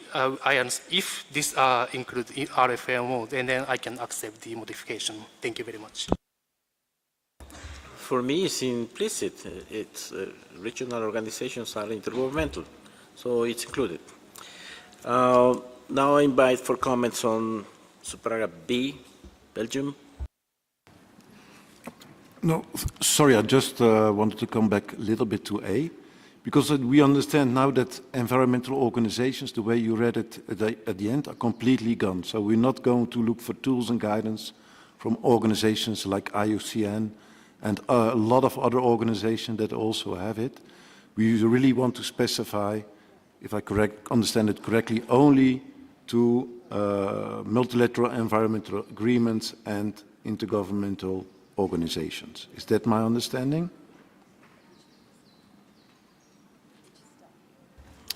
this includes RFMO, then I can accept the modification. Thank you very much. For me, it's implicit. It's regional organizations are intergovernmental, so it's included. Now I invite for comments on subparagraph B, Belgium. No, sorry, I just wanted to come back a little bit to A, because we understand now that environmental organizations, the way you read it at the end, are completely gone. So we're not going to look for tools and guidance from organizations like IUCN and a lot of other organizations that also have it. We really want to specify, if I understand it correctly, only to multilateral environmental agreements and intergovernmental organizations. Is that my understanding?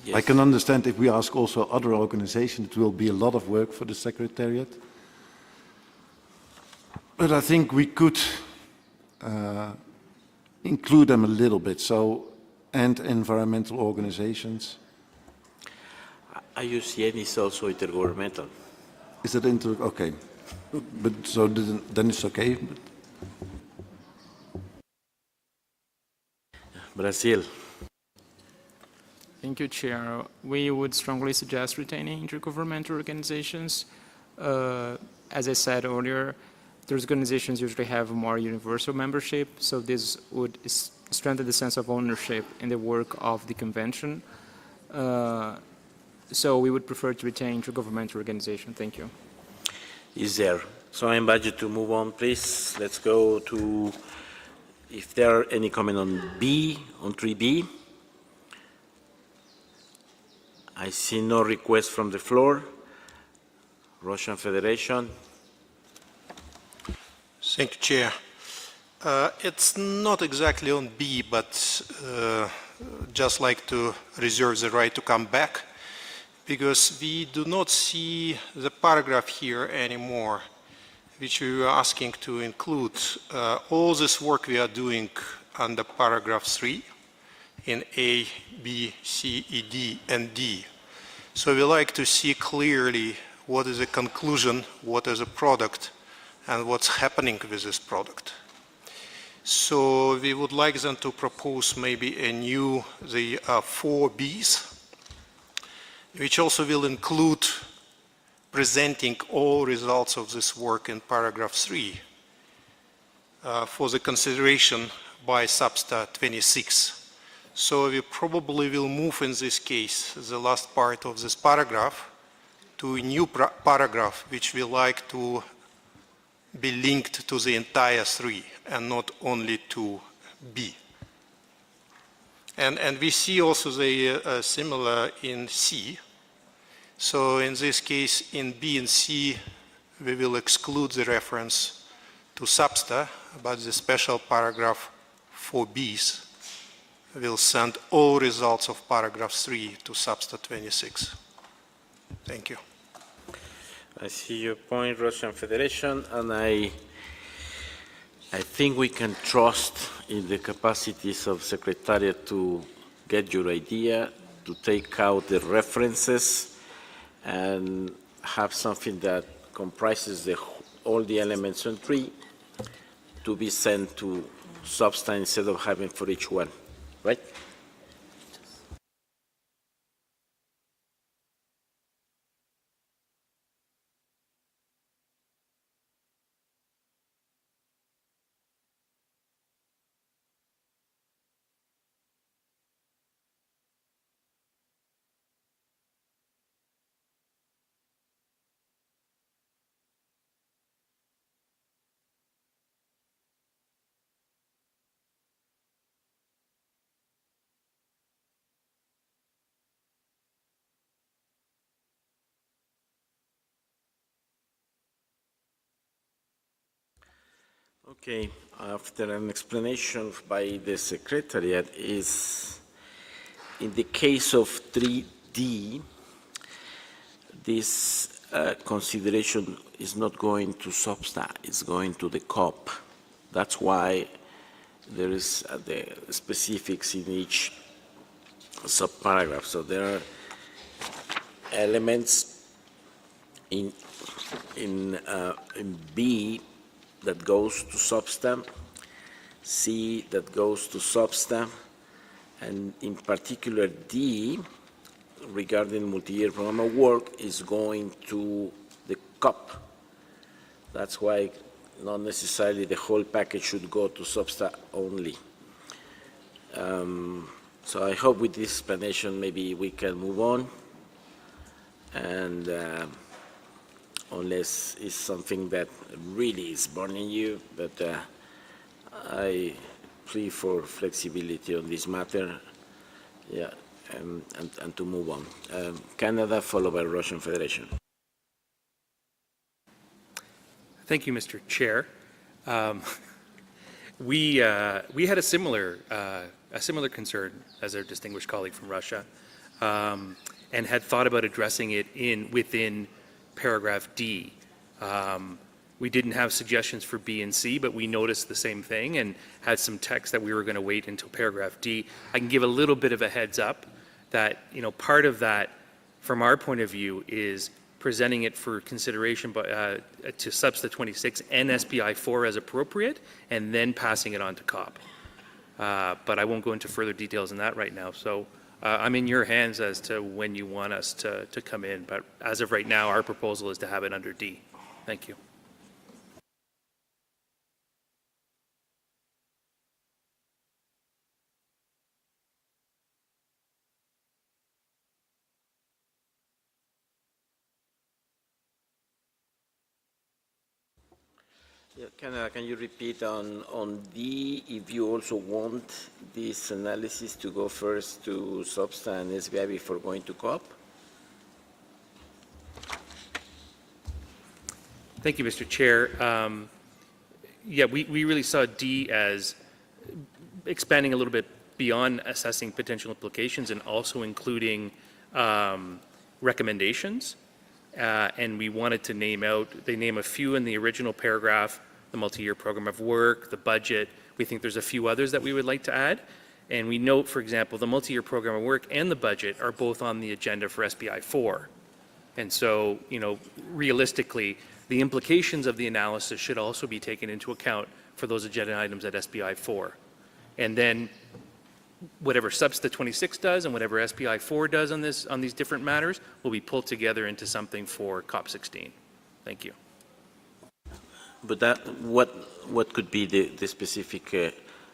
Yes. I can understand if we ask also other organizations, it will be a lot of work for the Secretariat. But I think we could include them a little bit, so, and environmental organizations. IUCN is also intergovernmental. Is that okay. But so then it's okay. Brazil. Thank you, Chair. We would strongly suggest retaining intergovernmental organizations. As I said earlier, those organizations usually have more universal membership, so this would strengthen the sense of ownership in the work of the convention. So we would prefer to retain intergovernmental organization. Thank you. Is there? So I invite you to move on, please. Let's go to, if there are any comment on B, on 3B. I see no request from the floor. Russian Federation. Thank you, Chair. It's not exactly on B, but just like to reserve the right to come back, because we do not see the paragraph here anymore, which we were asking to include. All this work we are doing under paragraph 3 in A, B, C, E, D, and D. So we like to see clearly what is the conclusion, what is a product, and what's happening with this product. So we would like them to propose maybe a new, the 4 Bs, which also will include presenting all results of this work in paragraph 3 for the consideration by SBSTTA-25. So we probably will move in this case, the last part of this paragraph, to a new paragraph which we like to be linked to the entire 3 and not only to B. And we see also the similar in C. So in this case, in B and C, we will exclude the reference to SBSTA, but the special paragraph for Bs will send all results of paragraph 3 to SBSTTA-25. Thank you. I see your point, Russian Federation, and I think we can trust in the capacities of Secretariat to get your idea, to take out the references, and have something that comprises all the elements on 3 to be sent to SBSTA instead of having for each one, right? Okay, after an explanation by the Secretariat is, in the case of 3D, this consideration is not going to SBSTA, it's going to the COP. That's why there is the specifics in each subparagraph. So there are elements in B that goes to SBSTA, C that goes to SBSTA, and in particular D, regarding multi-year program of work, is going to the COP. That's why not necessarily the whole package should go to SBSTA only. So I hope with this explanation maybe we can move on, and unless it's something that really is burning you, but I plea for flexibility on this matter, yeah, and to move on. Canada, followed by Russian Federation. Thank you, Mr. Chair. We had a similar concern as our distinguished colleague from Russia, and had thought about addressing it within paragraph D. We didn't have suggestions for B and C, but we noticed the same thing and had some text that we were going to wait until paragraph D. I can give a little bit of a heads up that, part of that, from our point of view, is presenting it for consideration to Substa 26 and SBI 4 as appropriate, and then passing it on to COP. But I won't go into further details in that right now. So I'm in your hands as to when you want us to come in. But as of right now, our proposal is to have it under D. Thank you. Yeah, can you repeat on D if you also want this analysis to go first to Substa and SBI before going to COP? Thank you, Mr. Chair. Yeah, we really saw D as expanding a little bit beyond assessing potential implications and also including recommendations. And we wanted to they name a few in the original paragraph, the multi-year program of work, the budget. We think there's a few others that we would like to add. And we note, for example, the multi-year program of work and the budget are both on the agenda for SBI 4. And so, realistically, the implications of the analysis should also be taken into account for those agenda items at SBI 4. And then whatever Substa 26 does and whatever SBI 4 does on these different matters will be pulled together into something for COP 16. Thank you. But what could be the specific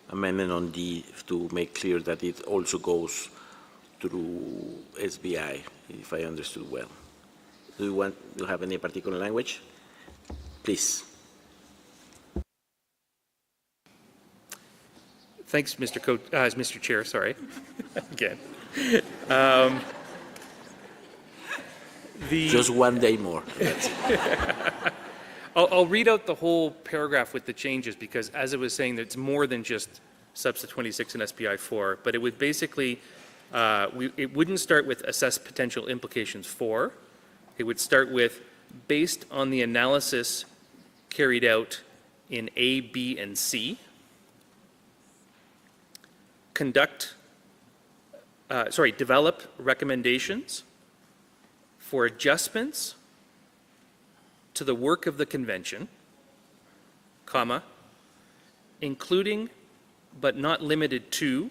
amendment on D to make clear that it also goes through SBI, if I understood well? Do you want to have any particular language? Please. Thanks, Mr. Chair. Sorry, again. Just one day more. I'll read out the whole paragraph with the changes because, as I was saying, it's more than just Substa 26 and SBI 4, but it would basically, it wouldn't start with assess potential implications for. It would start with, based on the analysis carried out in A, B, and C, develop recommendations for adjustments to the work of the convention, comma, including but not limited to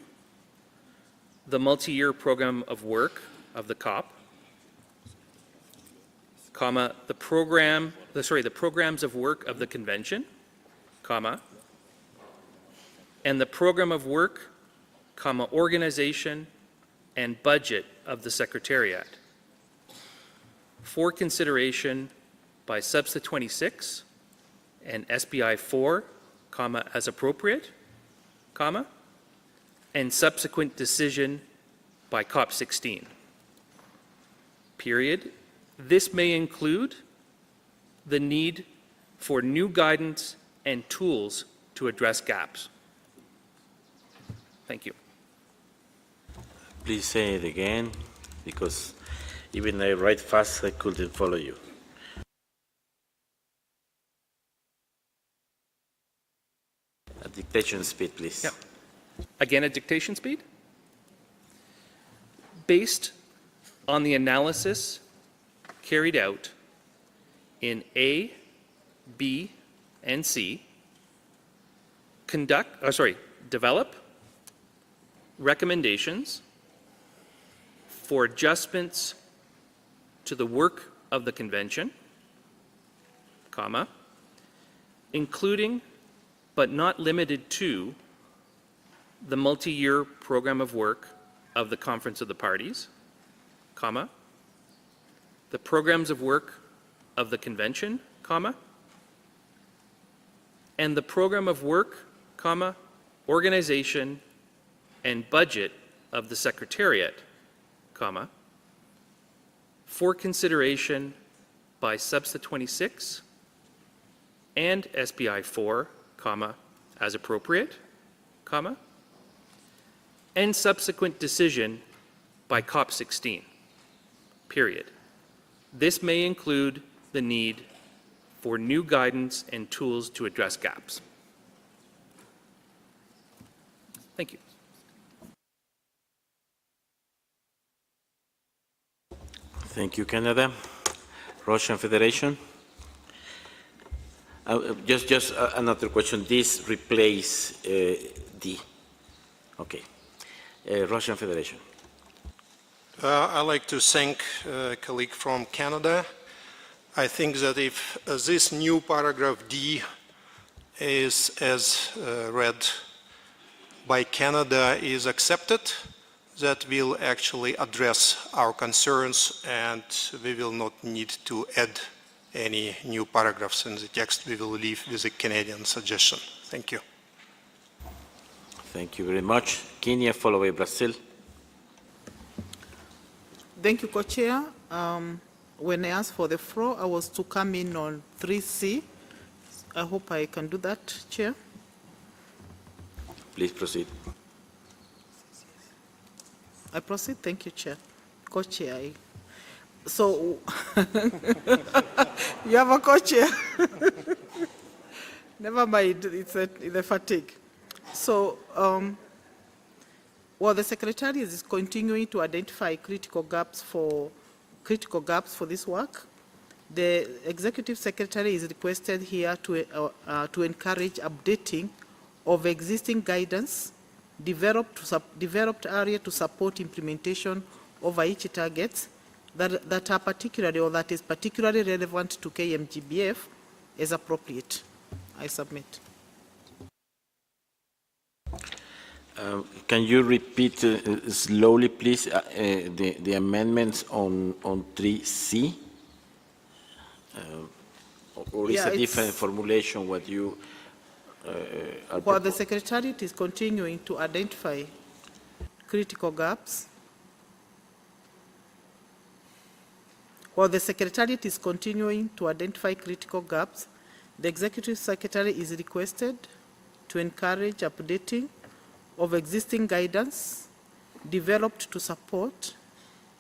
the multi-year program of work of the COP, comma, the programs of work of the convention, comma, and the program of work, comma, organization and budget of the Secretariat for consideration by Substa 26 and SBI 4, comma, as appropriate, comma, and subsequent decision by COP 16, period. This may include the need for new guidance and tools to address gaps. Thank you. Please say it again, because even I write fast, I couldn't follow you. At dictation speed, please. Yeah. Again, at dictation speed. Based on the analysis carried out in A, B, and C, develop recommendations for adjustments to the work of the convention, comma, including but not limited to the multi-year program of work of the Conference of the Parties, comma, the programs of work of the convention, comma, and the program of work, comma, organization and budget of the Secretariat, comma, for consideration by SBSTTA-25 and SBI-4, comma, as appropriate, comma, and subsequent decision by COP16, period. This may include the need for new guidance and tools to address gaps. Thank you. Thank you, Canada. Russian Federation. Just another question. This replace D. Okay. Russian Federation. I'd like to thank a colleague from Canada. I think that if this new paragraph D is as read by Canada is accepted, that will actually address our concerns and we will not need to add any new paragraphs in the text. We will leave with a Canadian suggestion. Thank you. Thank you very much. Kenya, followed by Brazil. Thank you, Co-Chair. When I asked for the floor, I was to come in on 3C. I hope I can do that, Chair. Please proceed. I proceed. Thank you, Chair. Co-Chair. So, you have a co-chair. Never mind, it's the fatigue. So, well, the Secretary is continuing to identify critical gaps for this work. The Executive Secretary is requested here to encourage updating of existing guidance developed area to support implementation of Aichi targets that are particularly or that is particularly relevant to KMGBF as appropriate. I submit. Can you repeat slowly, please, the amendments on 3C? Or is a different formulation what you are While the Secretariat is continuing to identify critical gaps, the Executive Secretary is requested to encourage updating of existing guidance developed to support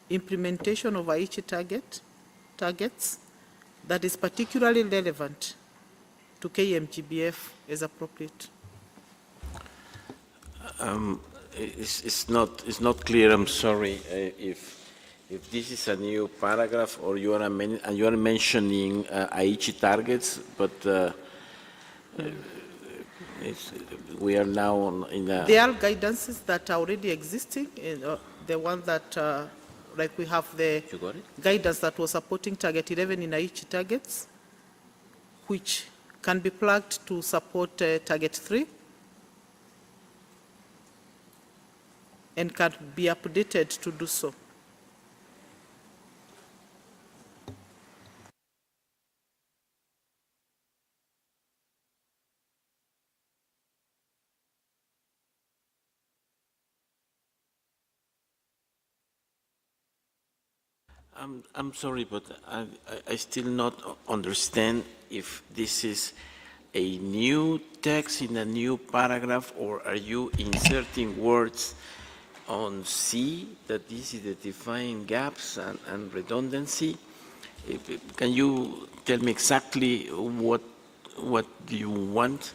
implementation of Aichi targets that is particularly relevant to KMGBF as appropriate. It's not clear. I'm sorry if this is a new paragraph or you are mentioning Aichi targets, but we are now in the. There are guidances that are already existing. The one that, like we have the guidance that was supporting Target 11 in Aichi targets, which can be plugged to support Target 3 and can be updated to do so. I'm sorry, but I still not understand if this is a new text in a new paragraph, or are you inserting words on C that this is the defined gaps and redundancy? Can you tell me exactly what do you want?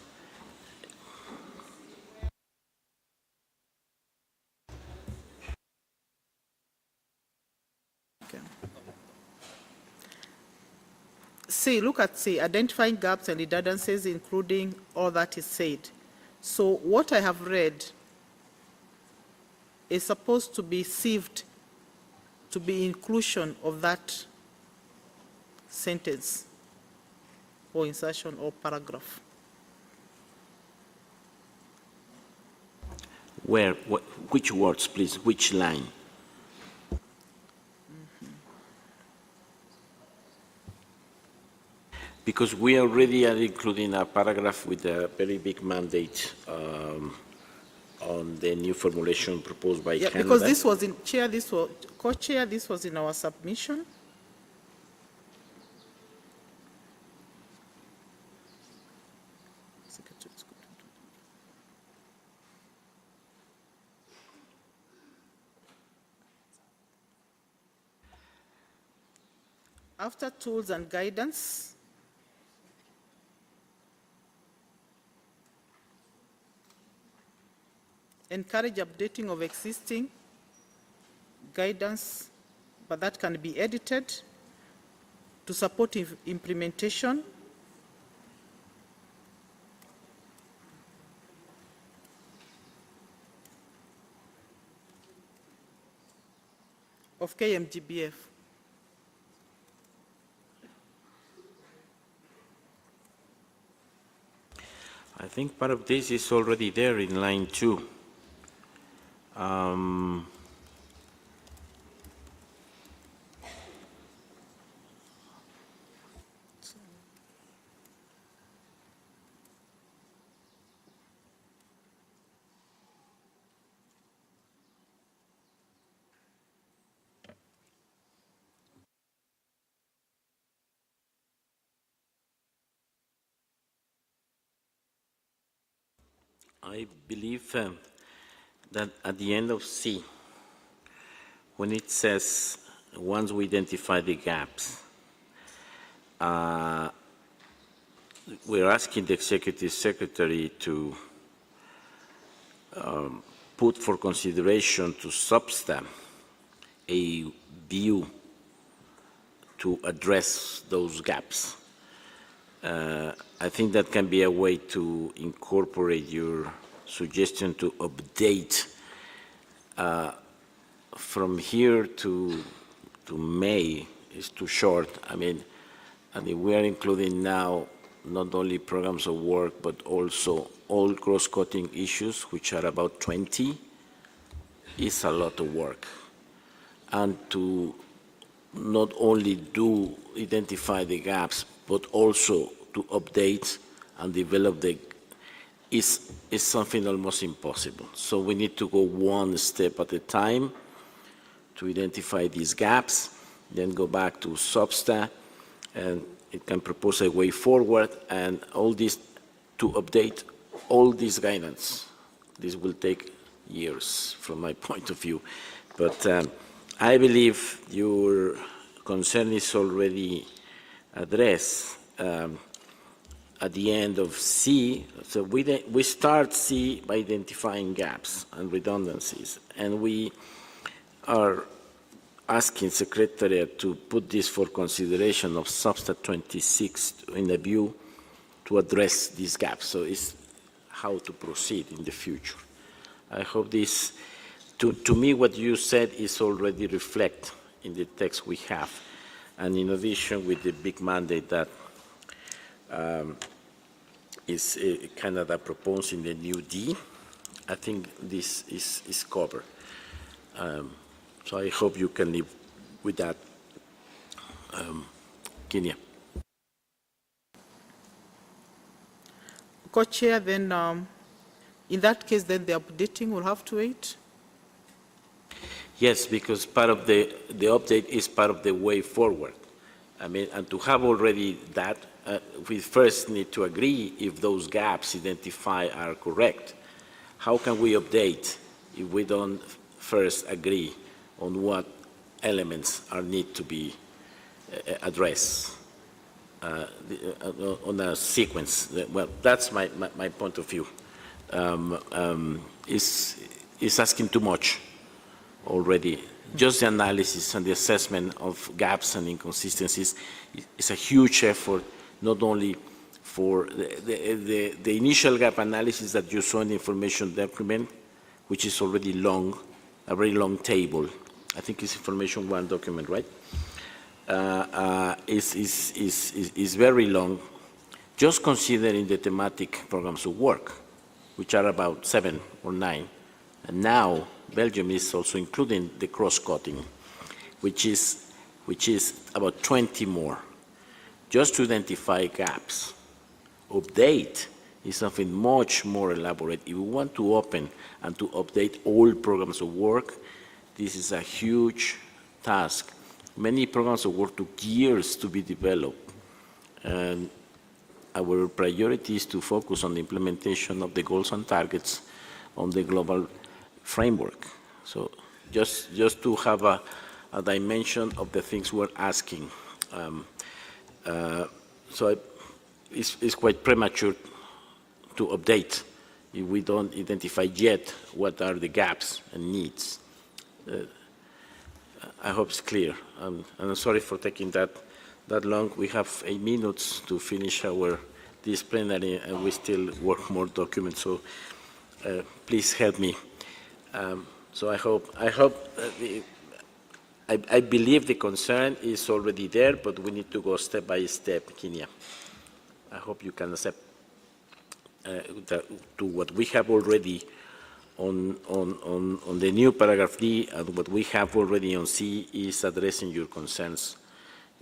C, look at C, identifying gaps and redundancies, including all that is said. So what I have read is supposed to be sieved to be inclusion of that sentence or insertion or paragraph. Where, which words, please, which line? because we already are including a paragraph with a very big mandate on the new formulation proposed by Yeah, Canada. because this was in, Chair, this was, Co-Chair, this was in our submission. After tools and guidance, encourage updating of existing guidance, but that can be edited to support implementation of KMGBF. I think part of this is already there in line 2. I believe that at the end of C, when it says, once we identify the gaps, we're asking the Executive Secretary to put for consideration to Substa a view to address those gaps. I think that can be a way to incorporate your suggestion to update from here to May is too short. I mean, we are including now not only programs of work, but also all cross-cutting issues, which are about 20, is a lot of work. And to not only identify the gaps, but also to update and develop is something almost impossible. So we need to go one step at a time to identify these gaps, then go back to Substa, and it can propose a way forward, and all this to update all this guidance. This will take years from my point of view. But I believe your concern is already addressed at the end of C. So we start C by identifying gaps and redundancies, and we are asking Secretariat to put this for consideration of Substat 26 in a view to address these gaps. So it's how to proceed in the future. I hope this, to me, what you said is already reflected in the text we have. And in addition, with the big mandate that is Canada proposed in the new D, I think this is covered. So I hope you can live with that, Kenya. Co-chair, then in that case, then the updating will have to wait? Yes, because part of the update is part of the way forward. I mean, and to have already that, we first need to agree if those gaps identified are correct. How can we update if we don't first agree on what elements are need to be addressed on a sequence? Well, that's my point of view. Is asking too much already. Just the analysis and the assessment of gaps and inconsistencies is a huge effort, not only for the initial gap analysis that you saw in the information document, which is already long, a very long table. I think it's information 1 document, right? Is very long. Just considering the thematic programs of work, which are about 7 or 9, and now Belgium is also including the cross-cutting, which is about 20 more. just to identify gaps. Update is something much more elaborate. If we want to open and to update all programs of work, this is a huge task. Many programs of work took years to be developed, and our priority is to focus on the implementation of the goals and targets on the global framework. So just to have a dimension of the things we're asking. It's quite premature to update if we don't identify yet what are the gaps and needs. I hope it's clear. And I'm sorry for taking that long. We have 8 minutes to finish this plenary, and we still work more documents. So please help me. So I believe the concern is already there, but we need to go step by step, Kenya. I hope you can accept to what we have already on the new paragraph D, and what we have already on C is addressing your concerns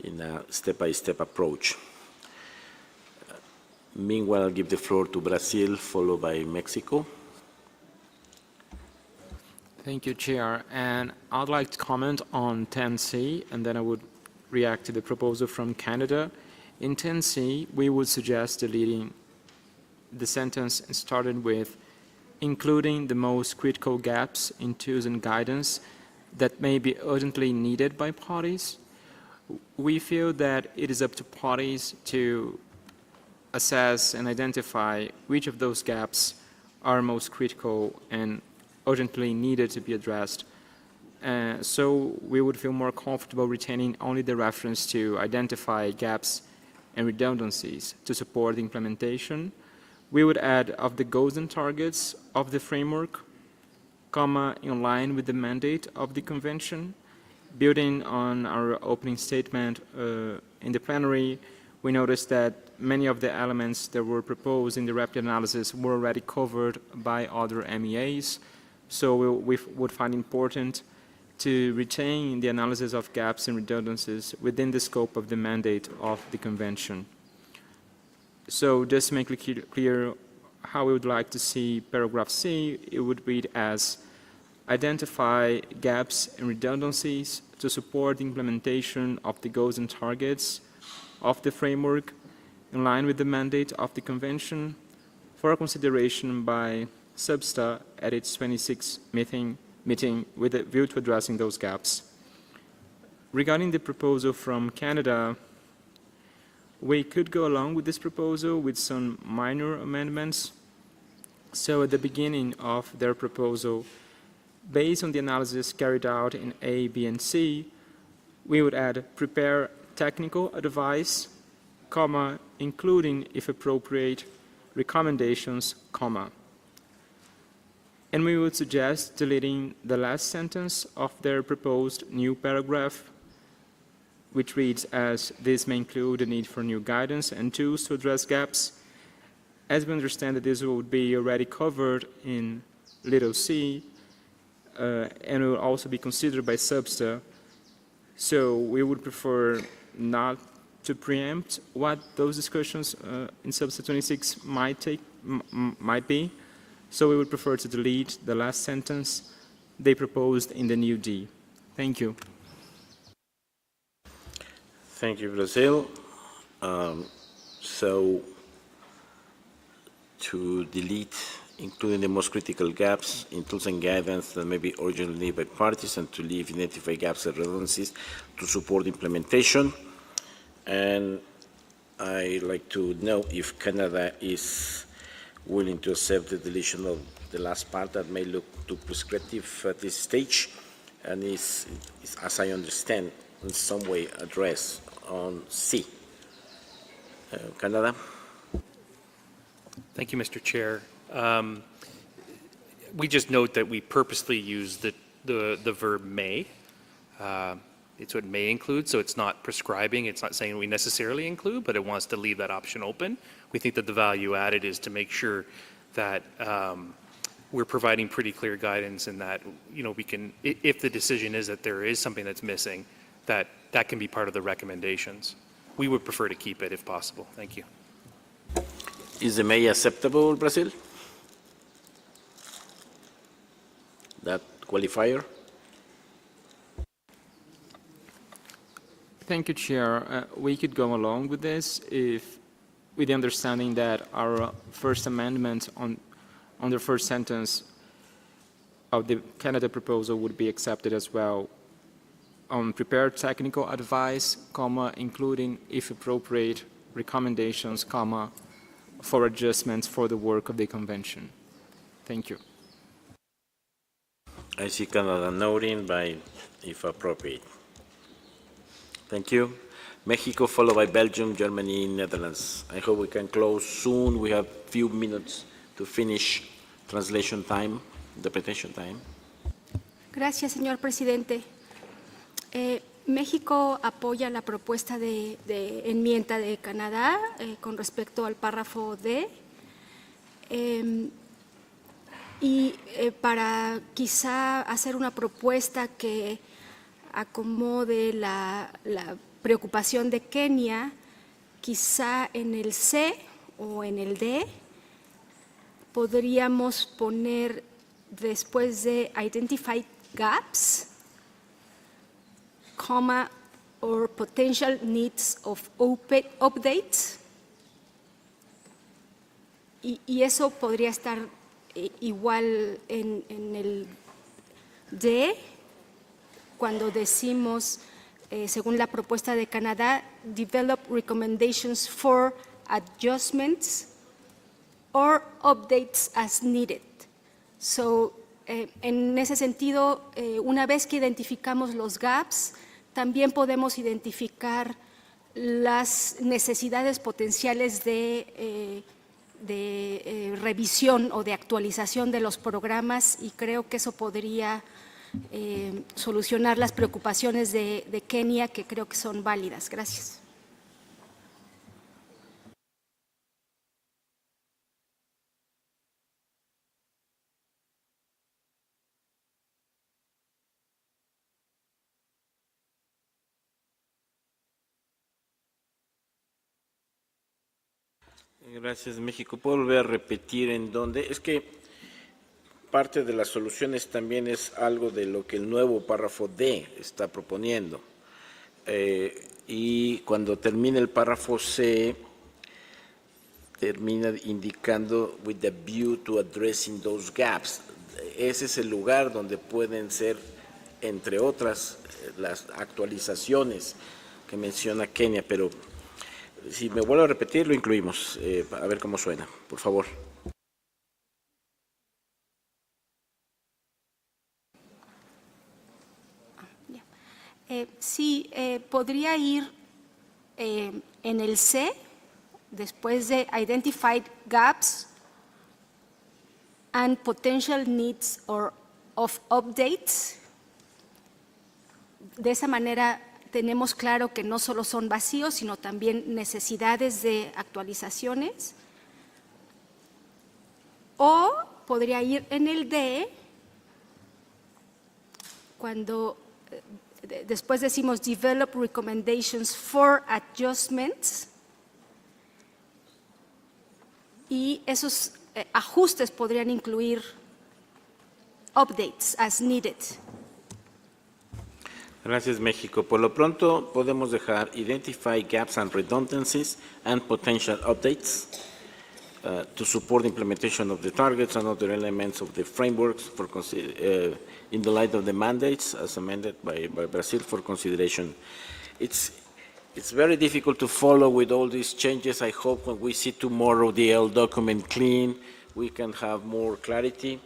in a step-by-step approach. Meanwhile, I'll give the floor to Brazil, followed by Mexico. Thank you, Chair. And I'd like to comment on 10C, and then I would react to the proposal from Canada. In 10C, we would suggest deleting the sentence started with including the most critical gaps in tools and guidance that may be urgently needed by parties. We feel that it is up to parties to assess and identify which of those gaps are most critical and urgently needed to be addressed. So we would feel more comfortable retaining only the reference to identify gaps and redundancies to support the implementation. We would add of the goals and targets of the framework, comma, in line with the mandate of the convention. Building on our opening statement in the plenary, we noticed that many of the elements that were proposed in the rapid analysis were already covered by other MEAs. So we would find important to retain the analysis of gaps and redundancies within the scope of the mandate of the convention. So just to make it clear how we would like to see paragraph C, it would read as identify gaps and redundancies to support the implementation of the goals and targets of the framework in line with the mandate of the convention for consideration by SBSTA at its 26th meeting with a view to addressing those gaps. Regarding the proposal from Canada, we could go along with this proposal with some minor amendments. So at the beginning of their proposal, based on the analysis carried out in A, B, and C, we would add prepare technical advice, comma, including, if appropriate, recommendations, comma. And we would suggest deleting the last sentence of their proposed new paragraph, which reads as this may include the need for new guidance and tools to address gaps. As we understand that this would be already covered in little c, and will also be considered by SBSTA. So we would prefer not to preempt what those discussions in SBSTA 26 might be. So we would prefer to delete the last sentence they proposed in the new D. Thank you. Thank you, Brazil. So to delete, including the most critical gaps in tools and guidance that may be urgently needed by parties, and to leave identify gaps and redundancies to support implementation. And I'd like to know if Canada is willing to accept the deletion of the last part that may look too prescriptive at this stage, and is, as I understand, in some way addressed on C. Canada? Thank you, Mr. Chair. We just note that we purposely use the verb may. It's what may include, so it's not prescribing, it's not saying we necessarily include, but it wants to leave that option open. We think that the value added is to make sure that we're providing pretty clear guidance, and that, you know, we can, if the decision is that there is something that's missing, that can be part of the recommendations. we would prefer to keep it if possible. Thank you. Is the May acceptable, Brazil? That qualifier? Thank you, Chair. We could go along with this if, with the understanding that our first amendment on the first sentence of the Canada proposal would be accepted as well. Prepare technical advice, comma, including, if appropriate, recommendations, comma, for adjustments for the work of the convention. Thank you. I see Canada noting by if appropriate. Thank you. Mexico followed by Belgium, Germany, Netherlands. I hope we can close soon. We have few minutes to finish translation time, interpretation time. Gracias, señor presidente. México apoya la propuesta de enmienda de Canadá con respecto al párrafo D. Para quizá hacer una propuesta que acomode la preocupación de Kenia, quizá en el C o en el D podríamos poner después de identify gaps, comma, or potential needs of updates. Y eso podría estar igual en el D, cuando decimos, según la propuesta de Canadá, develop recommendations for adjustments or updates as needed. So, en ese sentido, una vez que identificamos los gaps, también podemos identificar las necesidades potenciales de revisión o de actualización de los programas, y creo que eso podría solucionar las preocupaciones de Kenia, que creo que son válidas. Gracias. Gracias, México. ¿Puedo volver a repetir en dónde? Es que parte de las soluciones también es algo de lo que el nuevo párrafo D está proponiendo. Y cuando termina el párrafo C, termina indicando with the view to addressing those gaps. Ese es el lugar donde pueden ser, entre otras, las actualizaciones que menciona Kenia, pero si me vuelvo a repetir, lo incluimos. A ver cómo suena, por favor. Sí, podría ir en el C, después de identified gaps and potential needs of updates. De esa manera tenemos claro que no solo son vacíos, sino también necesidades de actualizaciones. O podría ir en el D, cuando después decimos develop recommendations for adjustments, y esos ajustes podrían incluir updates as needed. Gracias, México. Por lo pronto, podemos dejar identify gaps and redundancies and potential updates to support the implementation of the targets and other elements of the frameworks for in the light of the mandates as amended by Brazil for consideration. It's very difficult to follow with all these changes. I hope when we see tomorrow the L document clean, we can have more clarity.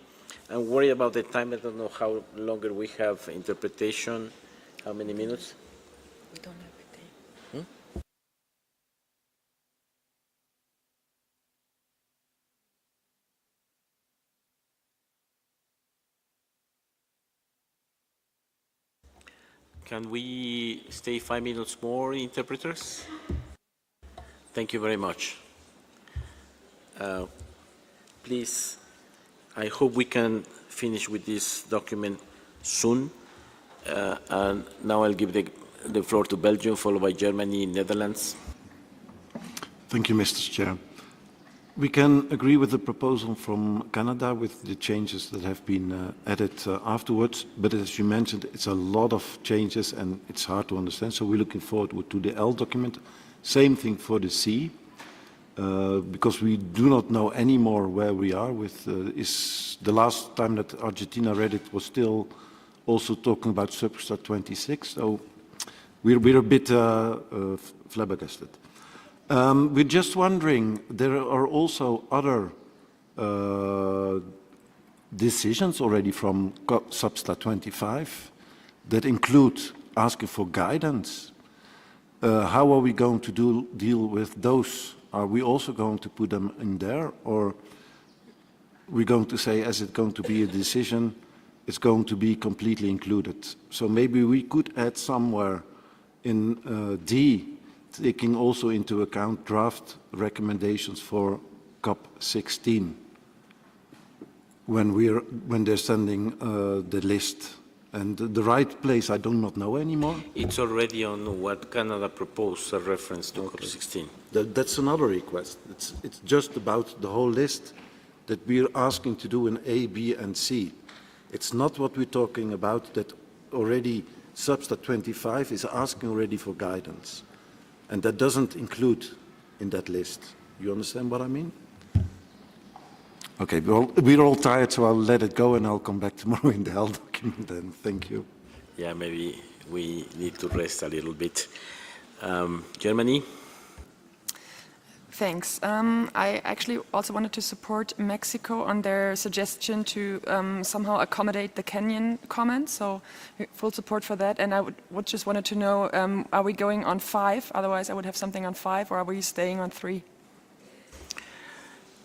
I'm worried about the time. I don't know how longer we have interpretation. How many minutes? We don't have a time. Can we stay 5 minutes more, interpreters? Thank you very much. Please, I hope we can finish with this document soon. And now I'll give the the floor to Belgium, followed by Germany, Netherlands. Thank you, Mr. Chair. We can agree with the proposal from Canada with the changes that have been added afterwards, but as you mentioned, it's a lot of changes and it's hard to understand, so we're looking forward to the L document. Same thing for the C, because we do not know anymore where we are with, is the last time that Argentina read it was still also talking about Substat 26, so we're a bit flabbergasted. We're just wondering, there are also other decisions already from Substat 25 that include asking for guidance. How are we going to deal with those? Are we also going to put them in there, or we're going to say, as it's going to be a decision, it's going to be completely included? So maybe we could add somewhere in D, taking also into account draft recommendations for COP16 when they're sending the list. And the right place I do not know anymore. It's already on what Canada proposed, a reference to COP16. That's another request. It's just about the whole list that we're asking to do in A, B, and C. It's not what we're talking about that already Substat 25 is asking already for guidance. And that doesn't include in that list. You understand what I mean? Okay, we're all tired, so I'll let it go and I'll come back tomorrow in the L document then. Thank you. Yeah, maybe we need to rest a little bit. Germany? Thanks. I actually also wanted to support Mexico on their suggestion to somehow accommodate the Kenyan comments, so full support for that. And I would just wanted to know, are we going on 5? Otherwise I would have something on 5, or are we staying on 3?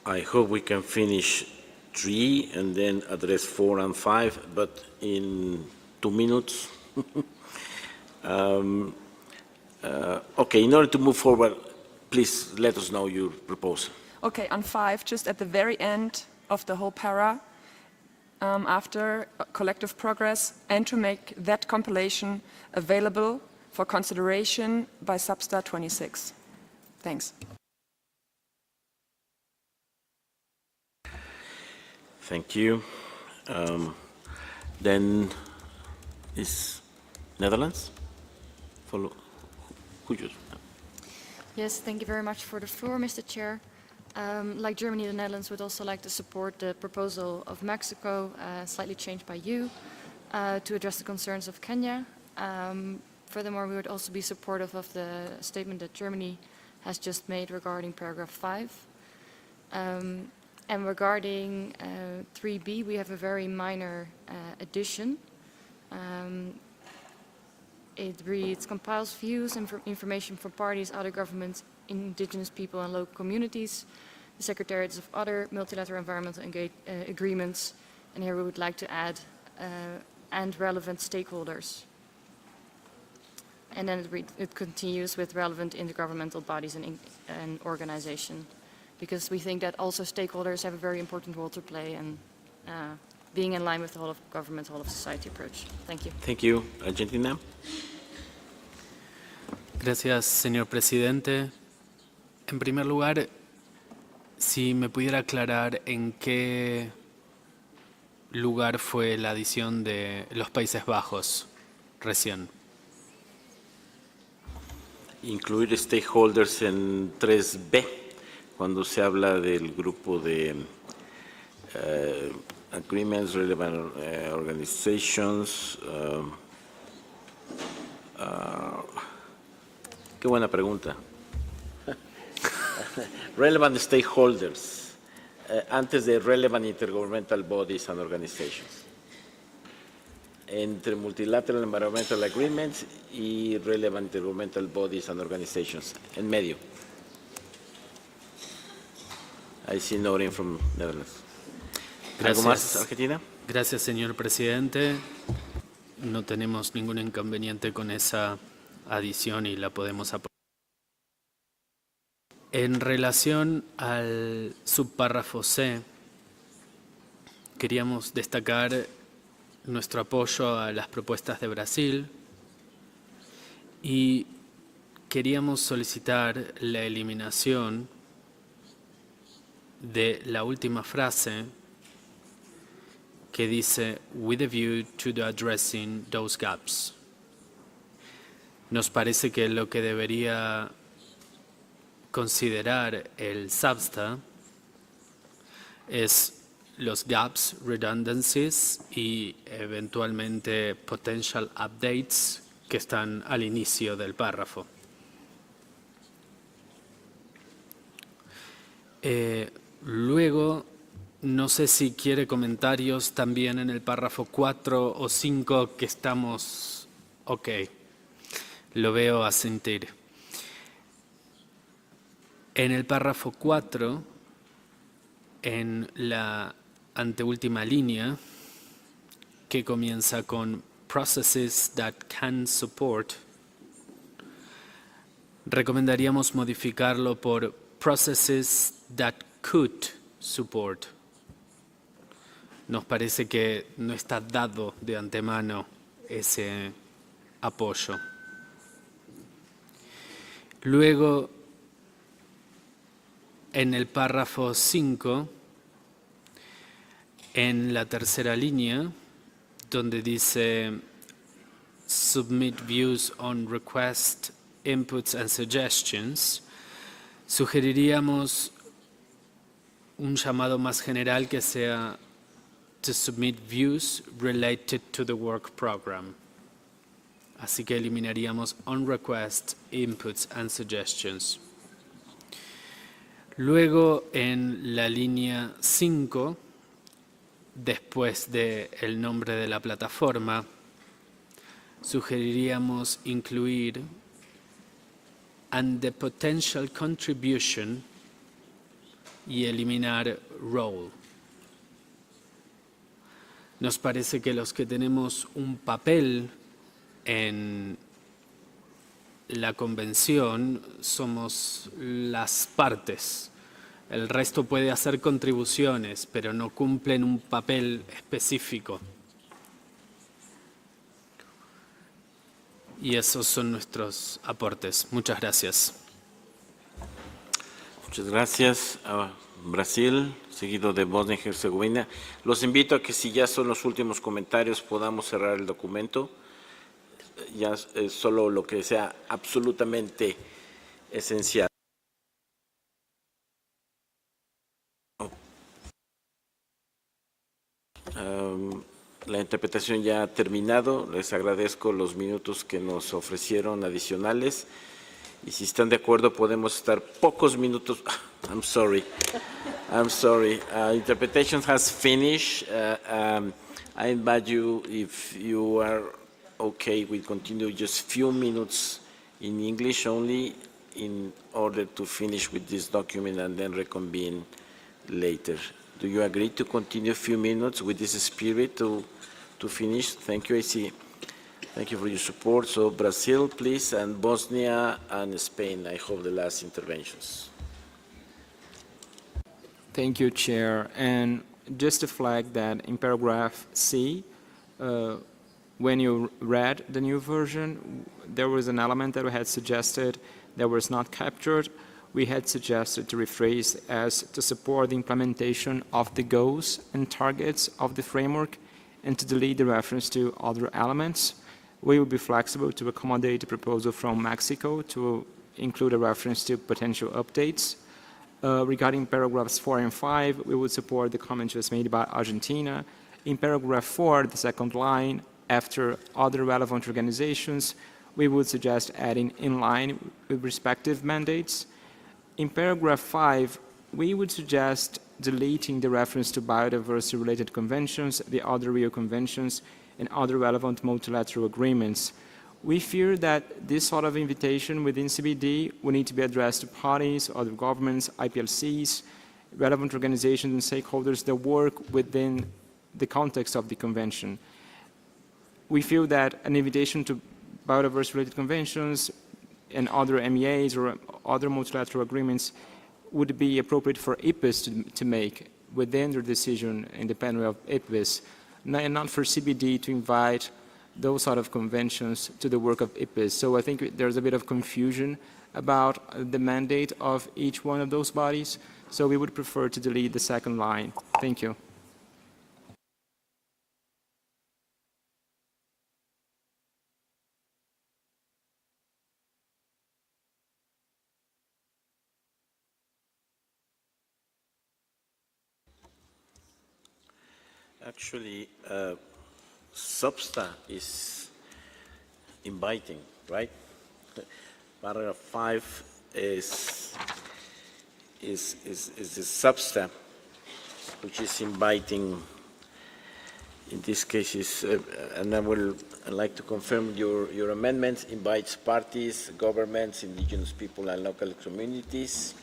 I hope we can finish 3 and then address 4 and 5, but in 2 minutes. Okay, in order to move forward, please let us know your proposal. Okay, on 5, just at the very end of the whole para, after collective progress, and to make that compilation available for consideration by Substat 26. Thanks. Thank you. Then is Netherlands? Follow. Who you? Yes, thank you very much for the floor, Mr. Chair. Like Germany, the Netherlands would also like to support the proposal of Mexico, slightly changed by you, to address the concerns of Kenya. Furthermore, we would also be supportive of the statement that Germany has just made regarding paragraph 5. And regarding 3b, we have a very minor addition. It reads, compiles views and information from parties, other governments, indigenous people and local communities, the secretariats of other multilateral environmental agreements, and here we would like to add, and relevant stakeholders. And then it continues with relevant intergovernmental bodies and organizations, because we think that also stakeholders have a very important role to play and being in line with the whole of government, whole of society approach. Thank you. Thank you. Argentina. Gracias, señor presidente. En primer lugar, si me pudiera aclarar en qué lugar fue la adición de los Países Bajos recién. Incluir stakeholders en 3B, cuando se habla del grupo de agreements, relevant organizations. Qué buena pregunta. Relevant stakeholders, antes de relevant intergovernmental bodies and organizations. Entre multilateral environmental agreements y relevant intergovernmental bodies and organizations, en medio. I see noting from Netherlands. ¿Algo más, Argentina? Gracias, señor presidente. No tenemos ningún inconveniente con esa adición y la podemos apoyar. En relación al subpárrafo C, queríamos destacar nuestro apoyo a las propuestas de Brasil Y queríamos solicitar la eliminación de la última frase que dice with a view to the addressing those gaps. Nos parece que lo que debería considerar el SBSTA es los gaps, redundancies y eventualmente potential updates que están al inicio del párrafo. Luego, no sé si quiere comentarios también en el párrafo 4 o 5 que estamos... Ok, lo veo asentir. En el párrafo 4, en la anteúltima línea, que comienza con processes that can support, recomendaríamos modificarlo por processes that could support. Nos parece que no está dado de antemano ese apoyo. Luego, en el párrafo 5, en la tercera línea, donde dice submit views on request, inputs and suggestions, sugeriríamos un llamado más general que sea to submit views related to the work program. Así que eliminaríamos on request, inputs and suggestions. Luego, en la línea 5, después del nombre de la plataforma, sugeriríamos incluir and the potential contribution y eliminar role. Nos parece que los que tenemos un papel en la convención somos las partes. El resto puede hacer contribuciones, pero no cumplen un papel específico. Y esos son nuestros aportes. Muchas gracias. Muchas gracias a Brasil, seguido de Bosnia y Herzegovina. Los invito a que si ya son los últimos comentarios podamos cerrar el documento. Ya es solo lo que sea absolutamente esencial. La interpretación ya ha terminado. Les agradezco los minutos que nos ofrecieron adicionales. Y si están de acuerdo, podemos estar pocos minutos. I'm sorry. Interpretation has finished. I invite you, if you are okay, we continue just few minutes in English only in order to finish with this document and then reconvene later. Do you agree to continue a few minutes with this spirit to finish? Thank you, I see. Thank you for your support. So Brazil, please, and Bosnia and Spain, I hope the last interventions. Thank you, Chair. And just to flag that in paragraph C, when you read the new version, there was an element that we had suggested that was not captured. We had suggested to rephrase as to support the implementation of the goals and targets of the framework and to delete the reference to other elements. We will be flexible to accommodate the proposal from Mexico to include a reference to potential updates. Regarding paragraphs 4 and 5, we would support the comment just made by Argentina. In paragraph 4, the second line, after other relevant organizations, we would suggest adding in line with respective mandates. In paragraph 5, we would suggest deleting the reference to biodiversity-related conventions, the other Rio conventions, and other relevant multilateral agreements. We fear that this sort of invitation within CBD will need to be addressed to parties, other governments, IPLCs, relevant organizations and stakeholders that work within the context of the convention. We feel that an invitation to biodiversity-related conventions and other MEAs or other multilateral agreements would be appropriate for IPBES to make within their decision in the panel of IPBES, and not for CBD to invite those sort of conventions to the work of IPBES. So I think there's a bit of confusion about the mandate of each one of those bodies. So we would prefer to delete the second line. Thank you. Actually, SBSTA is inviting, right? Paragraph 5 is the SBSTA, which is inviting, in this case, and I'd like to confirm your amendment, invites parties, governments, indigenous people and local communities,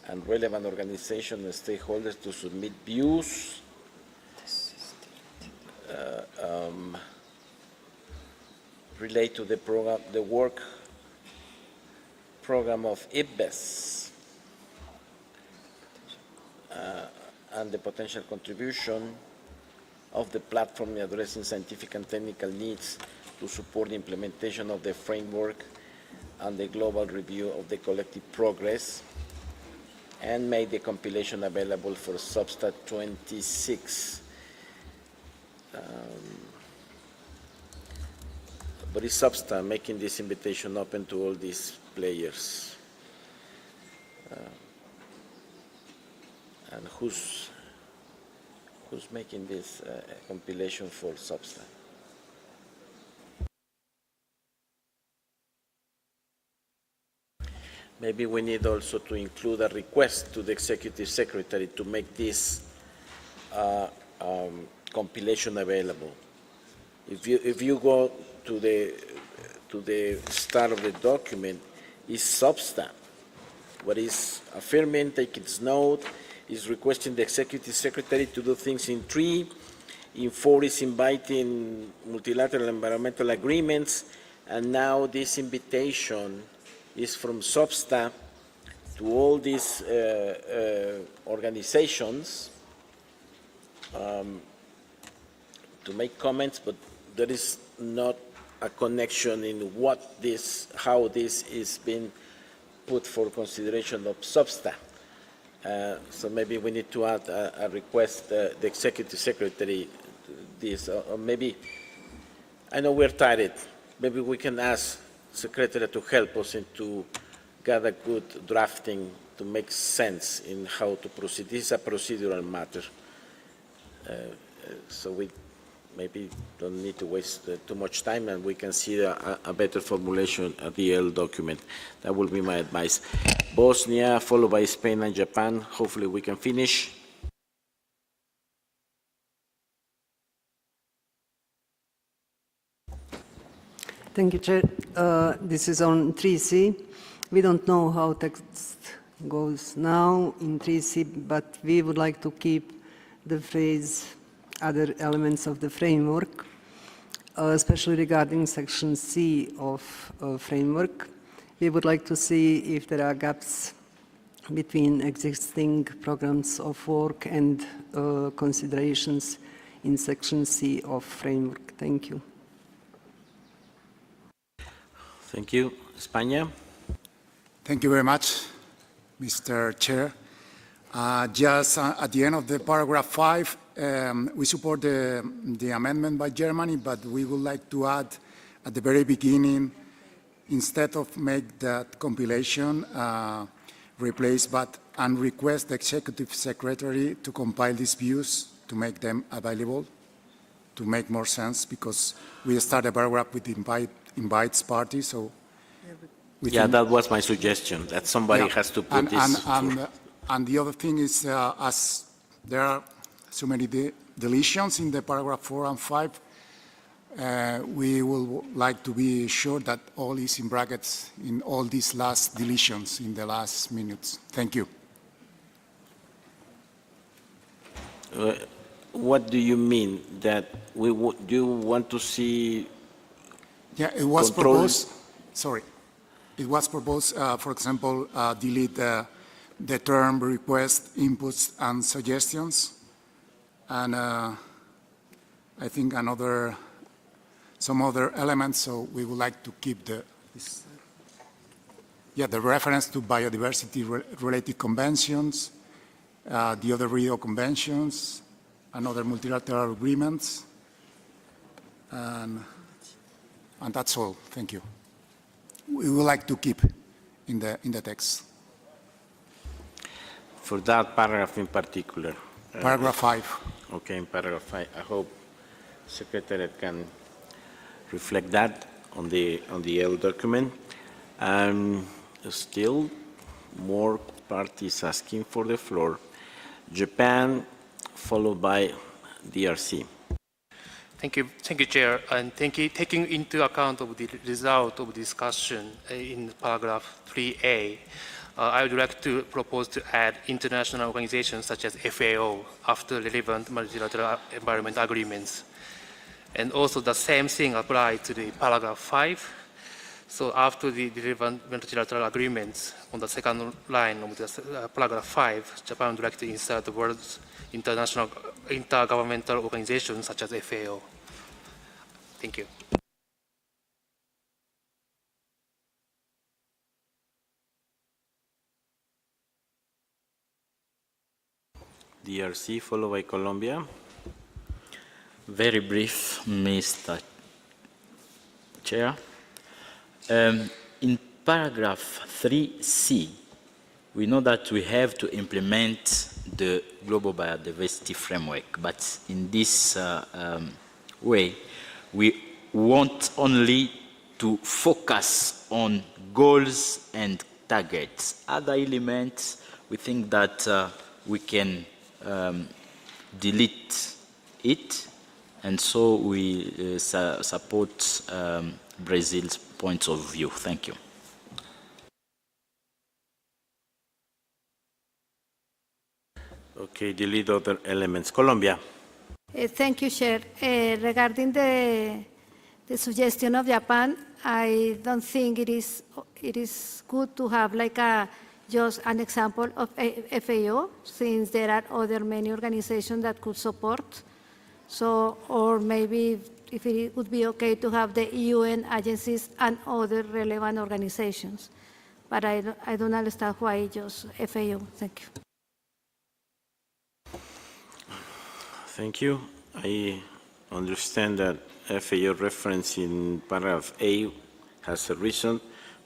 and relevant organizations and stakeholders to submit views relate to the program, the work program of IPBES and the potential contribution of the platform in addressing scientific and technical needs to support the implementation of the framework and the global review of the collective progress, and made the compilation available for SBSTA 26. But is SBSTA making this invitation open to all these players? And who's making this compilation for SBSTA? Maybe we need also to include a request to the Executive Secretary to make this compilation available. If you go to the start of the document, is SBSTA. What is affirming, take its note, is requesting the Executive Secretary to do things in 3. In 4 is inviting multilateral environmental agreements, and now this invitation is from SBSTA to all these organizations to make comments, but there is not a connection in what this, how this is being put for consideration of SBSTA. So maybe we need to add a request, the Executive Secretary, this, or maybe, I know we're tired, maybe we can ask Secretary to help us and to get a good drafting to make sense in how to proceed. This is a procedural matter. So we maybe don't need to waste too much time, and we can see a better formulation at the L document. That will be my advice. Bosnia, followed by Spain and Japan. Hopefully we can finish. Thank you, Chair. This is on 3C. We don't know how text goes now in 3C, but we would like to keep the phrase other elements of the framework, especially regarding section C of framework. We would like to see if there are gaps between existing programs of work and considerations in section C of framework. Thank you. Thank you. España. Thank you very much, Mr. Chair. Just at the end of the paragraph 5, we support the amendment by Germany, but we would like to add at the very beginning, instead of make that compilation, replace but and request the Executive Secretary to compile these views to make them available, to make more sense, because we start a paragraph with invites parties, so yeah, that was my suggestion, that somebody has to put this. And the other thing is, as there are so many deletions in the paragraph 4 and 5, we will like to be sure that all is in brackets in all these last deletions in the last minutes. Thank you. What do you mean? That we do you want to see? Yeah, it was proposed. Sorry, it was proposed. For example, delete the term request, inputs, and suggestions, and I think another some other elements, so we would like to keep the reference to biodiversity-related conventions, the other Rio conventions, and other multilateral agreements, and that's all. Thank you. We would like to keep in the text. For that paragraph in particular. Paragraph 5. Okay, in paragraph 5. I hope Secretariat can reflect that on the L document. And still more parties asking for the floor. Japan, followed by DRC. Thank you, Chair. And taking into account of the result of discussion in paragraph 3A, I would like to propose to add international organizations such as FAO after relevant multilateral environment agreements. And also the same thing applies to the paragraph 5. So after the relevant multilateral agreements on the second line of the paragraph 5, Japan would like to insert the words international intergovernmental organizations such as FAO. Thank you. DRC, followed by Colombia. Very brief, Mr. Chair. In paragraph 3C, we know that we have to implement the global biodiversity framework, but in this way, we want only to focus on goals and targets. Other elements, we think that we can delete it, and so we support Brazil's point of view. Thank you. Okay, delete other elements. Colombia. Thank you, Chair. Regarding the suggestion of Japan, I don't think it is good to have like just an example of FAO, since there are other many organizations that could support. So, or maybe if it would be okay to have the UN agencies and other relevant organizations. But I don't understand why just FAO. Thank you. Thank you. I understand that FAO reference in paragraph A has a reason,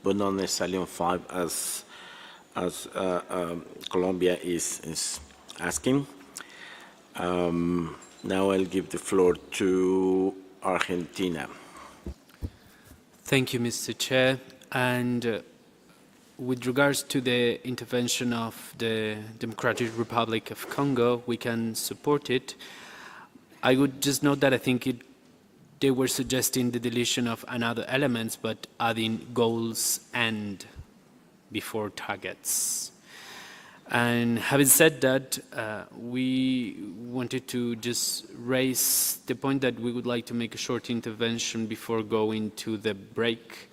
but not necessarily on 5 as Colombia is asking. Now I'll give the floor to Argentina. Thank you, Mr. Chair. And with regards to the intervention of the Democratic Republic of Congo, we can support it. I would just note that I think they were suggesting the deletion of another elements, but adding goals and before targets. And having said that, we wanted to just raise the point that we would like to make a short intervention before going to the break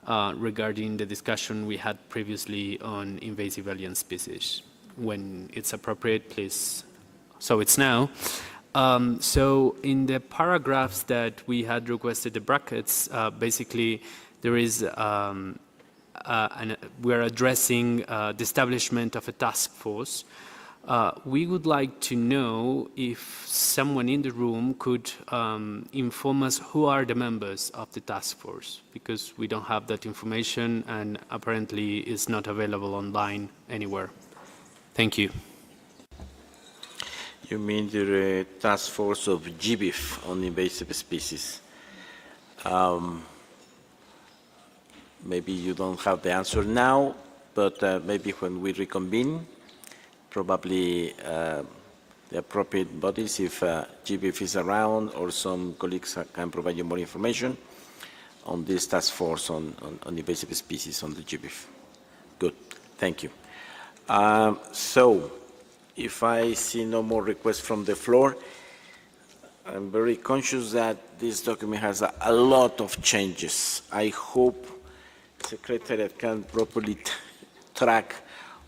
regarding the discussion we had previously on invasive alien species. When it's appropriate, please. So it's now. So in the paragraphs that we had requested the brackets, basically there is we're addressing the establishment of a task force. We would like to know if someone in the room could inform us who are the members of the task force, because we don't have that information and apparently it's not available online anywhere. Thank you. You mean the task force of GBIF on invasive species? Maybe you don't have the answer now, but maybe when we reconvene, probably the appropriate bodies, if GBIF is around, or some colleagues can provide you more information on this task force on invasive species on the GBIF. Good, thank you. So, if I see no more requests from the floor, I'm very conscious that this document has a lot of changes. I hope Secretariat can properly track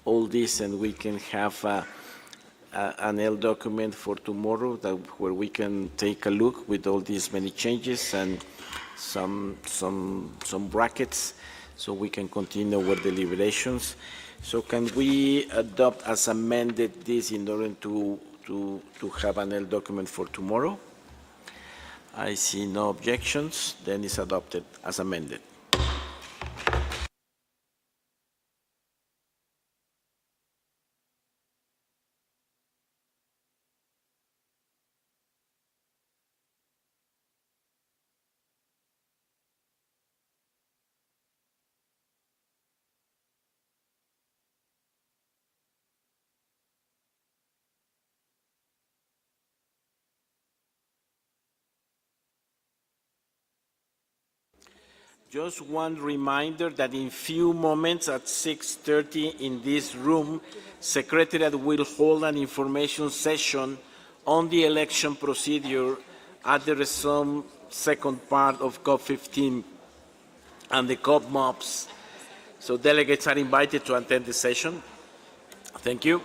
all this and we can have an L document for tomorrow where we can take a look with all these many changes and some brackets, so we can continue with deliberations. So can we adopt as amended this in order to have an L document for tomorrow? I see no objections, then it's adopted as amended. Just one reminder that in few moments at 6:30 in this room, Secretariat will hold an information session on the election procedure at the resumed second part of COP15 and the COP MOPs. So delegates are invited to attend the session. Thank you.